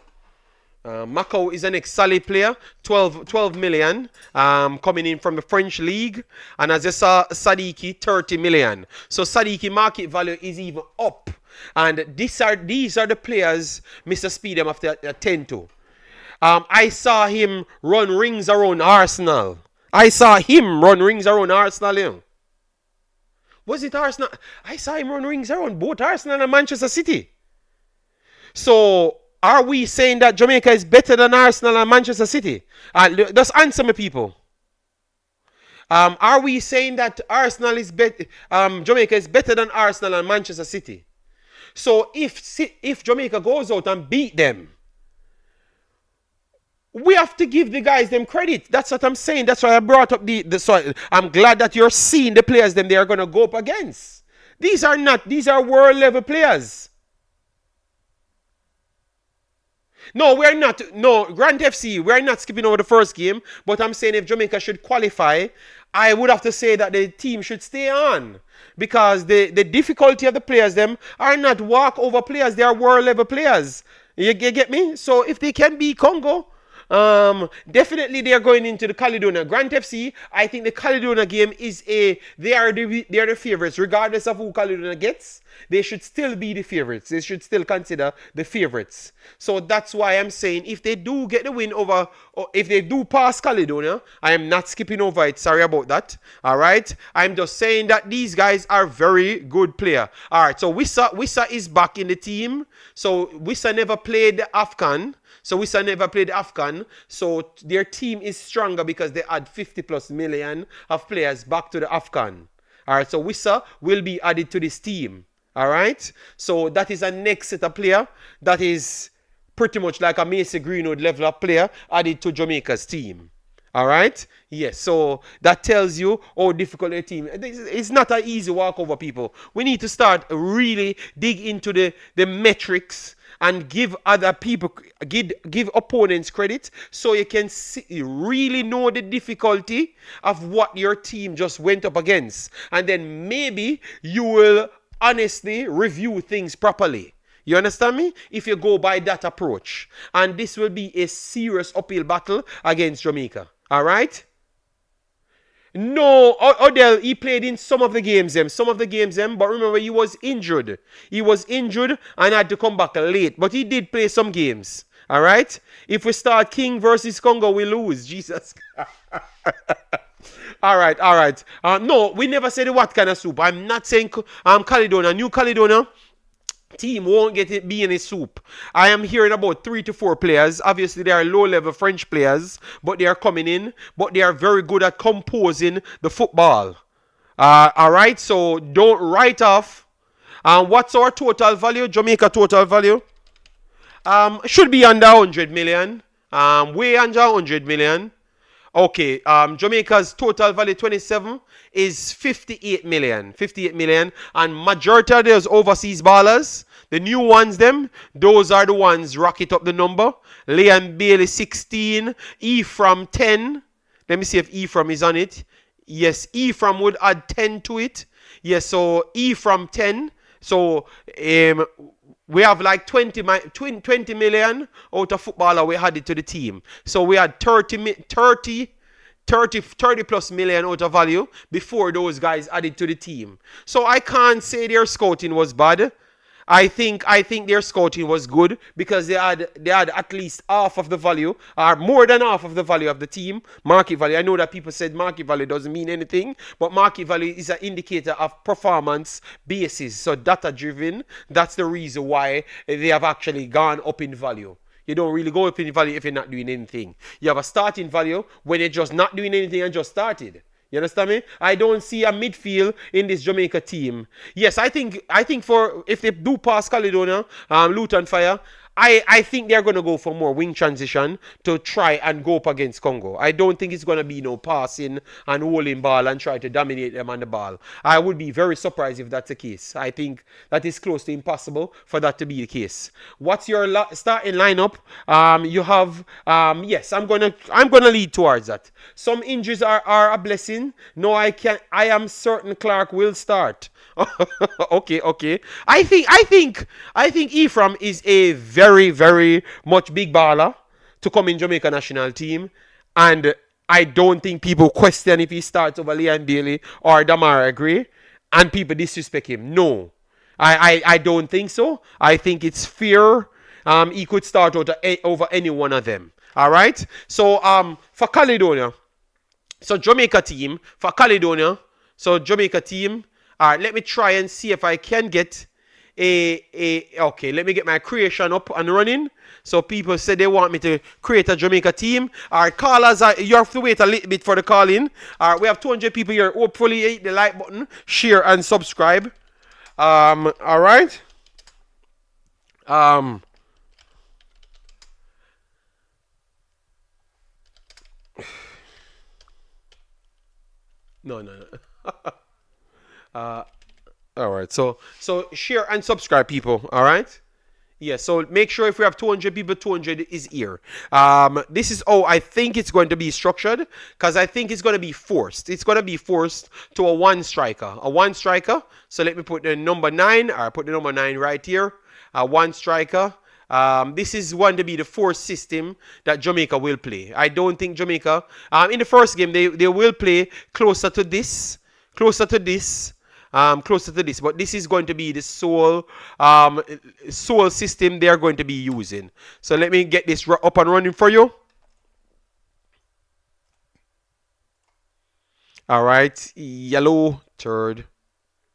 Macau is an ex-solid player, 12 million, coming in from the French league. And as you saw, Sadiki, 30 million. So Sadiki market value is even up. And these are the players Mr. Speid have to attend to. I saw him run rings around Arsenal. Was it Arsenal? I saw him run rings around both Arsenal and Manchester City. So are we saying that Jamaica is better than Arsenal and Manchester City? Just answer me, people. Are we saying that Jamaica is better than Arsenal and Manchester City? So if Jamaica goes out and beat them, we have to give the guys them credit. That's what I'm saying. That's why I brought up so I'm glad that you're seeing the players them they are going to go up against. These are world level players. No, we're not. No, Grand FC, we're not skipping over the first game. But I'm saying if Jamaica should qualify, I would have to say that the team should stay on. Because the difficulty of the players, them are not walk-over players. They are world-level players. You get me? So if they can beat Congo, definitely they are going into the Caledonia. Grand FC, I think the Caledonia game is they are the favorites. Regardless of who Caledonia gets, they should still be the favorites. They should still consider the favorites. So that's why I'm saying if they do get the win over, or if they do pass Caledonia, I am not skipping over it. Sorry about that. All right. I'm just saying that these guys are very good player. All right. So Wissa is back in the team. So Wissa never played the AFCON. So their team is stronger because they add 50 plus million of players back to the AFCON. All right. So Wissa will be added to this team. All right. So that is a next set of player that is pretty much like a Macy Greenwood level of player added to Jamaica's team. All right. Yes. So that tells you how difficult the team. It's not an easy walkover, people. We need to start really dig into the metrics and give other people, give opponents credit so you can really know the difficulty of what your team just went up against. And then maybe you will honestly review things properly. You understand me? If you go by that approach. And this will be a serious uphill battle against Jamaica. All right? No, Odell, he played in some of the games, but remember, he was injured. He was injured and had to come back late, but he did play some games. All right. If we start King versus Congo, we lose. Jesus. All right, all right. No, we never said what kind of soup. I'm not saying Caledonia, New Caledonia team won't get it be in a soup. I am hearing about 3 to 4 players. Obviously, they are low-level French players, but they are coming in. But they are very good at composing the football. All right, so don't write off. What's our total value? Jamaica total value? Should be under 100 million. Way under 100 million. Okay, Jamaica's total value 27 is 58 million. 58 million. And majority of those overseas ballers, the new ones, those are the ones rocket up the number. Liam Bailey 16, Ephraim 10. Let me see if Ephraim is on it. Yes, Ephraim would add 10 to it. Yes, so Ephraim 10. So we have like 20 million out of footballer we added to the team. So we had 30 plus million out of value before those guys added to the team. So I can't say their scouting was bad. I think their scouting was good because they had at least half of the value, or more than half of the value of the team. Market value. I know that people said market value doesn't mean anything, but market value is an indicator of performance basis. So data driven. That's the reason why they have actually gone up in value. You don't really go up in value if you're not doing anything. You have a starting value when you're just not doing anything and just started. You understand me? I don't see a midfield in this Jamaica team. Yes, I think for if they do pass Caledonia, Luton Fire, I think they're going to go for more wing transition to try and go up against Congo. I don't think it's going to be no passing and holding ball and try to dominate them on the ball. I would be very surprised if that's the case. I think that is close to impossible for that to be the case. What's your starting lineup? You have yes, I'm gonna lead towards that. Some injuries are a blessing. No, I am certain Clark will start. Okay. I think Ephraim is a very, very much big baller to come in Jamaica national team, and I don't think people question if he starts over Liam Bailey or Damara Gray, and people disrespect him. No, I don't think so. I think it's fair. He could start over any one of them. All right. So for Caledonia, so Jamaica team for Caledonia, so Jamaica team. All right, let me try and see if I can get okay, let me get my creation up and running. So people say they want me to create a Jamaica team. All right, callers, you have to wait a little bit for the call-in. All right, we have 200 people here. Hopefully, hit the like button, share, and subscribe. All right. No. All right, so share and subscribe, people. All right. Yeah, so make sure if we have 200 people, 200 is here. This is how I think it's going to be structured, because I think it's going to be forced. It's going to be forced to a one striker. So let me put the number 9, or put the number 9 right here. One striker. This is going to be the forced system that Jamaica will play. I don't think Jamaica, in the first game, they will play closer to this. But this is going to be the sole system they're going to be using. So let me get this up and running for you. All right, yellow third.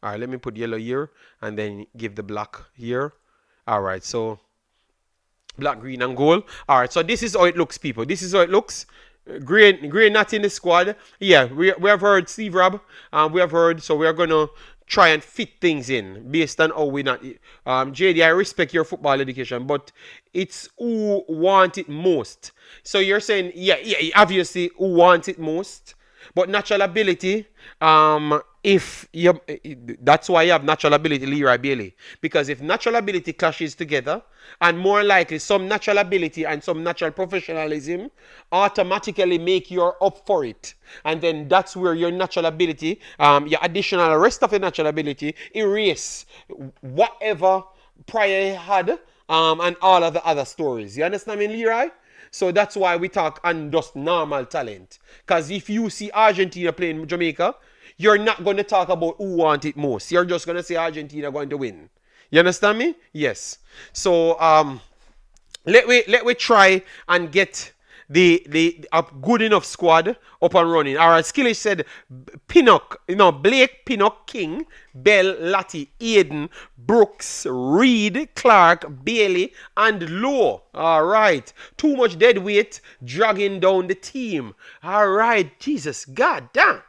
All right, let me put yellow here and then give the black here. All right, so black, green, and gold. All right, so this is how it looks, people. This is how it looks. Green not in the squad. Yeah, we have heard Steve Rob. We have heard, so we are going to try and fit things in based on how we not. JD, I respect your football education, but it's who want it most. So you're saying, yeah, obviously who wants it most, but natural ability, that's why you have natural ability, Leroy Bailey. Because if natural ability clashes together, and more likely some natural ability and some natural professionalism automatically make you up for it. And then that's where your natural ability, your additional rest of your natural ability, erase whatever prior you had, and all of the other stories. You understand me, Leroy? So that's why we talk on just normal talent. Because if you see Argentina playing Jamaica, you're not going to talk about who want it most. You're just going to say Argentina going to win. You understand me? Yes. So let we try and get the a good enough squad up and running. All right, Skillish said Pinnock, Blake, Pinnock, King, Bell, Latti, Aiden, Brooks, Reed, Clark, Bailey, and Lowe. All right, too much dead weight dragging down the team. All right, Jesus, God damn.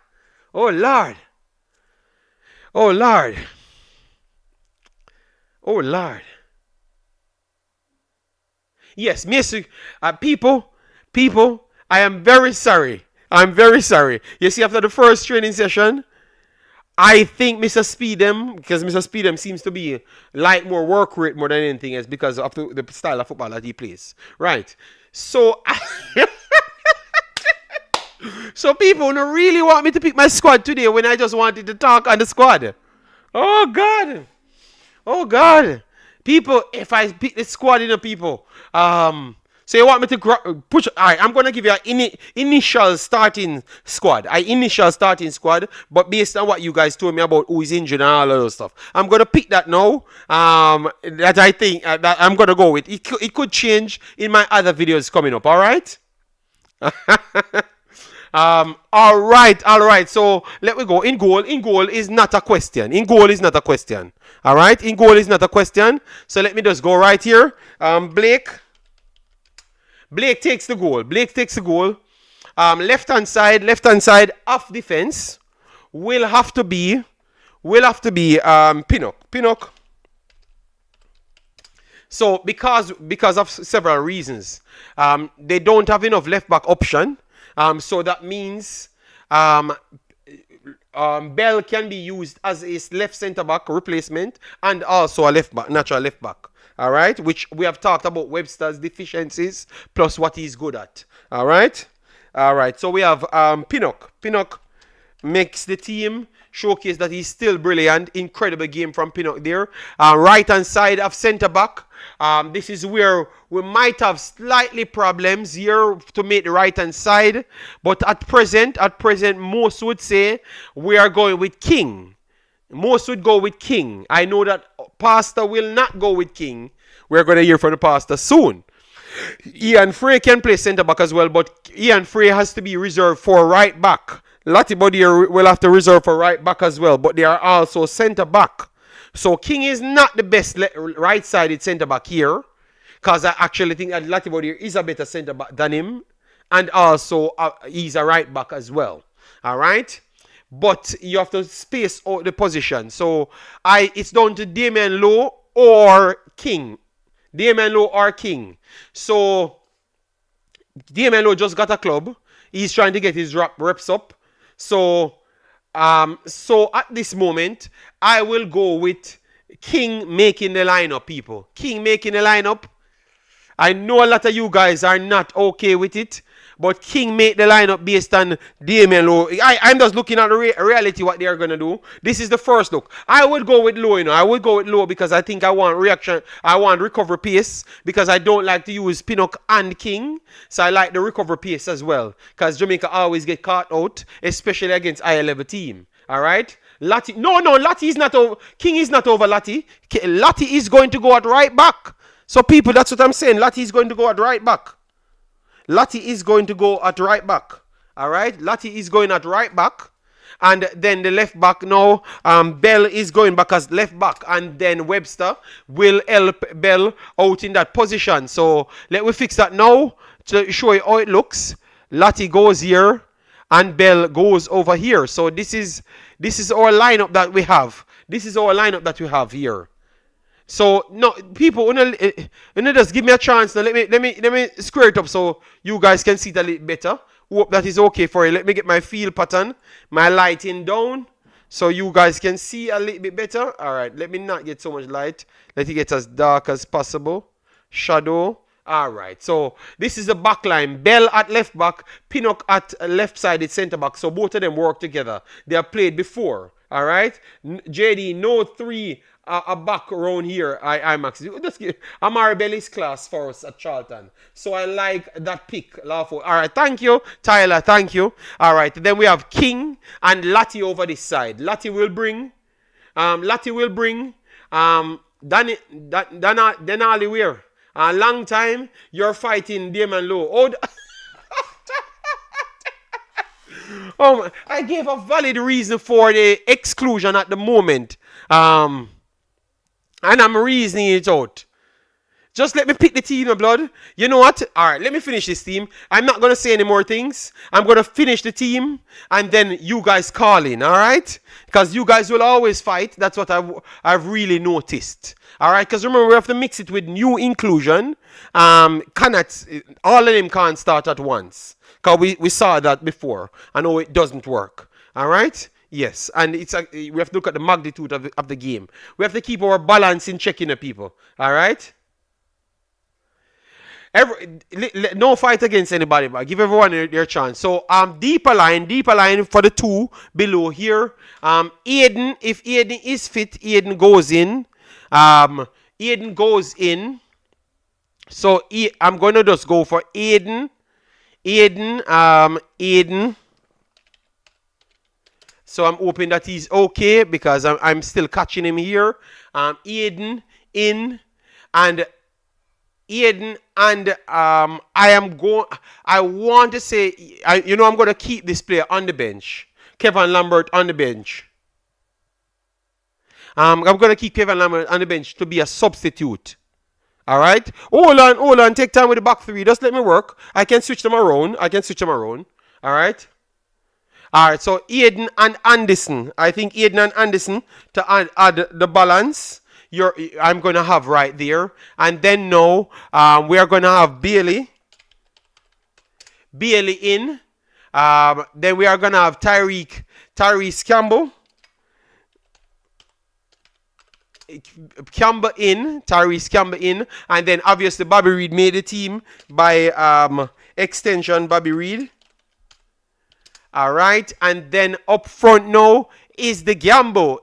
Oh Lord. Oh Lord. Oh Lord. Yes, people, I am very sorry. I'm very sorry. You see, after the first training session, I think Mr. Speedem, because Mr. Speedem seems to be like more work rate more than anything else because of the style of football that he plays. Right. So, so people don't really want me to pick my squad today when I just wanted to talk on the squad. Oh, God. Oh, God. People, if I pick the squad in the people, so you want me to push? All right, I'm gonna give you an initial starting squad. Initial starting squad, but based on what you guys told me about who is injured and all of those stuff, I'm gonna pick that now. That I think that I'm gonna go with. It could change in my other videos coming up. All right. All right. So let me go. In goal is not a question. In goal is not a question. All right. In goal is not a question. So let me just go right here. Blake takes the goal. Left hand side off defense will have to be Pinnock. So because of several reasons, they don't have enough left back option. So that means Bell can be used as a left centre back replacement and also a natural left back. All right, which we have talked about Webster's deficiencies plus what he's good at. All right. So we have Pinnock. Pinnock makes the team, showcase that he's still brilliant. Incredible game from Pinnock there. Right hand side of centre back. This is where we might have slightly problems here to make the right hand side, but at present, most would say we are going with King. Most would go with King. I know that Pastor will not go with King. We're going to hear from the Pastor soon. Ian Frey can play centre back as well, but Ian Frey has to be reserved for right back. Lattibody will have to reserve for right back as well, but they are also centre back. So King is not the best right-sided centre back here, because I actually think that Lattibody is a better centre back than him, and also he's a right back as well. All right. But you have to space out the position. So it's down to Damian Lowe or King. So Damian Lowe just got a club. He's trying to get his reps up. So at this moment, I will go with King making the lineup, people. King making the lineup. I know a lot of you guys are not okay with it, but King made the lineup based on Damian Lowe. I'm just looking at the reality, what they are going to do. This is the first look. I would go with Lowe, I would go with Lowe because I think I want reaction. I want recovery pace because I don't like to use Pinnock and King. So I like the recovery pace as well because Jamaica always get caught out, especially against higher level team. All right? Latti. No, Latti is not over. King is not over Latti. Latti is going to go at right back. So people, that's what I'm saying. Latti is going to go at right back. Latti is going to go at right back. All right. Latti is going at right back. And then the left back now, Bell is going back as left back. And then Webster will help Bell out in that position. So let me fix that now to show you how it looks. Latti goes here and Bell goes over here. So this is our lineup that we have. This is our lineup that we have here. So no, people, just give me a chance now. Let me square it up so you guys can see it a little better. Hope that is okay for you. Let me get my field pattern, my lighting down, so you guys can see a little bit better. All right, let me not get so much light. Let it get as dark as possible. Shadow. All right, so this is the back line. Bell at left back, Pinnock at left-sided centre back. So both of them work together. They have played before. All right, JD, no three. A back around here, Imaxit. Just give Amari Belly's class for us at Charlton. So I like that pick. All right, thank you, Tyler. Thank you. All right, then we have King and Latti over this side. Latti will bring Denali where? A long time, you're fighting Damon Lowe. Oh, oh, I gave a valid reason for the exclusion at the moment. And I'm reasoning it out. Just let me pick the team, my blood. You know what? All right, let me finish this team. I'm not going to say any more things. I'm going to finish the team, and then you guys call in, all right? Because you guys will always fight. That's what I've really noticed. All right? Because remember, we have to mix it with new inclusion. All of them can't start at once. Because we saw that before. I know it doesn't work. All right? Yes, and we have to look at the magnitude of the game. We have to keep our balance in checking the people. All right? No fight against anybody, but give everyone their chance. So deeper line for the two below here. Aiden, if Aiden is fit, Aiden goes in. Aiden goes in. So I'm gonna just go for Aiden. Aiden. So I'm hoping that he's okay because I'm still catching him here. Aiden in and Aiden and I want to say I'm going to keep this player on the bench. Kevin Lambert on the bench. I'm going to keep Kevin Lambert on the bench to be a substitute. All right? Hold on. Take time with the back three. Just let me work. I can switch them around. All right? All right, so Aiden and Anderson. I think Aiden and Anderson to add the balance. I'm going to have right there. And then now we are going to have Bailey in. Then we are going to have Tyrese Campbell. Tyrese Campbell in. And then obviously Bobby Reed made the team by extension, Bobby Reed. All right, and then up front now is the Gambo.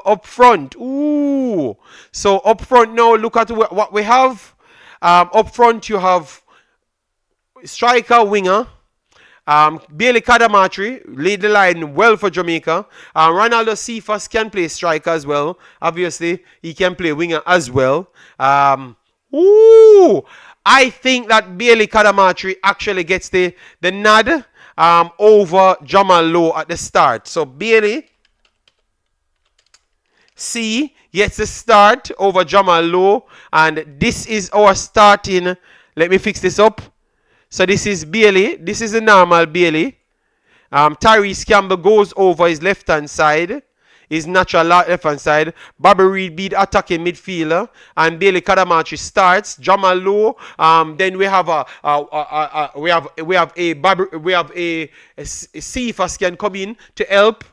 Up front. Ooh. So up front now, look at what we have. Up front you have striker, winger. Bailey Kadamatri lead the line well for Jamaica. Ronaldo Cephas can play striker as well. Obviously, he can play winger as well. I think that Bailey Kadamatri actually gets the nod. Over Jamal Lowe at the start. So Bailey gets the start over Jamal Lowe. And this is our starting. Let me fix this up. So this is Bailey. This is the normal Bailey. Tyrese Campbell goes over his left-hand side. His natural left-hand side. Bobby Reed be the attacking midfielder. And Bailey Kadamatri starts. Jamal Lowe. Then we have a Cephas can come in to help.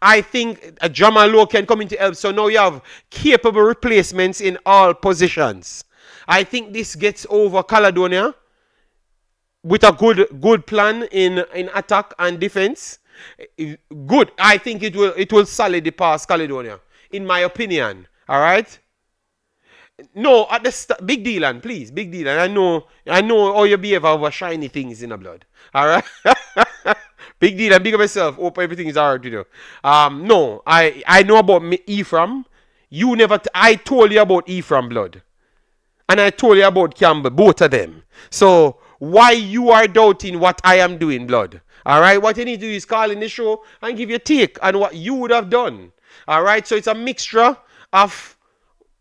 I think Jamal Lowe can come in to help. So now you have capable replacements in all positions. I think this gets over Caledonia with a good plan in attack and defense. Good. I think it will solidly pass Caledonia, in my opinion. All right. No, at the Big Dylan, please, Big Dylan. I know all you behave over shiny things in the blood. All right. Big Dylan, big up yourself. Hope everything is alright with you. No, I know about Ephraim. You never. I told you about Ephraim blood, and I told you about Campbell, both of them. So why you are doubting what I am doing, blood? All right, what you need to do is call in the show and give your take on what you would have done. All right, so it's a mixture of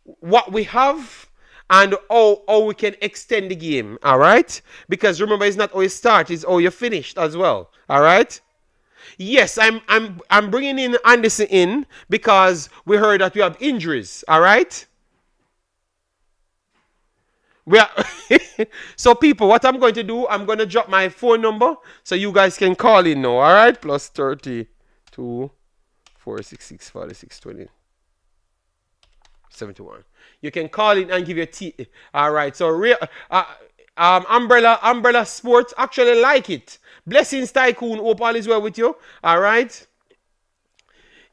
what we have and how we can extend the game. All right, because remember, it's not how you start; it's how you finished as well. All right. Yes, I'm bringing in Anderson in because we heard that we have injuries. All right. So people, what I'm going to do, I'm going to drop my phone number so you guys can call in now. All right, plus 32 466 46 20 71. You can call in and give your all right. So Umbrella Sports actually like it. Blessings Tycoon, hope all is well with you. All right.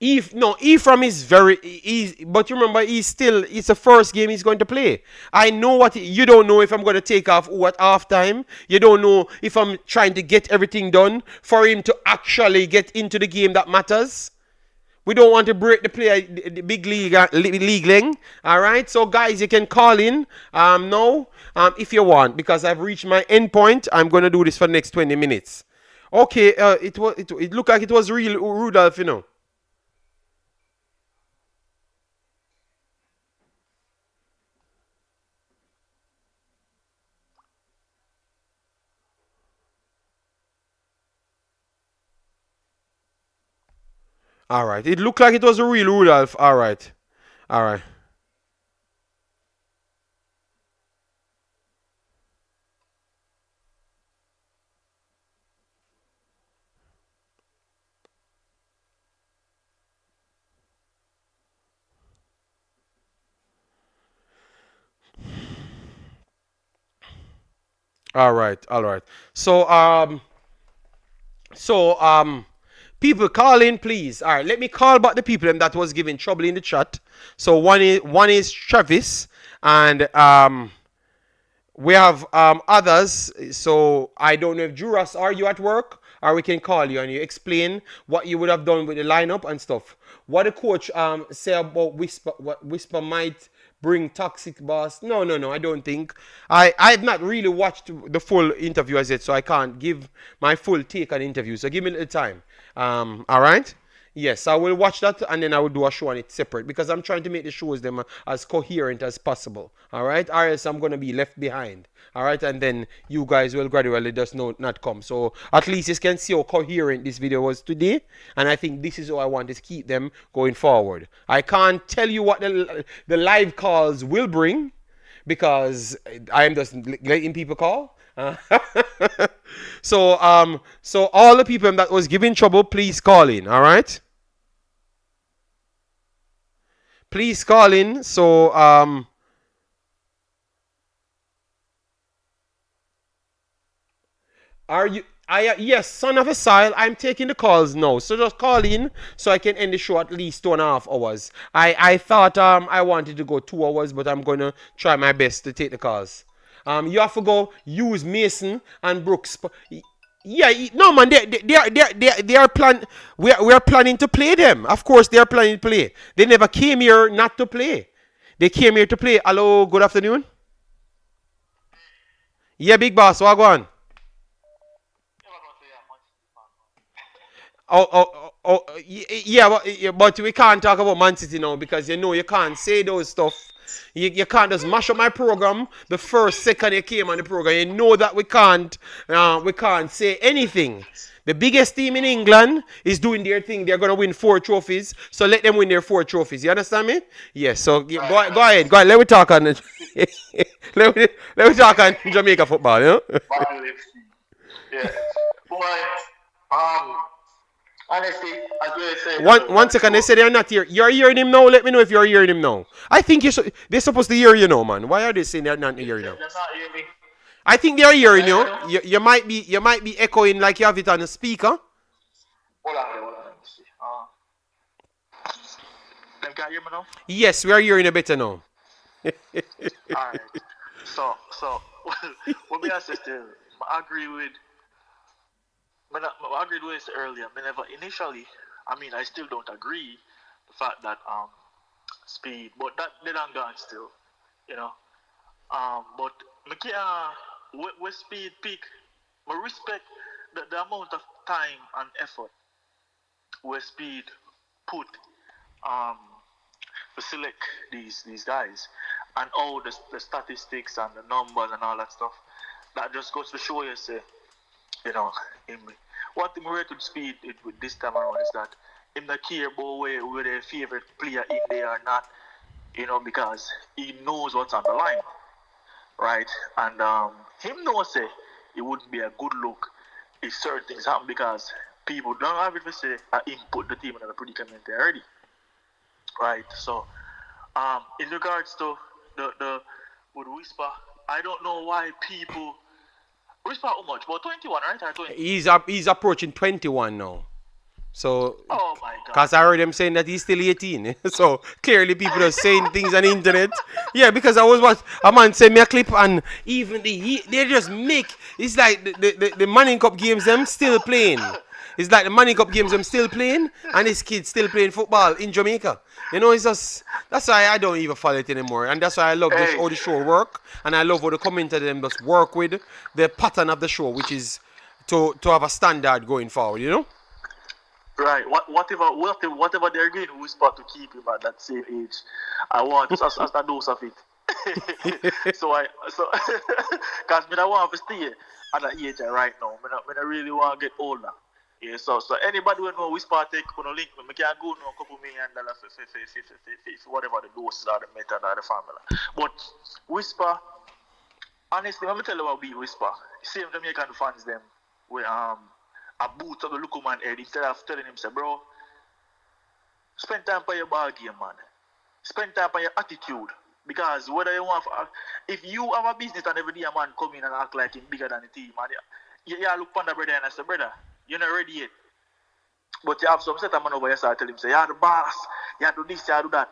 Ephraim is very easy, but remember, it's the first game he's going to play. I know what you don't know if I'm going to take off at halftime. You don't know if I'm trying to get everything done for him to actually get into the game that matters. We don't want to break the player, the big league, league length. All right. So guys, you can call in now if you want, because I've reached my end point. I'm gonna do this for the next 20 minutes. Okay. It looked like it was real Rudolph, you know. All right. It looked like it was a real Rudolph. All right. All right. All right. All right. So So, people call in, please. All right, let me call back the people that was giving trouble in the chat. So one is Travis, and we have others. So I don't know if Juras, are you at work? Or we can call you and you explain what you would have done with the lineup and stuff. What the coach say about Whisper, what Whisper might bring toxic boss. No, no, no, I don't think. I've not really watched the full interview as yet, so I can't give my full take on the interview. So give me a little time. All right? Yes, I will watch that and then I will do a show on it separate because I'm trying to make the shows them as coherent as possible. All right, or else I'm gonna be left behind. All right, and then you guys will gradually just not come. So at least you can see how coherent this video was today, and I think this is how I want to keep them going forward. I can't tell you what the live calls will bring because I am just letting people call. So all the people that was giving trouble, please call in. All right, please call in. So are you? Yes, son of a Sile, I'm taking the calls now. So just call in so I can end the show at least 2.5 hours. I thought I wanted to go 2 hours, but I'm gonna try my best to take the calls. You have to go use Mason and Brooks. Yeah, no man, they are plan. We are planning to play them. Of course, they are planning to play. They never came here not to play. They came here to play. Hello, good afternoon. Yeah, big boss, what go on? Yeah, but we can't talk about Man City now because you know you can't say those stuff. You can't just mash up my program the first second you came on the program. You know that we can't say anything. The biggest team in England is doing their thing. They're gonna win 4 trophies, so let them win their 4 trophies. You understand me? Yes. So go ahead. Let me talk on let me talk on Jamaica football. You know? Yeah. Boy, um, honestly, as we said, One second, they say they're not here. You're hearing him now. Let me know if you're hearing him now. I think they're supposed to hear you now, man. Why are they saying they're not hearing you now? they're not hearing me. I think they're hearing you. Hello? You might be echoing like you have it on the speaker. Hold on. Let me see. Them can hear me now? Yes, we are hearing you better now. Alright. So, what me I said still, I agree with, I agreed with this earlier. Me never, initially, I mean, I still don't agree the fact that, speed, but that, they don't gone still, you know. But, me can't, with speed peak, I respect the amount of time and effort where speed put um to select these guys and all the statistics and the numbers and all that stuff. That just goes to show you, say, you know, him. One thing we rate with speed with this time around is that him not care about whether their favorite player in there or not, you know, because he knows what's on the line, right? And him knows say it wouldn't be a good look if certain things happen because people don't have it to say him put the team in a predicament already, right? So in regards to the with Whisper, I don't know why people Whisper how much? About 21, right? Or 20? He's approaching 21 now. So, Oh my god. because I heard him saying that he's still 18. So, clearly people are saying things on the internet. Yeah, because I was watching, a man sent me a clip and even they just make, it's like the Manning Cup games, them still playing. It's like the Money Cup games I'm still playing, and his kids still playing football in Jamaica. You know, it's just that's why I don't even follow it anymore, and that's why I love Hey, how the show work, and I love how the commentator them just work with the pattern of the show, which is to have a standard going forward. You know. right. Whatever they're going to whisper to keep him at that same age, I want just as a dose of it. Cause me I want to stay at that age right now. Me not really want to get older. Yeah, so anybody who know whisper take on a link, me can go no $2 million for whatever the doses are, the method or the formula. But whisper, honestly, let me tell you what we whisper. Same Jamaican fans them where a boot of the local man head instead of telling him say, bro, spend time for your ball game, man. Spend time for your attitude. Because whether you want, if you have a business and every day a man come in and act like him bigger than the team, man, you look upon the brother and I say, brother, you're not ready yet. But you have some set of man over your side tell him, say, you're the boss, you do this, you do that.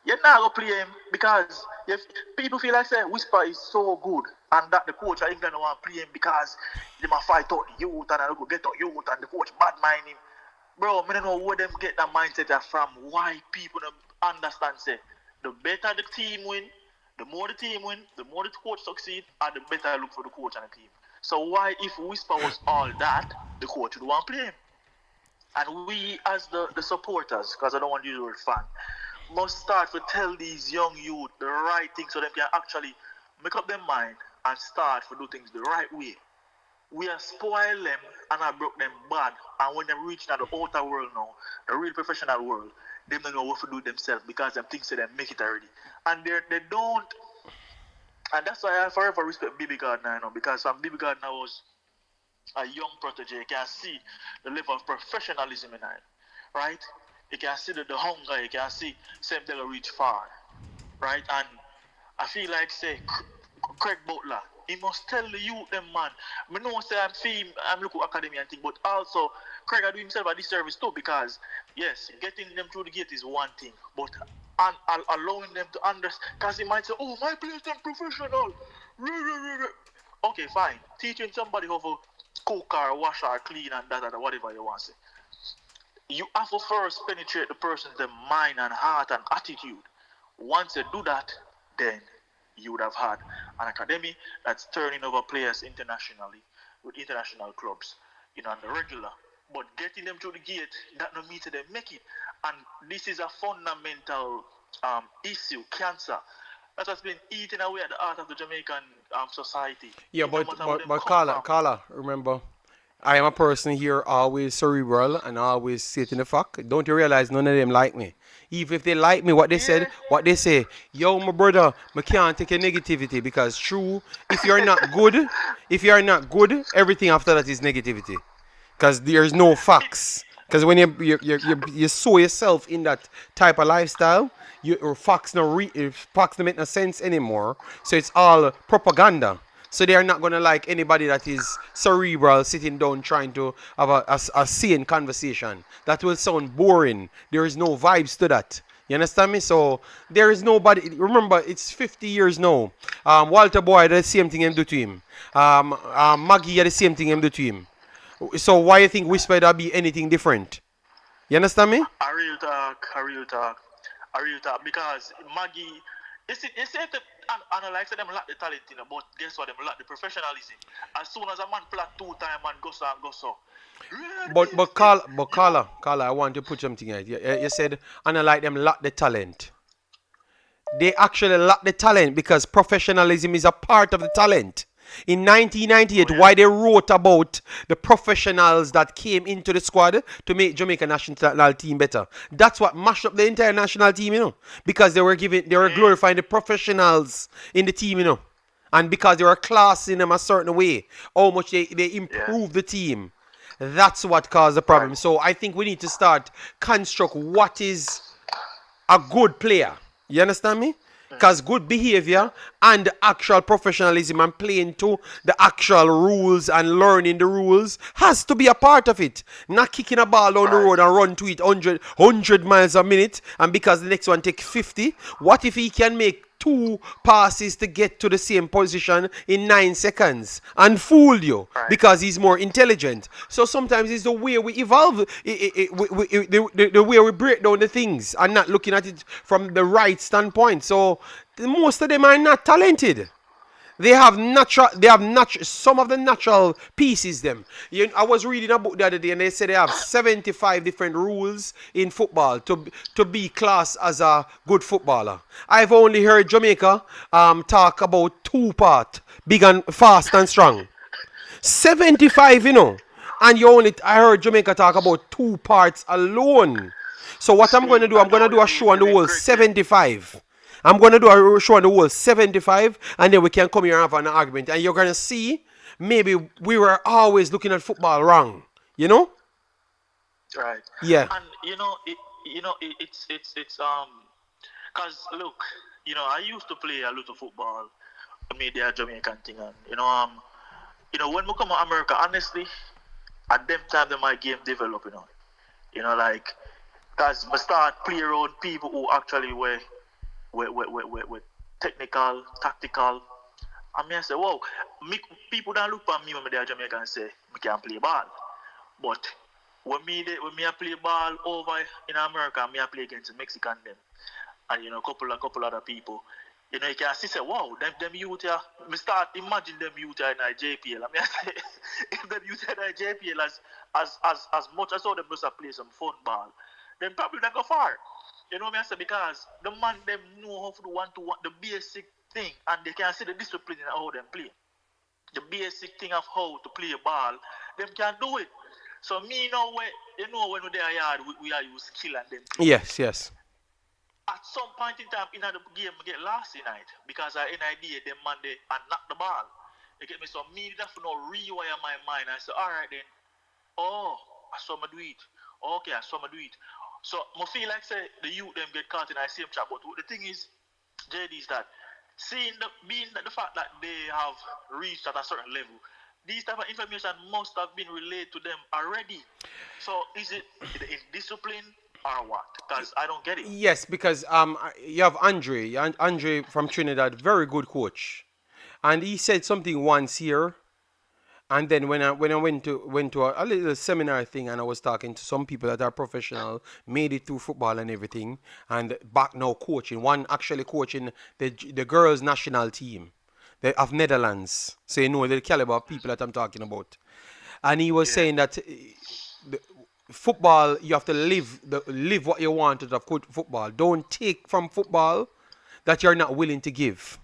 You're not going to play him because if people feel like say Whisper is so good and that the coach of England don't want to play him because they might fight out the youth and they go get out youth and the coach bad mind him. Bro, I don't know where them get that mindset from. Why people don't understand say the better the team win, the more the team win, the more the coach succeed, and the better I look for the coach and the team. So why, if Whisper was all that, the coach would want to play him? And we, as the supporters, because I don't want to use the word fan, must start to tell these young youth the right thing so they can actually make up their mind and start to do things the right way. We are spoil them and I broke them bad. And when they reach now the outer world now, the real professional world, they don't know what to do themselves because them things say they make it already. And they don't. And that's why I forever respect BB Gardner now, because when BB Gardner was a young protege, you can see the level of professionalism in it, right? You can see the hunger, you can see same thing reach far, right? And I feel like, say, Craig Butler, he must tell the youth them, man. I know say I'm looking at academy and thing, but also Craig I do himself a disservice too, because yes, getting them through the gate is one thing, but allowing them to understand, because he might say, oh, my players are professional. Okay, fine. Teaching somebody how to cook or wash or clean and that or whatever you want to say. You have to first penetrate the person's mind and heart and attitude. Once you do that, then you would have had an academy that's turning over players internationally with international clubs, on the regular. But getting them through the gate, that no means they make it. And this is a fundamental issue, cancer, that has been eating away at the heart of the Jamaican society. Yeah, but Carla, remember, I am a person here always cerebral and always sit in the fact. Don't you realize none of them like me? Even if they like me, what they say, yo, my brother, I can't take a negativity because true, if you're not good, everything after that is negativity. Because there's no facts. Because when you sow yourself in that type of lifestyle, your facts don't make no sense anymore. So it's all propaganda. So they are not gonna like anybody that is cerebral, sitting down trying to have a sane conversation. That will sound boring. There is no vibes to that. You understand me? So there is nobody. Remember, it's 50 years now. Walter Boy, the same thing him do to him. Maggie, the same thing him do to him. So why you think Whisper that be anything different? You understand me? A real talk. Because Maggie, you see and like say them lack the talent, but guess what? Them lack the professionalism. As soon as a man play 2 times and go so. But Carla, I want to put something here. You said and like them lack the talent. They actually lack the talent because professionalism is a part of the talent. In 1998, why they wrote about the professionals that came into the squad to make Jamaica national team better. That's what mashed up the entire national team, because they were glorifying the professionals in the team, and because they were classing them a certain way, how much they improved the team. That's what caused the problem. Right. So I think we need to start construct what is a good player. You understand me? Because good behavior and the actual professionalism and playing to the actual rules and learning the rules has to be a part of it. Not kicking a ball down the road and run to it 100 miles a minute, and because the next one takes 50, what if he can make 2 passes to get to the same position in 9 seconds and fool you Right. because he's more intelligent. So sometimes it's the way we evolve, the way we break down the things and not looking at it from the right standpoint. So most of them are not talented. They have some of the natural pieces them. I was reading a book the other day and they said they have 75 different rules in football to be classed as a good footballer. I've only heard Jamaica talk about 2 part, big and fast and strong. 75, And I heard Jamaica talk about 2 parts alone. So what I'm going to do, I'm going to do a show on the whole 75. I'm going to do a show on the whole 75, and then we can come here and have an argument. And you're going to see, maybe we were always looking at football wrong. You know? Right. Yeah. And it's cause look, I used to play a lot of football, media Jamaican thing, and when we come to America, honestly, at them time that my game develop, like, cause I start play around people who actually were technical, tactical. I mean, I say, wow, people don't look at me when they're Jamaican and say, I can't play ball. But when me I play ball over in America, me I play against the Mexican them, and couple other people. You can see say, wow, them youth here. Me start imagine them youth here in the JPL. I mean, I say, if them youth here in the JPL as much as all them must play some fun ball, then probably not go far. You know what I say? Because the man them know how to do the basic thing, and they can see the discipline in how them play. The basic thing of how to play a ball, them can do it. So me when they are yard, we are use skill and them. Yes. At some point in time in the game, I get lost in it because I an idea them man they and knock the ball. You get me? So me have to rewire my mind and say, all right then. Oh, I saw me do it. Okay, I saw me do it. So I feel like say the youth them get caught in the same trap. But the thing is, JD, is that being the fact that they have reached at a certain level, these type of information must have been relayed to them already. So is it in discipline or what? Because I don't get it. Yes, because you have Andre from Trinidad, very good coach, and he said something once here. And then when I went to a little seminar thing, and I was talking to some people that are professional, made it through football and everything, and back now coaching. One actually coaching the girls national team of Netherlands. So you know the caliber of people that I'm talking about. And he was saying that football, you have to live what you want out of football. Don't take from football that you're not willing to give.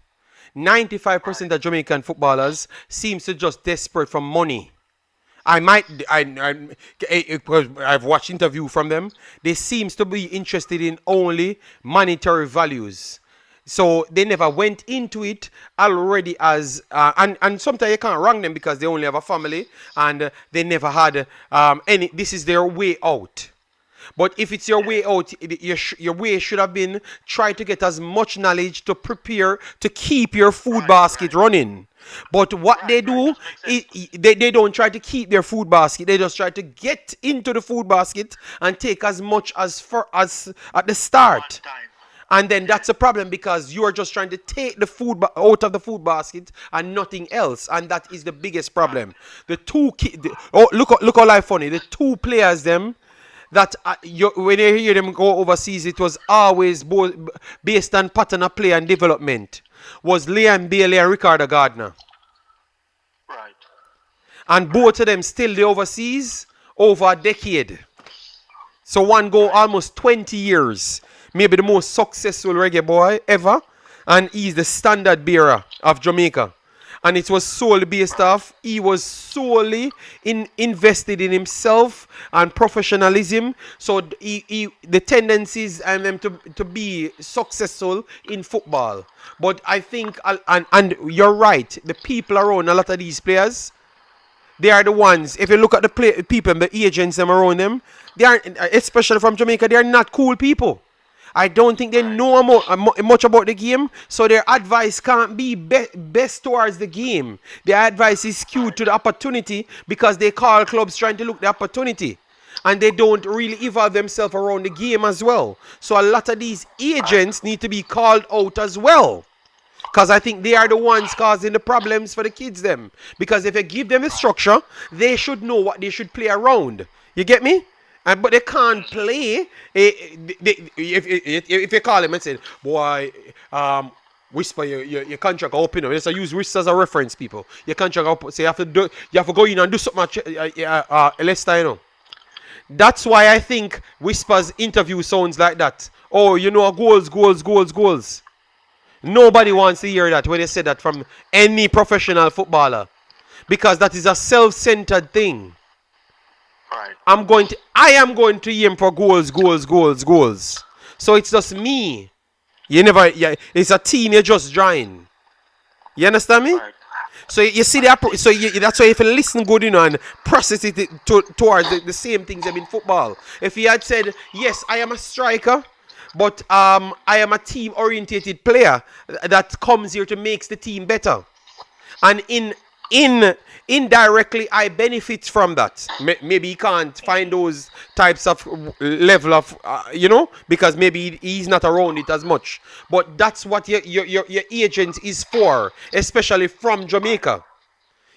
95% of Jamaican footballers seems to just desperate for money. Because I've watched interview from them. They seems to be interested in only monetary values. So they never went into it already as and sometimes you can't wrong them because they only have a family and they never had any. This is their way out. But if it's your way out, your way should have been try to get as much knowledge to prepare to keep your food basket running. But what they do is they don't try to keep their food basket. They just try to get into the food basket and take as much as at the start. And then that's a problem because you are just trying to take the food out of the food basket and nothing else. And that is the biggest problem. Look how life funny. The 2 players them that when you hear them go overseas, it was always based on pattern of play and development. Was Liam Bailey and Ricardo Gardner. Right. And both of them still the overseas over a decade. So one go almost 20 years. Maybe the most successful reggae boy ever. And he's the standard bearer of Jamaica. And it was solely based off, he was solely invested in himself and professionalism. So the tendencies and them to be successful in football. But I think, and you're right, the people around a lot of these players, they are the ones, if you look at the people and the agents them around them, they are, especially from Jamaica, they are not cool people. I don't think they know much about the game, so their advice can't be best towards the game. Their advice is skewed to the opportunity because they call clubs trying to look the opportunity. and they don't really evolve themselves around the game as well. So a lot of these agents need to be called out as well. Because I think they are the ones causing the problems for the kids them. Because if you give them a structure, they should know what they should play around. You get me? But they can't play. If you call them and say, boy, Whisper your contract up, you know. Let's use Whisper as a reference, people. Your contract up, so you have to go in and do something, Leicester, you know. That's why I think Whisper's interview sounds like that. Oh, you know, goals, goals, goals, goals. Nobody wants to hear that when they say that from any professional footballer. Because that is a self-centered thing. Right. I am going to aim for goals, goals, goals, goals. So it's just me. It's a team you just join. You understand me? Right. So you see that. So that's why if you listen good, you know, and process it towards the same things in football. If he had said, yes, I am a striker, but I am a team-orientated player that comes here to make the team better, and indirectly I benefit from that. Maybe he can't find those types of level of because maybe he's not around it as much. But that's what your agent is for, especially from Jamaica.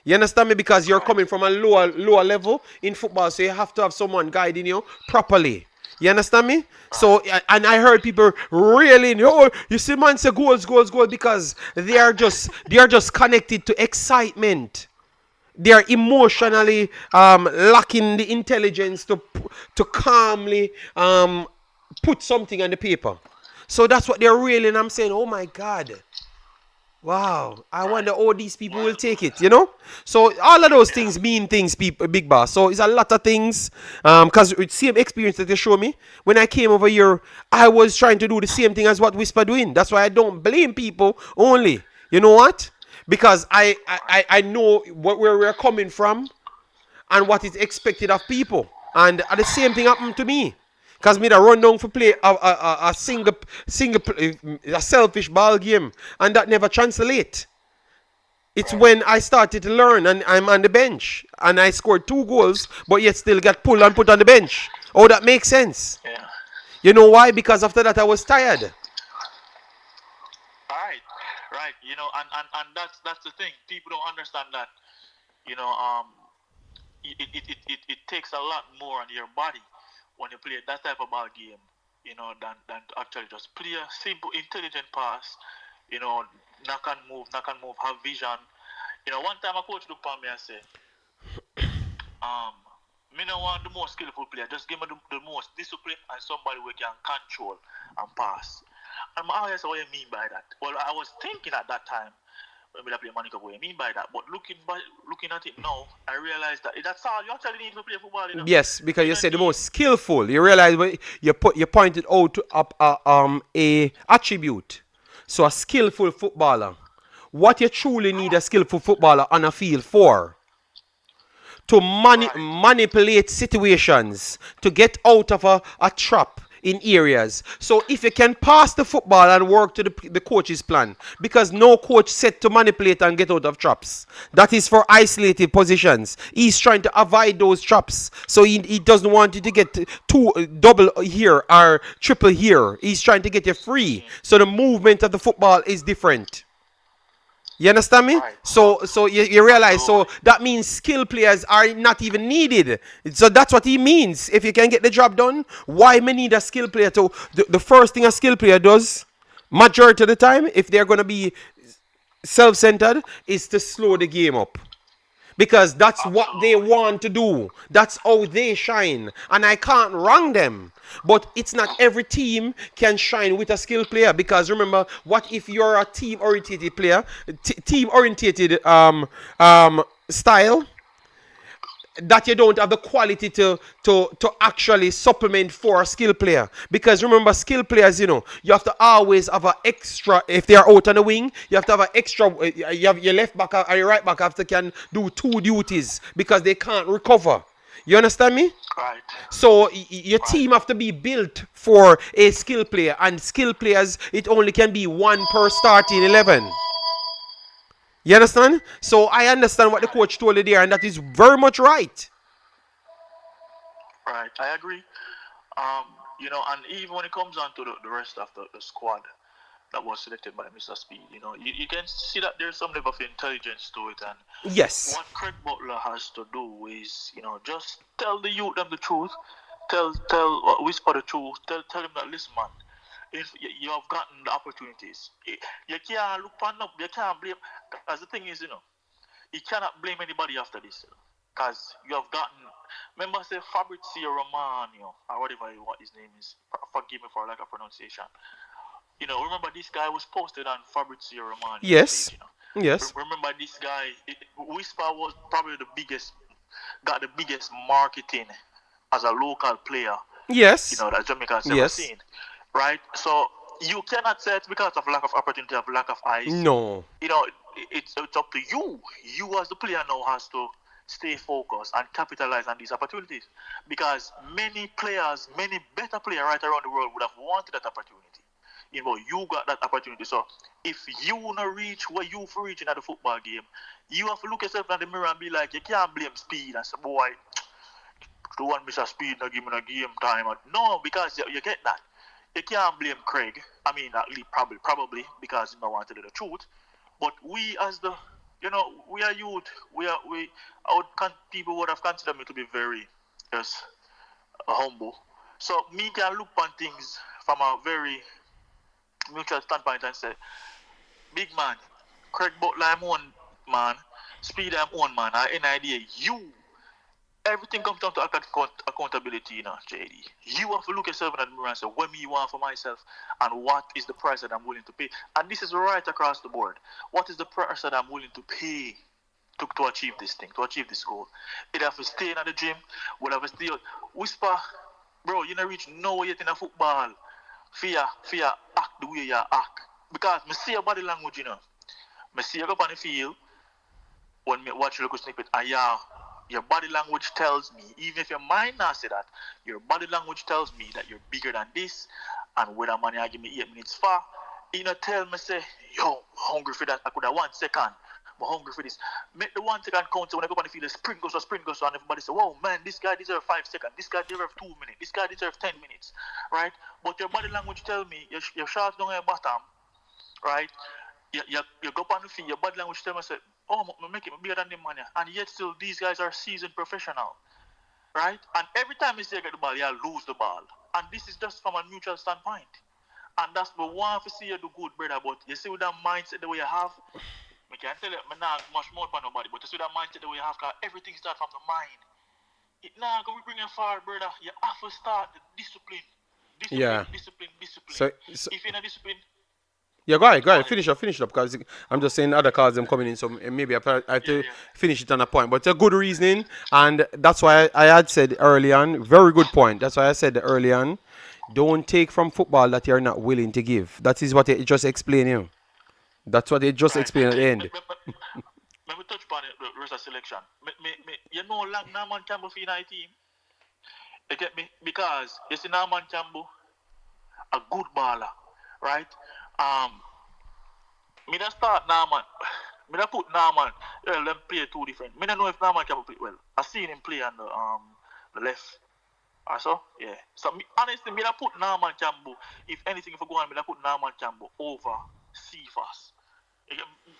You understand me? Because you're coming from a lower level in football, so you have to have someone guiding you properly. You understand me? So, and I heard people railing, oh, you see man say goals, goals, goals, because they are just connected to excitement. They are emotionally lacking the intelligence to calmly put something on the paper. So that's what they're railing. I'm saying, oh my God. Wow, I wonder how these people will take it, you know? So all of those things mean things, people, Big Boss. So it's a lot of things. Because it's the same experience that they show me. When I came over here, I was trying to do the same thing as what Whisper doing. That's why I don't blame people only. You know what? Because I know where we're coming from and what is expected of people. And the same thing happened to me. Because me da run down for play a selfish ball game, and that never translate. It's when I started to learn and I'm on the bench and I scored 2 goals, but yet still got pulled and put on the bench. Oh, that makes sense. Yeah. You know why? Because after that I was tired. Right. You know, and that's the thing. People don't understand that. You know, it takes a lot more on your body when you play that type of ball game, you know, than to actually just play a simple, intelligent pass, you know, knock and move, have vision. You know, one time a coach looked at me and said, me no want the most skillful player, just give me the most discipline and somebody who can control and pass. And I always said, what do you mean by that? Well, I was thinking at that time, when I play Monica, what do you mean by that? But looking at it now, I realized that that's all you actually need to play football. You know? Yes, because you said the most skillful. You realize when you pointed out to a attribute. So a skillful footballer. What you truly need a skillful footballer on a field for? To manipulate situations, to get out of a trap in areas. So if you can pass the football and work to the coach's plan, because no coach set to manipulate and get out of traps. That is for isolated positions. He's trying to avoid those traps. So he doesn't want you to get double here or triple here. He's trying to get you free. So the movement of the football is different. You understand me? Right. So you realize, so that means skill players are not even needed. So that's what he means. If you can get the job done, why me need a skill player to the first thing a skill player does, majority of the time, if they're going to be self-centered, is to slow the game up. Because that's what they want to do. That's how they shine. And I can't wrong them. But it's not every team can shine with a skill player. Because remember, what if you're a team-oriented player, team-oriented style, that you don't have the quality to actually supplement for a skill player. Because remember, skill players, you know, you have to always have an extra. If they are out on the wing, you have to have an extra. You have your left back and your right back after can do 2 duties because they can't recover. You understand me? Right. So your team have to be built for a skill player, and skill players, it only can be 1 per starting 11. You understand? So I understand what the coach told you there, and that is very much right. Right, I agree. And even when it comes on to the rest of the squad that was selected by Mr. Speed, you can see that there's some level of intelligence to it. And Yes. what Craig Butler has to do is, just tell the youth them the truth, whisper the truth, tell them that, listen, man, if you have gotten the opportunities, you can't look pan up, you can't blame, because the thing is, you cannot blame anybody after this, because you have gotten. Remember, say Fabrizio Romano or whatever what his name is. Forgive me for lack of pronunciation. Remember this guy was posted on Fabrizio Romano's Yes. page. Yes. Remember this guy. Whisper was probably got the biggest marketing as a local player. Yes. That Jamaica's ever Yes. seen, right? So you cannot say it's because of lack of opportunity, of lack of eyes. No. It's up to you. You as the player now has to stay focused and capitalize on these opportunities, because many players, many better players right around the world would have wanted that opportunity. You got that opportunity. So if you wanna reach where you for reaching at the football game, you have to look yourself in the mirror and be like, you can't blame Speed and say, boy, the one Mr. Speed not giving a game time. No, because you get that. You can't blame Craig. I mean, at least probably because he don't want to do the truth. But we as we are youth. People would have considered me to be very just humble. So me can look on things from a very mutual standpoint and say, big man, Craig Butler I'm one man, Speed I'm one man. I any idea you. Everything comes down to accountability, JD. You have to look yourself in the mirror and say, what me want for myself, and what is the price that I'm willing to pay. And this is right across the board. What is the price that I'm willing to pay to achieve this thing, to achieve this goal? It have to stay in the gym, will have to stay. Whisper, bro, you don't reach nowhere yet in a football. Fear act the way you act. Because I see your body language, I see you up on the field, when me watch local snippet, and your body language tells me, even if your mind not say that, your body language tells me that you're bigger than this, and whether money I give me 8 minutes far, tell me say, yo, hungry for that. I could have 1 second, I'm hungry for this. Make the 1 second count. So when I go on the field, the sprint goes on. Everybody say, whoa, man, this guy deserves 5 seconds. This guy deserves 2 minutes. This guy deserves 10 minutes, right? But your body language tell me your shots down at your bottom, right? You go up on the field, your body language tell me, say, oh, I'm making it bigger than the man. And yet still, these guys are seasoned professional, right? And every time you say get the ball, you lose the ball. And this is just from a neutral standpoint. And that's what we want to see you do good, brother. But you see with that mindset the way you have, I can't tell you, I'm not much more for nobody, but you see that mindset the way you have, because everything starts from the mind. Now, go bring it forward, brother. You have to start the discipline. Yeah. Discipline. So If you're not disciplined, yeah, go ahead, go ahead. finish up, because I'm just saying other cards them coming in, so maybe I have to Yeah. finish it on a point. But it's a good reasoning, and that's why I had said early on, very good point. That's why I said early on, don't take from football that you're not willing to give. That is what it just explained you. That's what it just Right. explained at the end. Let me touch upon the rest of selection. Lang Naman Campbell for United team. You get me? Because you see Naman Campbell, a good baller, right? Me da start Naman. Me da put Naman. Them play two different. Me don't know if Naman Campbell play well. I seen him play on the left. I saw, yeah. So honestly, me da put Naman Campbell. If anything, if I go on, me da put Naman Campbell over Cephas.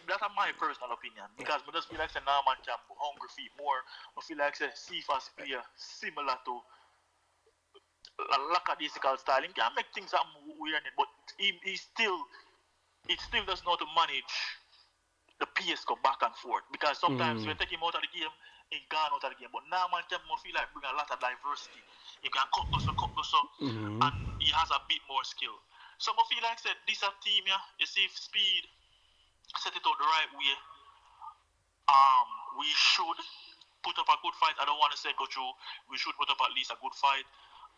That's my personal opinion, because I just feel like Norman Campbell hungry feet more. I feel like Cephas player similar to a lackadaisical style. He can make things happen weird, but he still does know how to manage the pace go back and forth, because sometimes when you take him out of the game, he gone out of the game. But Norman Campbell feel like bring a lot of diversity. He can cut those, and he has a bit more skill. So I feel like this a team, yeah. You see Speed set it out the right way. We should put up a good fight. I don't want to say go through. We should put up at least a good fight,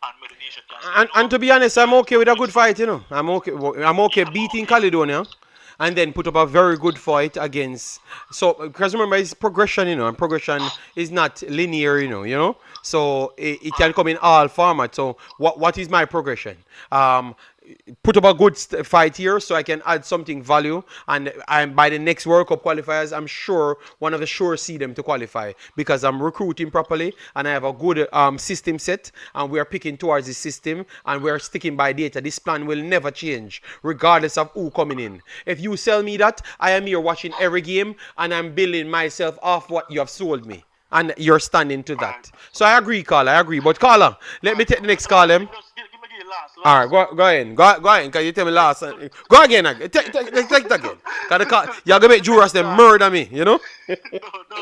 and make the nation can say, And to be honest, I'm okay with a good fight, I'm okay beating Caledonia, and then put up a very good fight against. So because remember, it's progression, and progression is not linear, So it can come in all formats. So what is my progression? put up a good fight here so I can add something value. And by the next World Cup qualifiers, I'm sure one of the sure see them to qualify because I'm recruiting properly and I have a good system set and we are picking towards the system and we are sticking by data. This plan will never change regardless of who coming in. If you sell me that, I am here watching every game and I'm building myself off what you have sold me. And you're standing to that. So I agree, Carla. I agree. But Carla, let me take the next call, him. Give me last. All right, go ahead. Go ahead, because you tell me last. Go again. Take it again. You're going to make Juras them murder me, you know? No,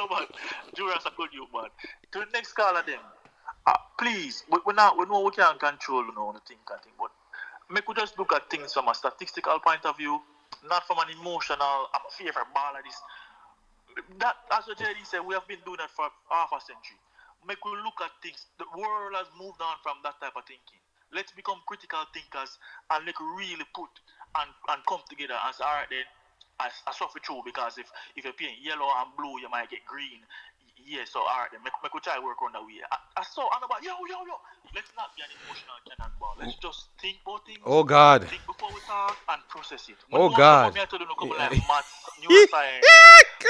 man. Juras are good, you, man. To the next caller, then. Please, we know we can't control, the thing, but make we just look at things from a statistical point of view, not from an emotional, I'm a favorite ball of this. That, as what JD said, we have been doing that for half a century. Make we look at things. The world has moved on from that type of thinking. Let's become critical thinkers and like really put and come together and say, all right then, I suffer through because if you're playing yellow and blue, you might get green. Yeah, so all right then, make we try work on that way. I saw and about yo. Let's not be an emotional cannonball. Let's just think about things. Oh God. Think before we talk and process it. Oh God. Like maths, neuroscience,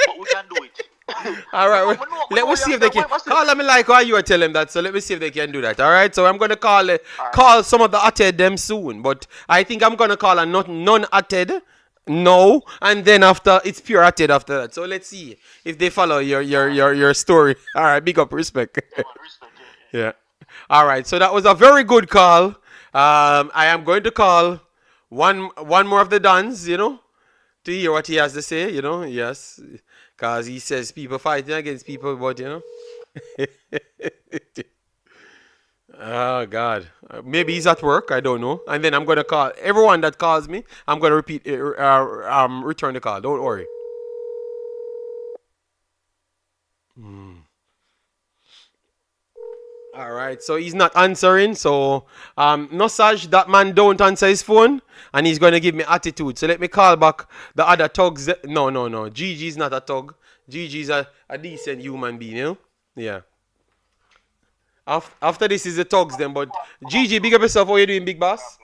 but we can do it. All right, let me see if they can. Call me like how you are telling that. So let me see if they can do that. All right. So I'm gonna call some of the atted them soon, but I think I'm gonna call a non-atted. No, and then after it's pure atted after that. So let's see if they follow your story. All right, big up, respect. Yeah. All right. So that was a very good call. I am going to call one more of the Dons, to hear what he has to say. Yes, because he says people fighting against people, but Oh God, maybe he's at work. I don't know. And then I'm gonna call everyone that calls me. I'm gonna return the call. Don't worry. All right. So he's not answering. So Nosage, that man don't answer his phone, and he's gonna give me attitude. So let me call back the other thugs. No. Gigi's not a thug. Gigi's a decent human being. Yeah. After this is the talks then, but Gigi, big up yourself. How you doing, big boss?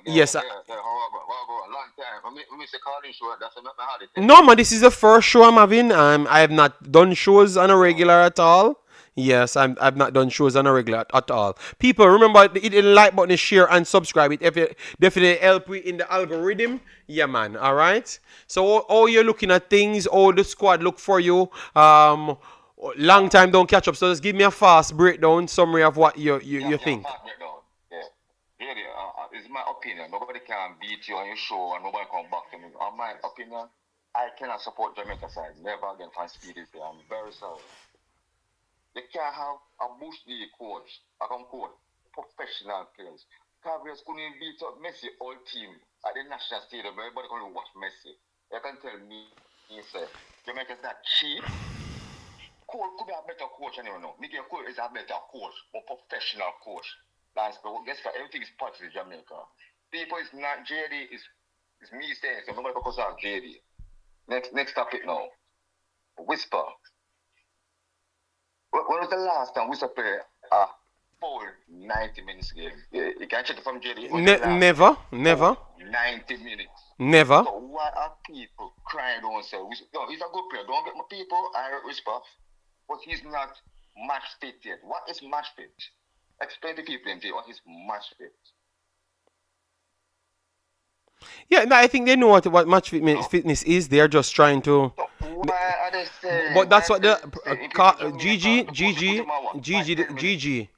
Yes. No, man, this is the first show I'm having. I have not done shows on a regular at all. Yes, I've not done shows on a regular at all. People, remember, hit the like button, share, and subscribe. It definitely help we in the algorithm. Yeah, man. All right. So, all you're looking at things, all the squad look for you. Long time don't catch up, so just give me a fast breakdown summary of what you think. It's my opinion. Nobody can beat you on your show and nobody come back to me. On my opinion, I cannot support Jamaica side. Never again fan Speed is there. I'm very sorry. You can't have a bush league coach, I can call professional players. Cavaliers couldn't beat up Messi all team at the national stadium. Everybody can watch Messi. You can tell me, he said, Jamaica's not cheap. Cole could be a better coach anyway. No, Miguel Cole is a better coach, more professional coach. Last, but guess what? Everything is part of Jamaica. People is not JD. Is me saying so. Nobody focus on JD. Next topic now. Whisper. When was the last time Whisper played a full 90 minutes game? You can check it from JD. Never. 90 minutes. Never. So why are people crying on say Whisper? No, he's a good player. Don't get my people. I Whisper. But he's not match fit yet. What is match fit? Explain to people and say what is match fit. Yeah, no, I think they know what match fitness is. They're just trying to. So why are they saying? But that's what the Gigi.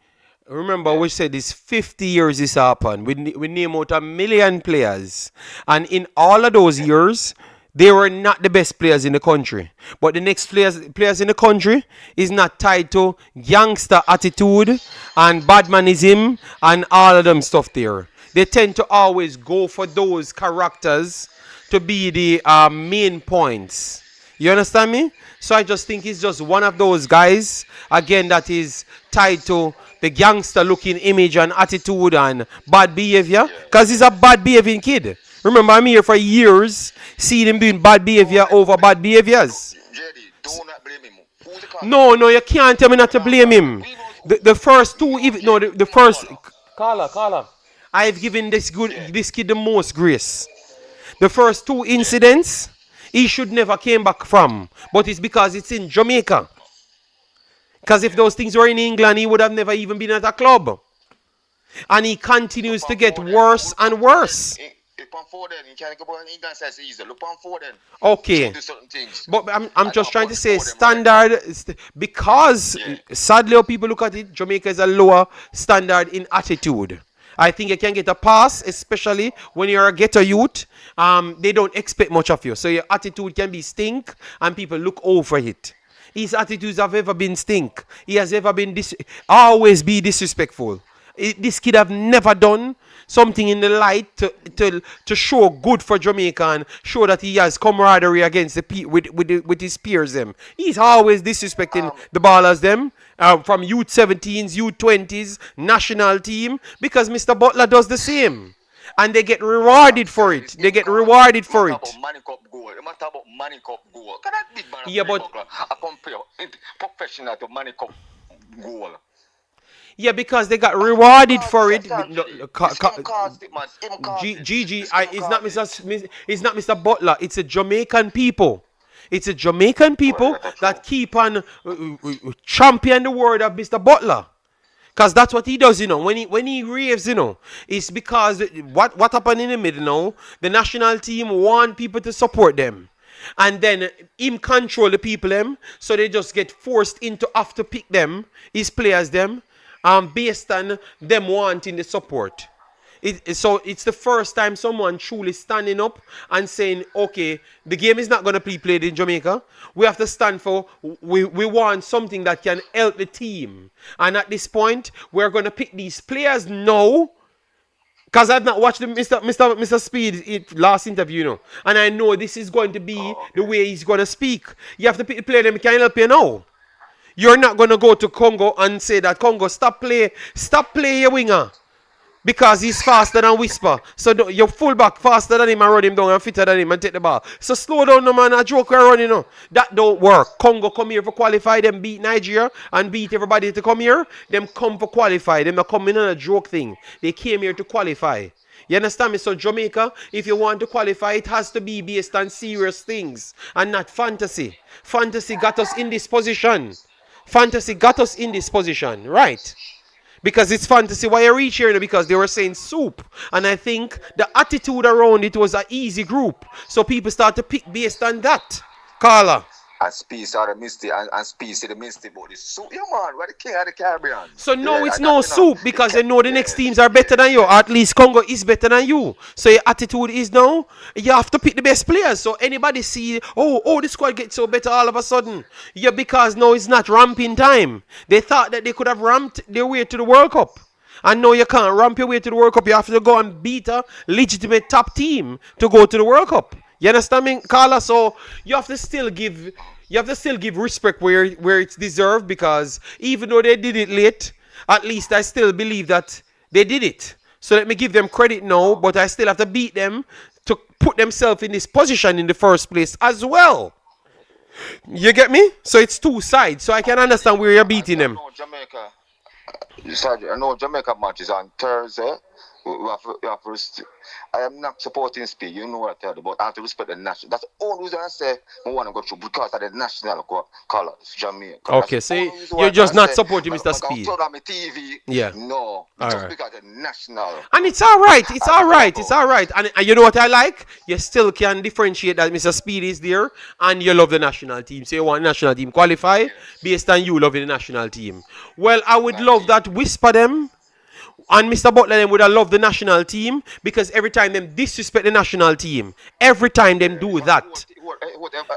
Remember, we said this 50 years this happened. We name out 1 million players, and in all of those years, they were not the best players in the country. But the next players in the country is not tied to gangster attitude and badmanism and all of them stuff there. They tend to always go for those characters to be the main points. You understand me? So I just think he's just one of those guys, again, that is tied to the gangster looking image and attitude and bad behavior. Because he's a bad behaving kid. Remember, I'm here for years, seeing him doing bad behavior over bad behaviors. Do not blame him. No, you can't tell me not to blame him. The first two, even no, the first. Carla. I've given Yeah. this kid the most grace. The first two incidents, he should never came back from. But it's because it's in Jamaica. Because if those things were in England, he would have never even been at a club. And he Look continues to on get Foden. worse Look on and Foden. worse. Look on Foden. You can't go on England says easy. Look on Foden. Show Okay. do certain things. But I'm I just don't trying to put say Foden right now. standard because Yeah. sadly how people look at it, Jamaica is a lower standard in attitude. I think you can get a pass, especially when you're a ghetto youth. They don't expect much of you, so your attitude can be stink, and people look over it. His attitudes have ever been stink. He has ever been always be disrespectful. This kid have never done something in the light to show good for Jamaica and show that he has camaraderie against with his peers them. He's always disrespecting Um, the ballers them from youth 17s, youth 20s, national team because Mr. Butler does the same. And they get I'm rewarded for telling you, it. this They him get call. rewarded It matter for about it. money cup goal. It matter about money cup goal. Can that big man Yeah, play but buckler? I compare it professional to money cup goal. yeah, because they got rewarded for it. No, Essentially, it's him caused it, man. It's him caused it. GG, It's him it's not caused it. It's not Mr. Butler. It's a Jamaican people. It's a Jamaican Well, people that's true. that keep on champion the word of Mr. Butler. Cause that's what he does, When he raves, it's because what happened in the middle now. The national team want people to support them, and then him control the people them, so they just get forced into have to pick them, his players them, based on them wanting the support. So it's the first time someone truly standing up and saying, okay, the game is not going to be played in Jamaica. We have to stand for, we want something that can help the team. And at this point, we're going to pick these players now. Because I've not watched Mr. Speed last interview, And I know this is going to be Oh, the okay. way he's going to speak. You have to pick the player that can help you now. You're not going to go to Congo and say that Congo, stop play your winger. Because he's faster than Whisper. So your fullback faster than him and run him down and fitter than him and take the ball. So slow down no man, a joke we're running. That don't work. Congo come here for qualify, them beat Nigeria and beat everybody to come here. Them come for qualify. Them not coming on a joke thing. They came here to qualify. You understand me? So Jamaica, if you want to qualify, it has to be based on serious things and not fantasy. Fantasy got us in this position. Fantasy got us in this position, right? Because it's fantasy why I reach here, because they were saying soup. And I think the attitude around it was an easy group. So people start to pick based on that. Carla. And Speed are the Misty and Speed see the Misty, but it's so yeah man, we're the king of the Caribbean. So no, Yeah, it's and no that, soup it because can, they know the next yeah. teams are better than you. Or at least Congo is better than you. So your attitude is now you have to pick the best players. So anybody see, oh, the squad gets so better all of a sudden. Yeah, because now it's not ramping time. They thought that they could have ramped their way to the World Cup. And no, you can't ramp your way to the World Cup. You have to go and beat a legitimate top team to go to the World Cup. You understand me, Carla? So you have to still give respect where it's deserved, because even though they did it late, at least I still believe that they did it. So let me give them credit now, but I still have to beat them to put themselves in this position in the first place as well. You get me? So it's two sides. So I can understand where you're beating I them. know Jamaica. I know Jamaica match is on Thursday. We have to I am not supporting Speed, you know what I tell you, but I have to respect the national. That's the only reason I say I want to go through, because of the national colors, Jamaica. Okay, so you're just not supporting Mr. Speed. Turn on my TV. Yeah. No, All just right. because of the national. And it's all right. It's all right. It's all right. And you know what I like? You still can differentiate that Mr. Speed is there and you love the national team. So you want national team qualify based on you loving the national team. Well, I would love that Whisper them and Mr. Butler them would have loved the national team, because every time them disrespect the national team, every time them do that.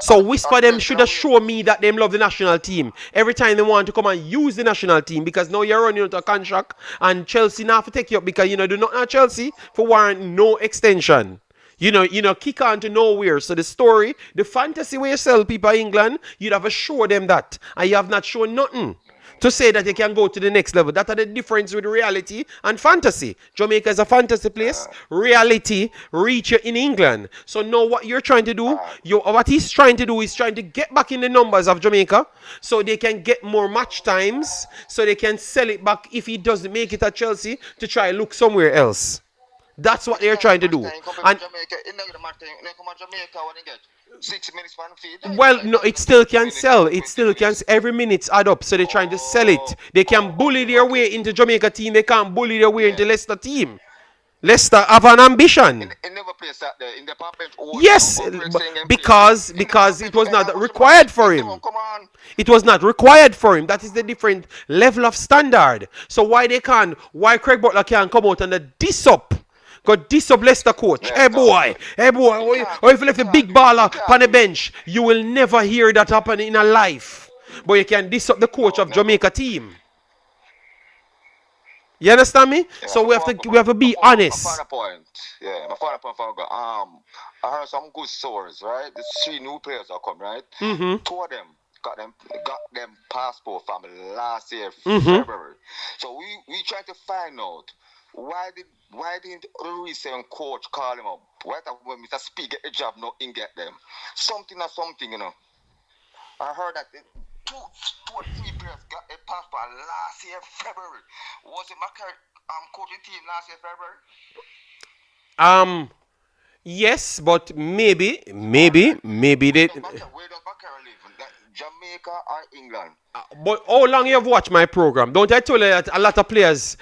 So Whisper them should have shown me that them love the national team. Every time they want to come and use the national team, because now you're running out of contract and Chelsea now have to take you up, because do not know Chelsea for warrant no extension. Kick on to nowhere. So the story, the fantasy where you sell people in England, you'd have to show them that. And you have not shown nothing to say that they can go to the next level. That are the difference with reality and fantasy. Jamaica is a fantasy place. Reality reach you in England. So now what you're trying to do, what he's trying to do is trying to get back in the numbers of Jamaica so they can get more match times so they can sell it back if he doesn't make it at Chelsea to try look somewhere else. That's what they're trying to do. And Jamaica, in the match, come on Jamaica when you get 6 minutes for the feed. well, no, it still can sell. It still can. Every minute's add up, so they're trying to sell it. They can bully their way into Jamaica team. They can't bully their way into Leicester team. Leicester have an ambition. It never plays that there in the pump bench. Yes, because it was not required for him. Come on. It was not required for him. That is the different level of standard. So why Craig Butler can't come out and diss up? Got diss up Leicester coach. Hey boy, or if you left a big baller on the bench, you will never hear that happen in a life. But you can diss up the coach of Jamaica team. You understand me? So we have to be honest. My final point. Yeah, my final point. I heard some good stories, right? The 3 new players are coming, right? 2 of them got them passport from last year, February. So we try to find out why didn't the recent coach call him up? Why when Mr. Speed get the job, not in get them? Something, you know. I heard that 2 or 3 players got a passport last year, February. Was it Macquarie coaching team last year, February? Yes, but maybe they. Where does Macquarie live? Jamaica or England? But how long you have watched my program? Don't I tell you that a lot of players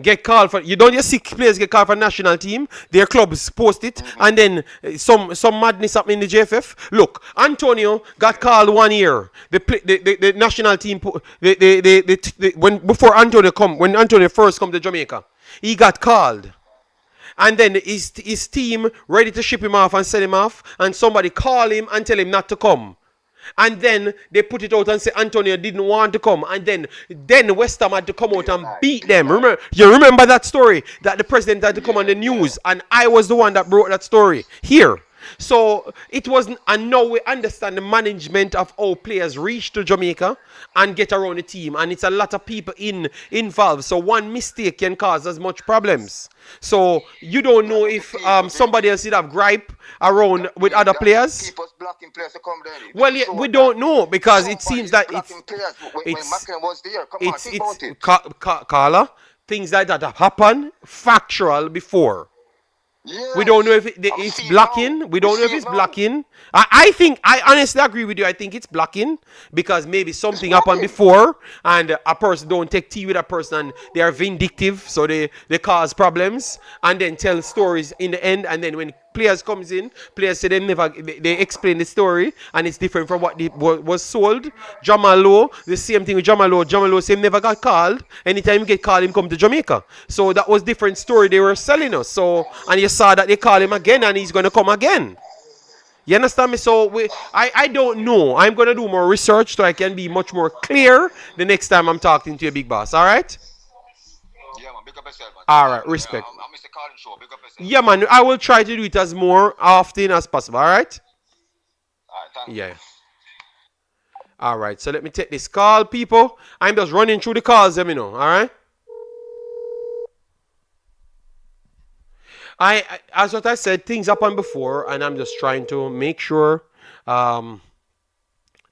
get called for? You don't just see players get called for national team. Their clubs post it, and then some madness happening in the JFF. Look, Antonio got called 1 year. The national team when Antonio first come to Jamaica, he got called. And then his team ready to ship him off and send him off, and somebody call him and tell him not to come. And then they put it out and say Antonio didn't want to come. And then West Ham had to come out and beat them. Remember that story? That the president had to come on the news. And I was the one that brought that story here. So it wasn't, and now we understand the management of how players reach to Jamaica and get around the team, and it's a lot of people involved. So one mistake can cause as much problems. So you don't know if somebody else did have gripe around with other players. Well, yeah, we don't know because it seems that Carla, things like that have happened factual before. Yes. We don't know if it's blocking. We don't know if it's blocking. I honestly agree with you. I think it's blocking because maybe something happened before and a person don't take tea with a person and they are vindictive, so they cause problems and then tell stories in the end, and then when players comes in, players say they explain the story and it's different from what was sold. Jamal Lowe, the same thing with Jamal Lowe. Jamal Lowe say never got called. Anytime he get called, him come to Jamaica. So that was different story they were selling us. So, and you saw that they call him again and he's going to come again. You understand me? So I don't know. I'm going to do more research so I can be much more clear the next time I'm talking to your big boss. All right? Yeah, man. Big up yourself, man. All right. Respect. I'm Mr. Carlin Show. Big up yourself. Yeah, man. I will try to do it as more often as possible. All right? All right, thank you. Yeah. All right. So let me take this call, people. I'm just running through the calls, let me know. All right? As what I said, things happened before, and I'm just trying to make sure I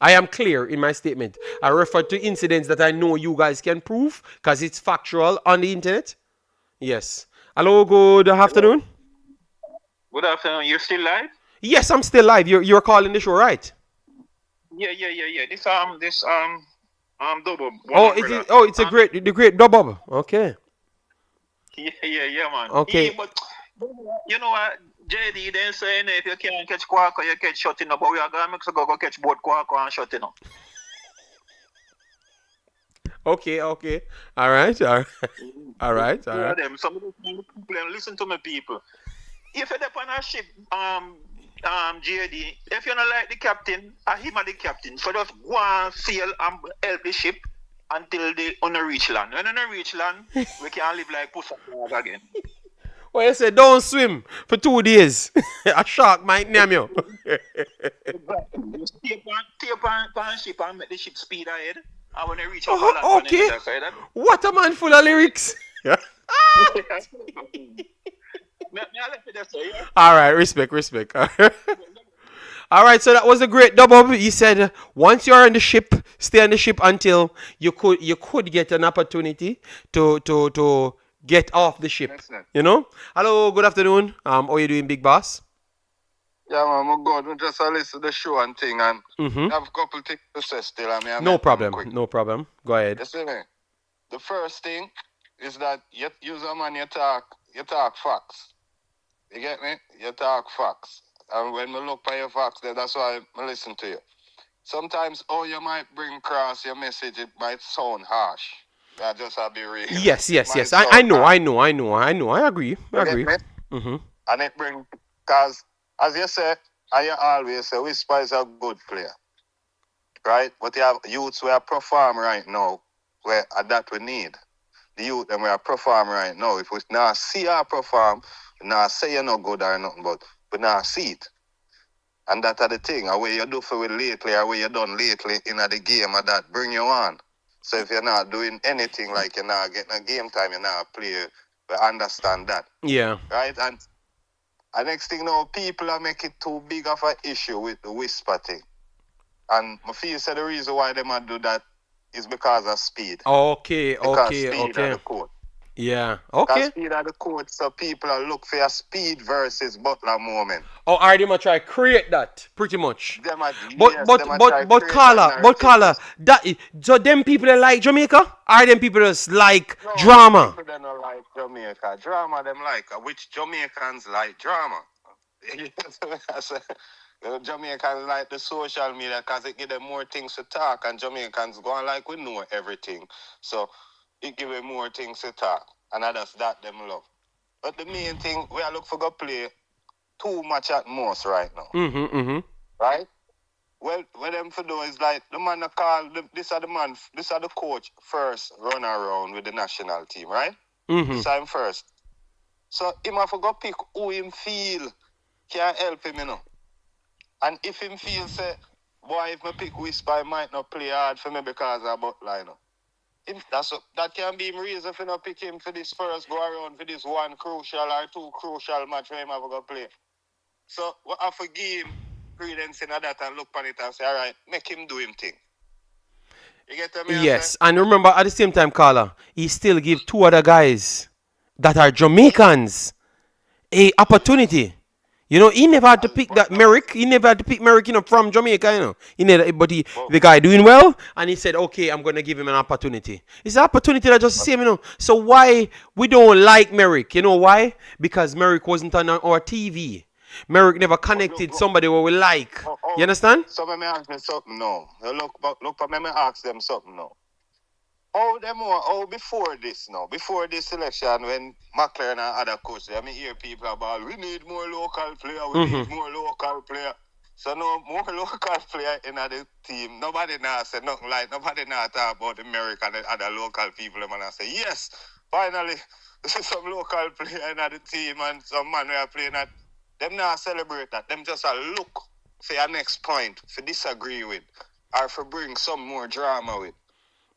am clear in my statement. I refer to incidents that I know you guys can prove because it's factual on the internet. Yes. Hello, good afternoon. Good afternoon. You're still live? Yes, I'm still live. You're calling the show, right? Yeah. This Dobob. It's the great Dobob. Okay. Yeah, man. Okay. Yeah, but you know what, JD then saying if you can't catch Quaco, you catch shot, but we are gonna make go catch both Quaco and shot, Okay. All right. Them. Some of the people listen to me, people. If you're on a ship, JD, if you don't like the captain, him are the captain. So just go and sail and help the ship until they on a reach land. When on a reach land, we can live like pussy again. Well, you say don't swim for 2 days. A shark might name you. Just tape on ship and make the ship speed ahead. I want to reach out for land on Okay. the side. What a man full of lyrics. Me I left it there, sir. Yeah. All right, respect. All right, so that was a great double. He said once you're on the ship, stay on the ship until you could get an opportunity to get off the ship. Listen. You know. Hello, good afternoon. How are you doing, Big Boss? Yeah, man, I'm good. We just listen to the show and thing, and Mm-hmm. I have a couple things to say still. I mean, No make them problem. quick. No problem. Go ahead. You see me? The first thing is that you use a man, you talk facts. You get me? You talk facts. And when we look for your facts, then that's why I listen to you. Sometimes, you might bring across your message, it might sound harsh. I just have to be real. Yes. Might I sound know. harsh. I agree. You get me? Mm-hmm. And it bring, because, as you say, and you always say, Whisper is a good player. Right? But you have youths who are perform right now, where that we need. The youth them we are perform right now. If we now see our perform, we now say you're not good or nothing, but we now see it. And that are the thing. And what you do for it lately, or what you done lately in the game, or that bring you on. So if you're not doing anything, like you're not getting a game time, you're not play, we understand that. Yeah. Right? And next thing now, people are making too big of an issue with the whisper thing. And I feel say the reason why they might do that is because of speed. Okay. Because speed are the court. Yeah. Because Okay. speed are the court, so people are look for a speed versus Butler moment. Oh, are they gonna try create that pretty much? Them are, But yes, but them are but try but create Carla, that but Carla, narrative. that so them people that like Jamaica, are them people just like No, drama? people that don't like Jamaica. Drama them like. Which Jamaicans like drama? Jamaicans like the social media because it give them more things to talk, and Jamaicans go on like we know everything. So it give them more things to talk, and that's that them love. But the main thing, we are look for go play too much at most right now. Mm-hmm. Right? Well, what them for do is like the man that call this are the coach first run around with the national team, right? Mm-hmm. This time first. So him have to go pick who him feel can help him, you know. And if him feel say, boy, if me pick Whisper, I might not play hard for me because of Butler, you know. That can be him reason for not pick him for this first go around for this one crucial or two crucial match where him have to go play. So what I forgive him credence in that and look on it and say, all right, make him do him thing. You get what I mean? Yes, and remember at the same time, Carla, he still give two other guys that are Jamaicans a opportunity. You know, he never had to pick that Merrick. He never had to pick Merrick, from Jamaica, He never, but the guy doing well, and he said, okay, I'm going to give him an opportunity. It's an opportunity that just the same, So why we don't like Merrick? You know why? Because Merrick wasn't on our TV. Merrick never connected somebody where we like. You understand? So let me ask them something now. Let me ask them something now. Before this selection, when McLaren and other coaches, I mean, hear people about we need more local player, need more local player. So no more local player in the team. Nobody now say nothing like nobody now talk about the American and other local people. And I say yes, finally, this is some local player in the team and some man we are playing at. Them now celebrate that. Them just look for your next point, for disagree with, or for bring some more drama with.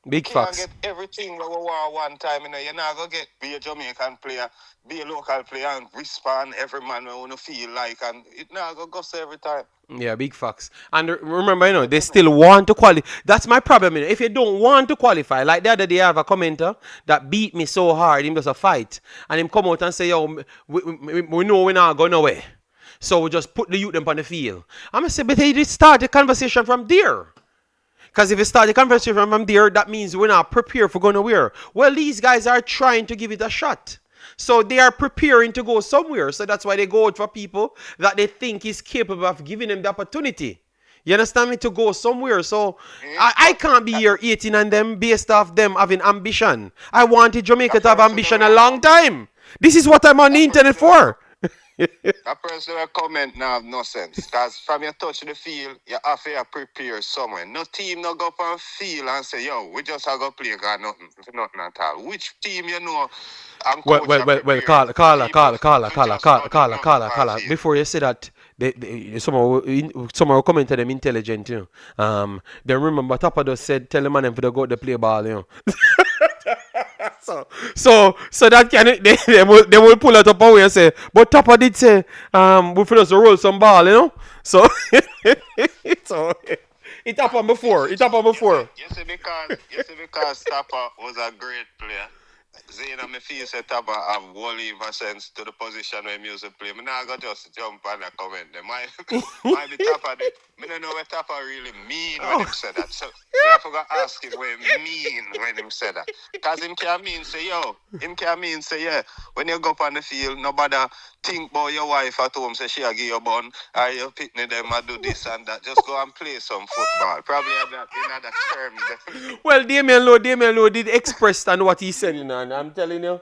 Big You facts. can't get everything that we want one time, You're not going to be a Jamaican player, be a local player, and respond every man we want to feel like, and it not going to go every time. Yeah, big facts. And remember, they still want to qualify. That's my problem, If you don't want to qualify, like the other day I have a commenter that beat me so hard, him just a fight, and him come out and say, yo, we know we're not going nowhere. So we just put the youth them on the field. I'm going to say, but they did start the conversation from there. Because if you start the conversation from there, that means we're not prepared for going nowhere. Well, these guys are trying to give it a shot. So they are preparing to go somewhere. So that's why they go out for people that they think is capable of giving them the opportunity. You understand me? To go somewhere. So I can't be here 18 and them based off them having ambition. I wanted Jamaica to have ambition a long time. This is what I'm on the internet for. That personal comment now have no sense. Because from your touch the field, you have to prepare somewhere. No team no go up and field and say, yo, we just have to play got nothing at all. Which team you know and Well, Carla. Before you say that, somehow comment to them intelligent, you know. They remember Tapa just said, tell the man them for the go to play ball, you know. So that can they will pull it up away and say, but Tapa did say, we for us to roll some ball, you know. So so it happened before. It happened before. You see because Tapa was a great player. Zena, me feel say Tapa have whole heap sense to the position where music play. Me now go just jump on and comment. They might be Tapa. Me don't know what Tapa really mean when him say that. So we have to go ask him what he mean when him say that. Because him can mean say, yo. Him can mean say, yeah. When you go up on the field, nobody think about your wife at home, say she a give you bun, or you picnic them and do this and that. Just go and play some football. Probably in other terms. Well, Damian Lowe did express on what he said, you know, and I'm telling you,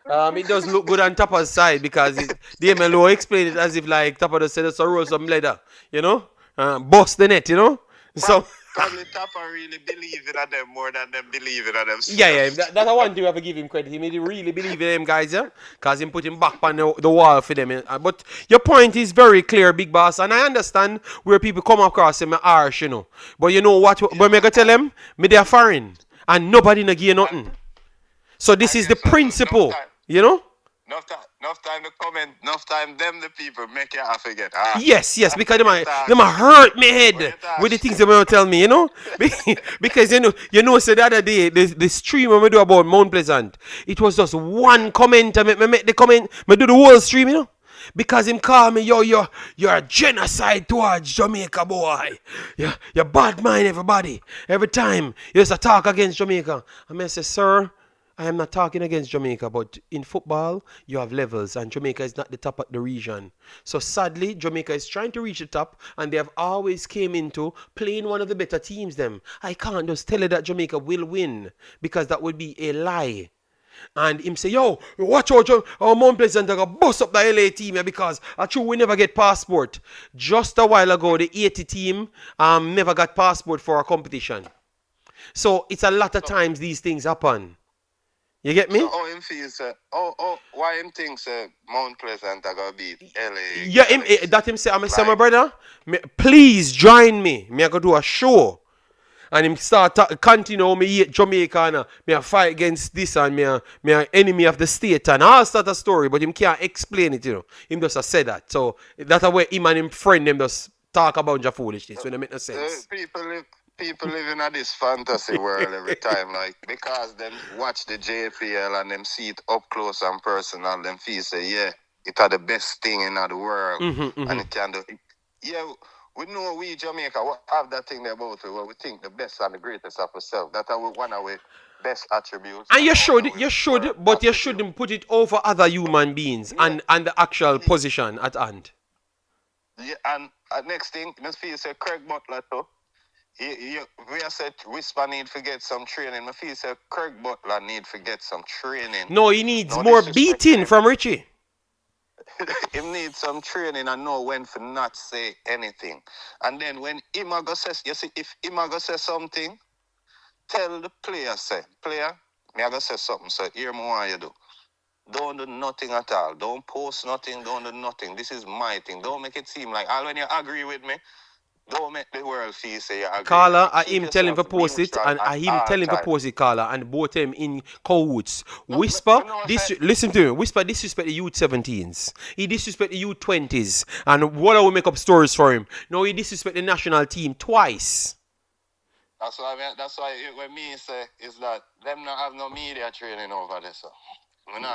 it does look good on Tapa's side because Damian Lowe explained it as if like Tapa just said it's a roll some leather, you know, bust the net, you know. So probably Tapa really believe in them more than them believe in themselves. Yeah. That's one thing we have to give him credit. He made really believe in them guys, yeah, because he put him back on the wall for them. But your point is very clear, Big Boss, and I understand where people come across him harsh, you know. But you know what? When me go tell them, me they are foreign, and nobody no give nothing. So this is the principle, you know. Enough time to comment, enough time them the people make you forget. Yes, because they might hurt me head with the things they will tell me, you know. Because you know, so the other day the stream when we do about Mount Pleasant, it was just one comment. I make the comment, I do the whole stream, you know. Because him call me, yo, you're a genocide towards Jamaica, boy. You're bad mind everybody. Every time you just talk against Jamaica. I say, sir, I am not talking against Jamaica, but in football, you have levels, and Jamaica is not the top of the region. So sadly, Jamaica is trying to reach the top, and they have always came into playing one of the better teams them. I can't just tell you that Jamaica will win, because that would be a lie. And him say, yo, watch out, our Mount Pleasant are going to bust up the LA team because I true we never get passport. Just a while ago, the 80 team never got passport for a competition. So it's a lot of times these things happen. You get me? So him feels, why him thinks Mount Pleasant are going to beat LA? Yeah, that him say, I'm say, my brother, please join me. Me I go do a show. And him start continue me hate Jamaica and me a fight against this and me a enemy of the state and all start a story, but him can't explain it, you know. Him just a say that. So that's why him and him friend them just talk about your foolishness when it make no sense. People living in this fantasy world every time, like because them watch the JPL and them see it up close and personal, them feel say, yeah, it are the best thing in the world, and it can do. Yeah, we know we Jamaica have that thing there about it where we think the best and the greatest of ourselves. That's one of our best attributes. And you should, but you shouldn't put it over other human beings and the actual position at hand. Yeah, and next thing, let's feel say Craig Butler too. We have said Whisper need to get some training. I feel say Craig Butler need to get some training. No, he needs more beating from Richie. He needs some training and know when to not say anything. And then when Imago says, you see, if Imago says something, tell the player, say, player, me I go say something, so here me what you do. Don't do nothing at all. Don't post nothing, don't do nothing. This is my thing. Don't make it seem like, all when you agree with me, don't make the world feel say you agree. Carla, I him tell him to post it, and I him tell him to post it, Carla, and both them in cahoots. Whisper, listen to me. Whisper disrespect the youth 17s. He disrespect the youth 20s, and what I will make up stories for him. No, he disrespect the national team twice. That's why when me say is that them not have no media training over there, so.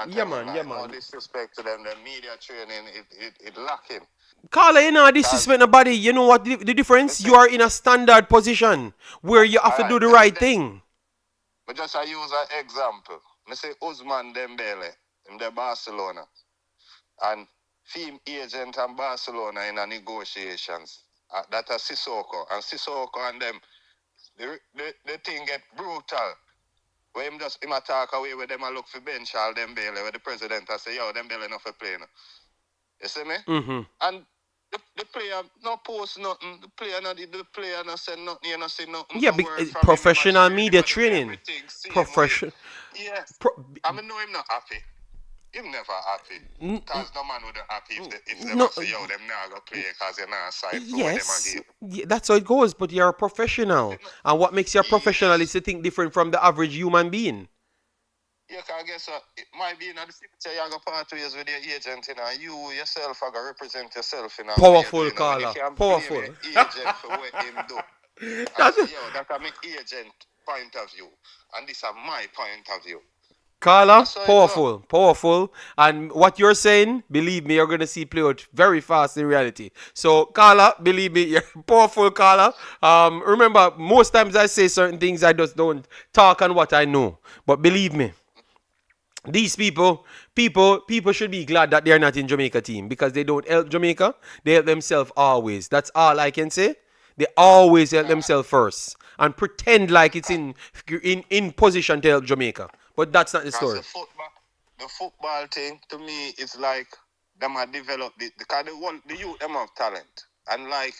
Yeah, man. No disrespect to them. The media training it lack him. Carla, you know disrespect nobody. You know what the difference? You are in a standard position where you have to do the right thing. But just I use an example. I say Ousmane Dembele in the Barcelona and film agent and Barcelona in a negotiations. That are Sissoko and them. The thing get brutal. Where him attack away with them and look for bench all Dembele where the president I say, yo, Dembele not for playing. You see me? Mm-hmm. And the player no post nothing. The player not say nothing. You not say nothing. Yeah, professional media training. Professional. Yes. I know him not happy. him never happy. Because no man would happy if them No, say, yo, them now go play because they're not signed for what them yes, give. that's how it goes. But you're a professional, and what makes you a professional is to think different from the average human being. Yeah, cause I guess it might be in the future you go part ways with your agent, you know, and you yourself are gonna represent yourself, you know. Powerful, You know, when you caller. can't Powerful. blame your agent for what him do. I That's say, yo, that's a my agent point of view. And this is my point of view. Carla, That's how it powerful, powerful. And what you're saying, believe me, you're going to see play out very fast in reality. So, Carla, believe me, you're powerful, Carla. Remember, most times I say certain things, I just don't talk on what I know. But believe me, these people should be glad that they're not in Jamaica team because they don't help Jamaica. They help themselves always. That's all I can say. They always help themselves first and pretend like it's in position to help Jamaica. But that's not the Because story. the football thing, to me, it's like them are developed, because the youth, them have talent. And like,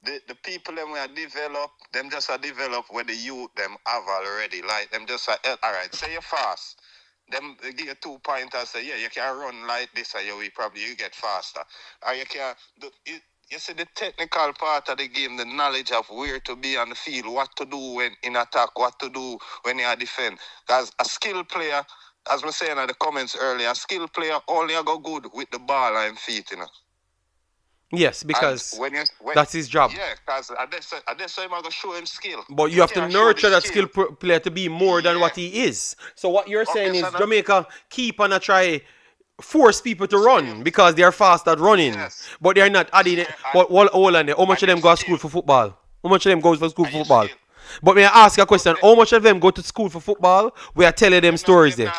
the people them are developed, them just are developed where the youth them have already. Like, them just are, all right, say you're fast. Them they give you 2 pointers, say, yeah, you can run like this, and you get faster. Or you can, you see the technical part of the game, the knowledge of where to be on the field, what to do when in attack, what to do when you are defend. Because a skilled player, as I was saying in the comments earlier, a skilled player only go good with the ball and feet, you know. Yes, because that's his job. Yeah, because I just say I'm going to show him skill. But you have to nurture that skill player to be more than what he is. So what you're saying is Jamaica keep on a try force people to run because they are fast at running. Yes. But they're not adding it. But hold on there. How much of them go to school for football? How much of them goes for school for football? But may I ask you a question? How much of them go to school for football? We are telling them stories there.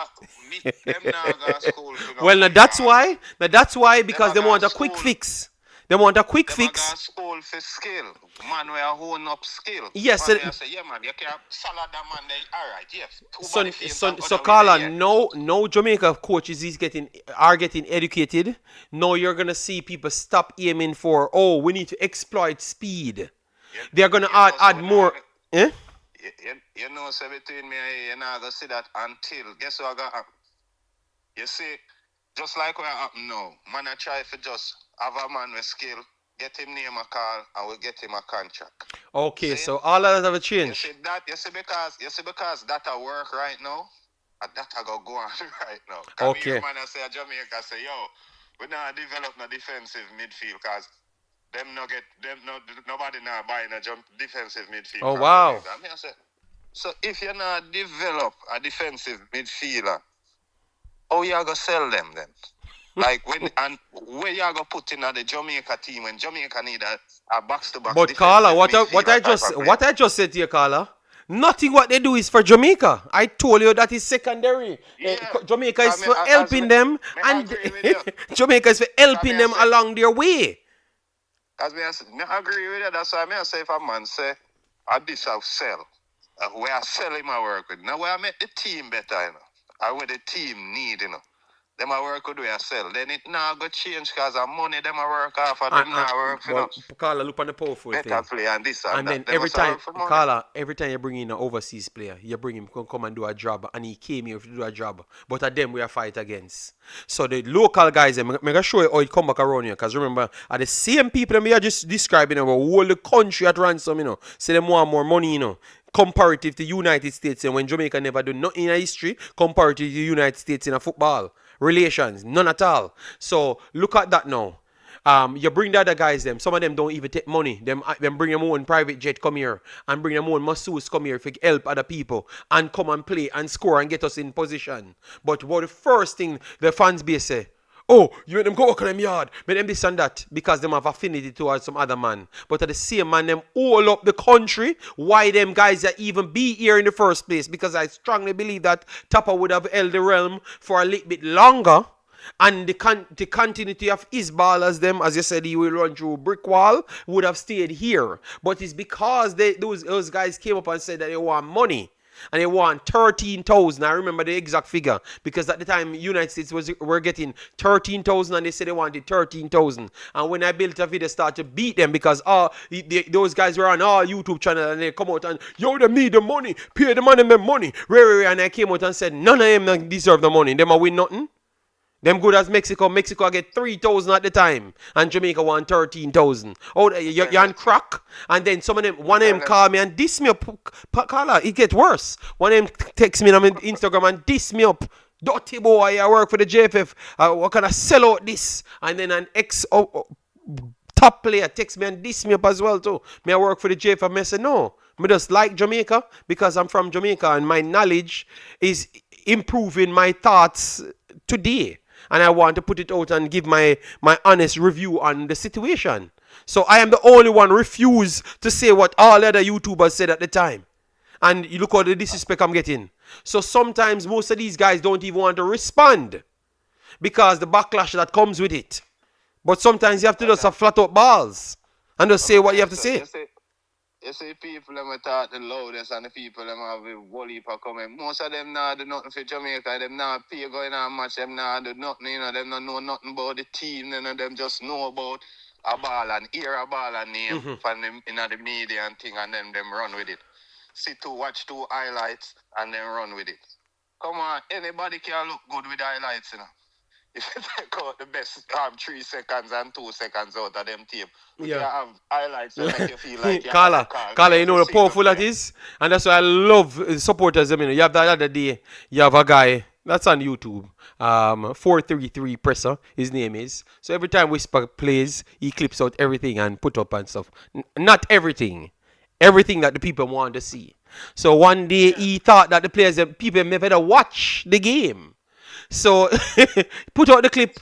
Well, now that's why. Now that's why, because they want a quick fix. They want a quick fix. School for skill. Man, we are honing up skill. Yes. Man, say, yeah, man, you can salad that man there. All right, yes. So Carla, no Jamaica coaches are getting educated. No, you're gonna see people stop aiming for, we need to exploit speed. Yeah, they're gonna add more. You know, so between me and you're not gonna see that until guess what gonna happen? You see, just like what happened now, man, I try for just have a man with skill, get him name a call, and we'll get him a contract. Okay, see? So all of that have a change. You see because that work right now, and that go on right now. Okay. Man, I say Jamaica say, yo, we not develop no defensive midfield because nobody now buying a defensive midfield. Oh wow. I mean, I say, so if you not develop a defensive midfielder, how you gonna sell them then? Like where you gonna put in the Jamaica team when Jamaica need a box-to-box? But Carla, what I just said to you, Carla, nothing what they do is for Jamaica. I told you that is secondary. Yeah. Jamaica is for helping them, and Jamaica is for helping them along their way. As I agree with you. That's why I say if a man say, I this have sell, we are selling my work with. Now where I make the team better, you know. Or what the team need, you know. Them a work with we a sell. Then it now go change because of money them a work off and them now work for us. Carla, look on the powerful better thing. Play and this and then that. every time, Carla, every time you bring in an overseas player, you bring him come and do a job, and he came here to do a job. But at them we are fight against. So the local guys, I'm gonna show you how it come back around here. Because remember, are the same people that we are just describing our whole the country at ransom, you know. Say them want more money, you know. Comparative to United States, and when Jamaica never do nothing in history, comparative to the United States in a football relations, none at all. So look at that now. You bring the other guys them. Some of them don't even take money. Them bring them own private jet come here and bring them own masseuse come here to help other people and come and play and score and get us in position. But what the first thing the fans base say, you let them go work on them yard, make them this and that, because them have affinity towards some other man. But at the same man, them all up the country, why them guys that even be here in the first place? Because I strongly believe that Tapa would have held the realm for a little bit longer, and the continuity of his ballers, them, as you said, he will run through brick wall, would have stayed here. But it's because those guys came up and said that they want money. And they want 13,000. I remember the exact figure because at the time United States were getting 13,000 and they said they wanted 13,000. And when I built a video, started to beat them because those guys were on our YouTube channel and they come out and them need the money, pay the man them money. And I came out and said none of them deserve the money. Them a win nothing. Them good as Mexico. Mexico get 3,000 at the time, and Jamaica won 13,000. Oh, you're on crack. And then some of them, one of them call me and diss me up. Kala, it get worse. One of them text me on Instagram and diss me up. Dirty boy, I work for the JFF. What can I sell out this? And then an ex top player text me and diss me up as well too. Me I work for the JFF. I say no. Me just like Jamaica because I'm from Jamaica and my knowledge is improving my thoughts today. And I want to put it out and give my honest review on the situation. So I am the only one refuse to say what all other YouTubers said at the time. And you look at the disrespect I'm getting. So sometimes most of these guys don't even want to respond because the backlash that comes with it. But sometimes you have to just have flat out balls and just say what you have to say. You see people them talk the loudest and the people them have a whole heap of comment. Most of them now do nothing for Jamaica. Them now pay going on match. Them now do nothing. You know, them not know nothing about the team. You know, them just know about a ball and hear a ball and name from them in the media and thing, and then them run with it. Sit to watch 2 highlights and then run with it. Come on, anybody can look good with highlights, you know. If you take out the best 3 seconds and 2 seconds out of them tape, you have highlights that make you feel like you Kala, you know how powerful that is? And that's why I love supporters. I mean, you have that other day, you have a guy, that's on YouTube, 433 Presser, his name is. So every time Whisper plays, he clips out everything and put up and stuff. Not everything. Everything that the people want to see. So one day he thought that the players, people may better watch the game. So put out the clip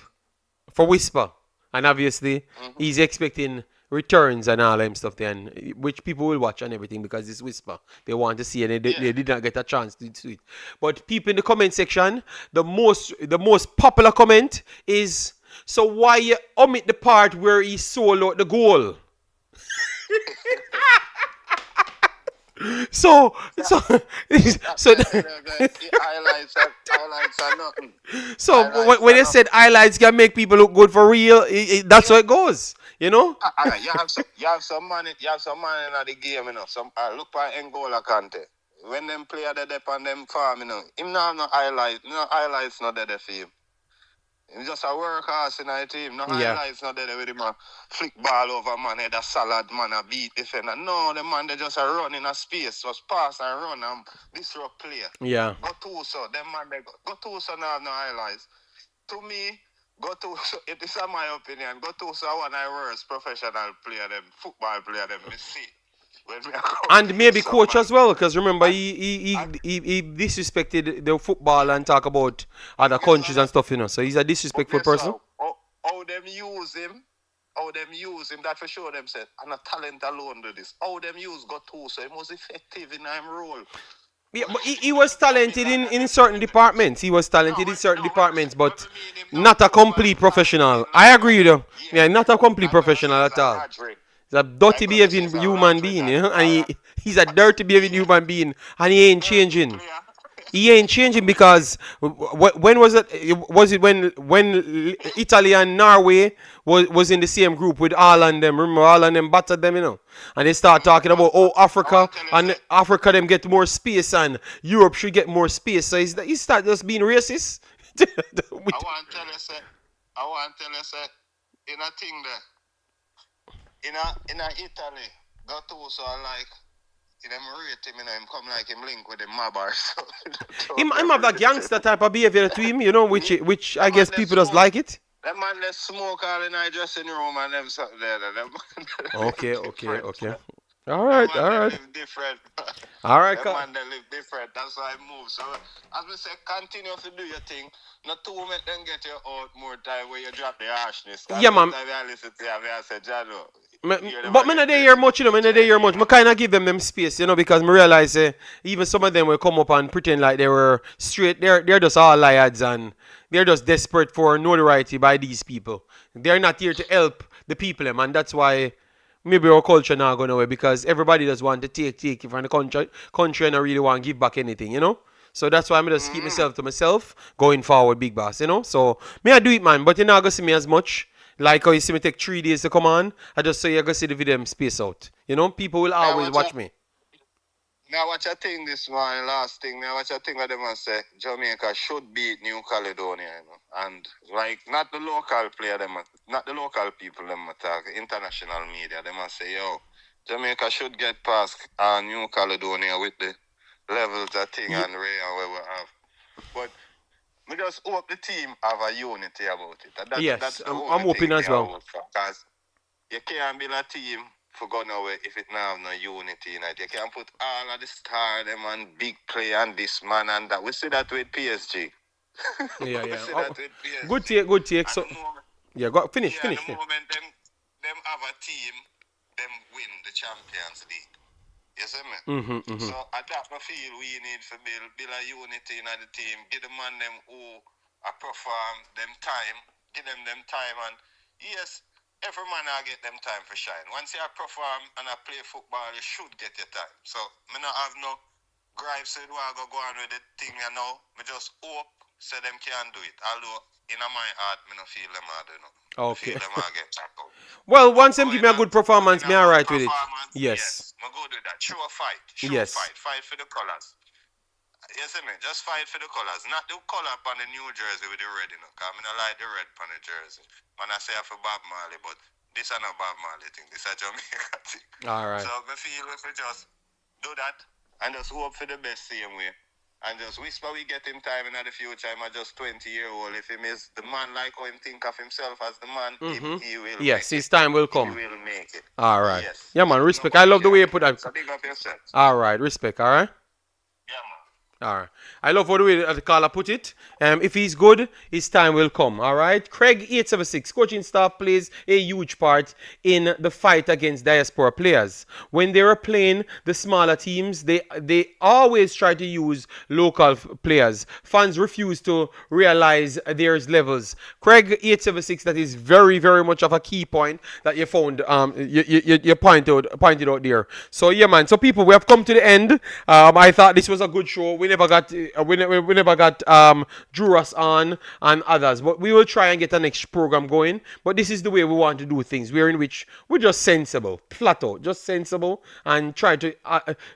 for Whisper, and obviously he's expecting returns and all them stuff then, which people will watch and everything because it's Whisper. They want to see and they did not get a chance to do it. But people in the comment section, the most popular comment is, so why you omit the part where he sold out the goal? So highlights are nothing. So when they said highlights can make people look good for real, that's how it goes, you know. You have some money in the game, you know. Look for N'Golo Kante. When them play at the dep and them farm, you know, him not have no highlights. No highlights not there for him. He's just a workhorse in the team. No highlights not there with him. Flick ball over man, head a salad man, a beat defender. No, the man they just a run in a space, just pass and run and disrupt player. Yeah. Go to so them man they go to so now have no highlights. To me, go to so it is my opinion. Go to so one of the worst professional player them, football player them we see. And maybe coach as well, because remember he disrespected the football and talk about other countries and stuff, you know. So he's a disrespectful person. How them use him, that for sure them said, and a talent alone do this. How them use Gotu, so he was effective in his role. Yeah, but he was talented in certain departments. He was talented in certain departments, but not a complete professional. I agree with you. Yeah, not a complete professional at all. He's a dirty behaving human being, you know? And he's a dirty behaving human being, and he ain't changing. He ain't changing because when was it? Was it when Italy and Norway was in the same group with all and them? Remember, all and them battered them, you know? And they start talking about Africa and Africa them get more space and Europe should get more space. So he start just being racist. I want to tell you, say, in a thing there. In Italy, got to so like them rate him, you know, him come like him link with the mob or so. Him have that gangster type of behavior to him, you know, which I guess people just like it. That man let smoke all in the dressing room and them something there. Okay. All right. Live different. All right, that man they live different. That's why I move. So as we say, continue to do your thing. Not to make them get you out more time where you drop the harshness. Yeah, man. I listen to you, I say, Jado. But me not hear much, you know. I kind of give them space, you know, because I realize even some of them will come up and pretend like they were straight. They're just all liars and they're just desperate for notoriety by these people. They're not here to help the people, and that's why maybe our culture not going away because everybody just want to take from the country and I really want to give back anything, you know. So that's why I'm just keep myself to myself going forward, big boss, you know. So me I do it, man, but you're not gonna see me as much. Like how you see me take 3 days to come on, I just say you're gonna see the video and space out. You know, people will always watch me. Now, what you think this one, last thing, now what you think of them and say Jamaica should beat New Caledonia, you know? And like not the local player, not the local people them attack, international media, them must say, yo, Jamaica should get past New Caledonia with the levels that thing and Ray and where we have. But we just hope the team have a unity about it. Yes, that's I'm hoping as well. Because you can't build a team for going away if it now have no unity in it. You can't put all of the star them and big play and this man and that. We see that with PSG. Yeah, yeah. See that with PSG. Good take. So yeah, finish. The moment them have a team, them win the Champions League. You see me? So at that I feel we need to build a unity in the team. Give the man them who perform them time. Give them time and yes, every man I get them time for shine. Once you perform and I play football, you should get your time. So me not have no gripes with what I go on with the thing you know. Me just hope so them can do it. Although in my heart, me not feel them hard, you know. Okay. Feel them I get back out. Well, once them give me a good performance, me alright with it. Yes. I'm good with that. Show a fight. Fight for the colours. You see me? Just fight for the colours. Not the colour on the new jersey with the red, you know. Because I don't like the red on the jersey. Man, I say for Bob Marley, but this is not Bob Marley thing. This is a Jamaica thing. Alright. So I feel if we just do that and just hope for the best same way. And just whisper we get him time in the future. I'm just 20-year-old. If him is the man like how him think of himself as the man, he will yes, his time will come. He will make it. All right. Yes. Yeah, man, respect. I love the way you put that. So big up yourself. All right, respect, all right? Yeah, man. All right. I love the way the caller put it. If he's good, his time will come. All right. Craig 876 coaching staff plays a huge part in the fight against diaspora players. When they are playing the smaller teams, they always try to use local players. Fans refuse to realize there's levels. Craig 876, that is very, very much of a key point that you found. You pointed out there. So yeah, man. So people, we have come to the end. I thought this was a good show. We never got Drew Ross on and others, but we will try and get a next program going. But this is the way we want to do things. We're in which we're just sensible, flat out, just sensible, and try to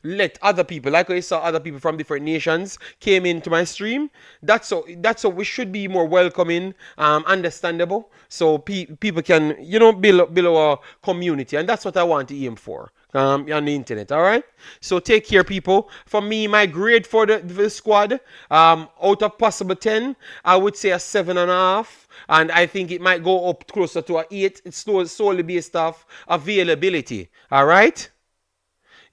let other people, like I saw other people from different nations came into my stream. That's so we should be more welcoming, understandable, so people can build our community, and that's what I want to aim for. On the internet, all right. So take care, people. For me, my grade for the squad, out of possible 10, I would say a 7.5, and I think it might go up closer to a 8. It's solely based off availability. All right.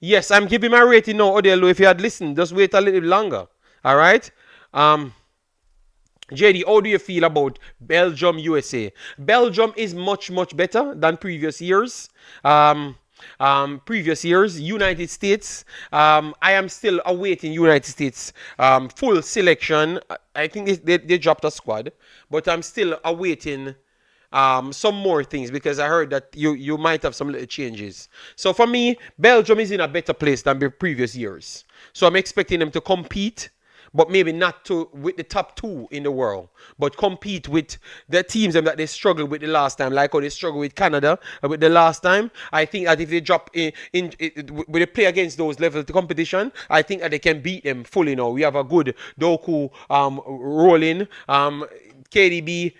Yes, I'm giving my rating now, Odelo. If you had listened, just wait a little longer. All right. JD, how do you feel about Belgium, USA? Belgium is much, much better than previous years. United States, I am still awaiting United States full selection. I think they dropped a squad, but I'm still awaiting some more things, because I heard that you might have some little changes. So for me, Belgium is in a better place than the previous years. So I'm expecting them to compete, but maybe not with the top 2 in the world, but compete with the teams that they struggled with the last time, like how they struggled with Canada with the last time. I think that if they drop when they play against those levels of competition, I think that they can beat them fully now. We have a good Doku rolling. KDB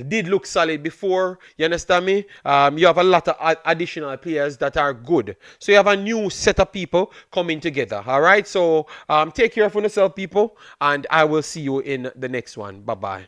did look solid before, you understand me? You have a lot of additional players that are good. So you have a new set of people coming together, all right? So take care of yourself, people, and I will see you in the next one. Bye-bye.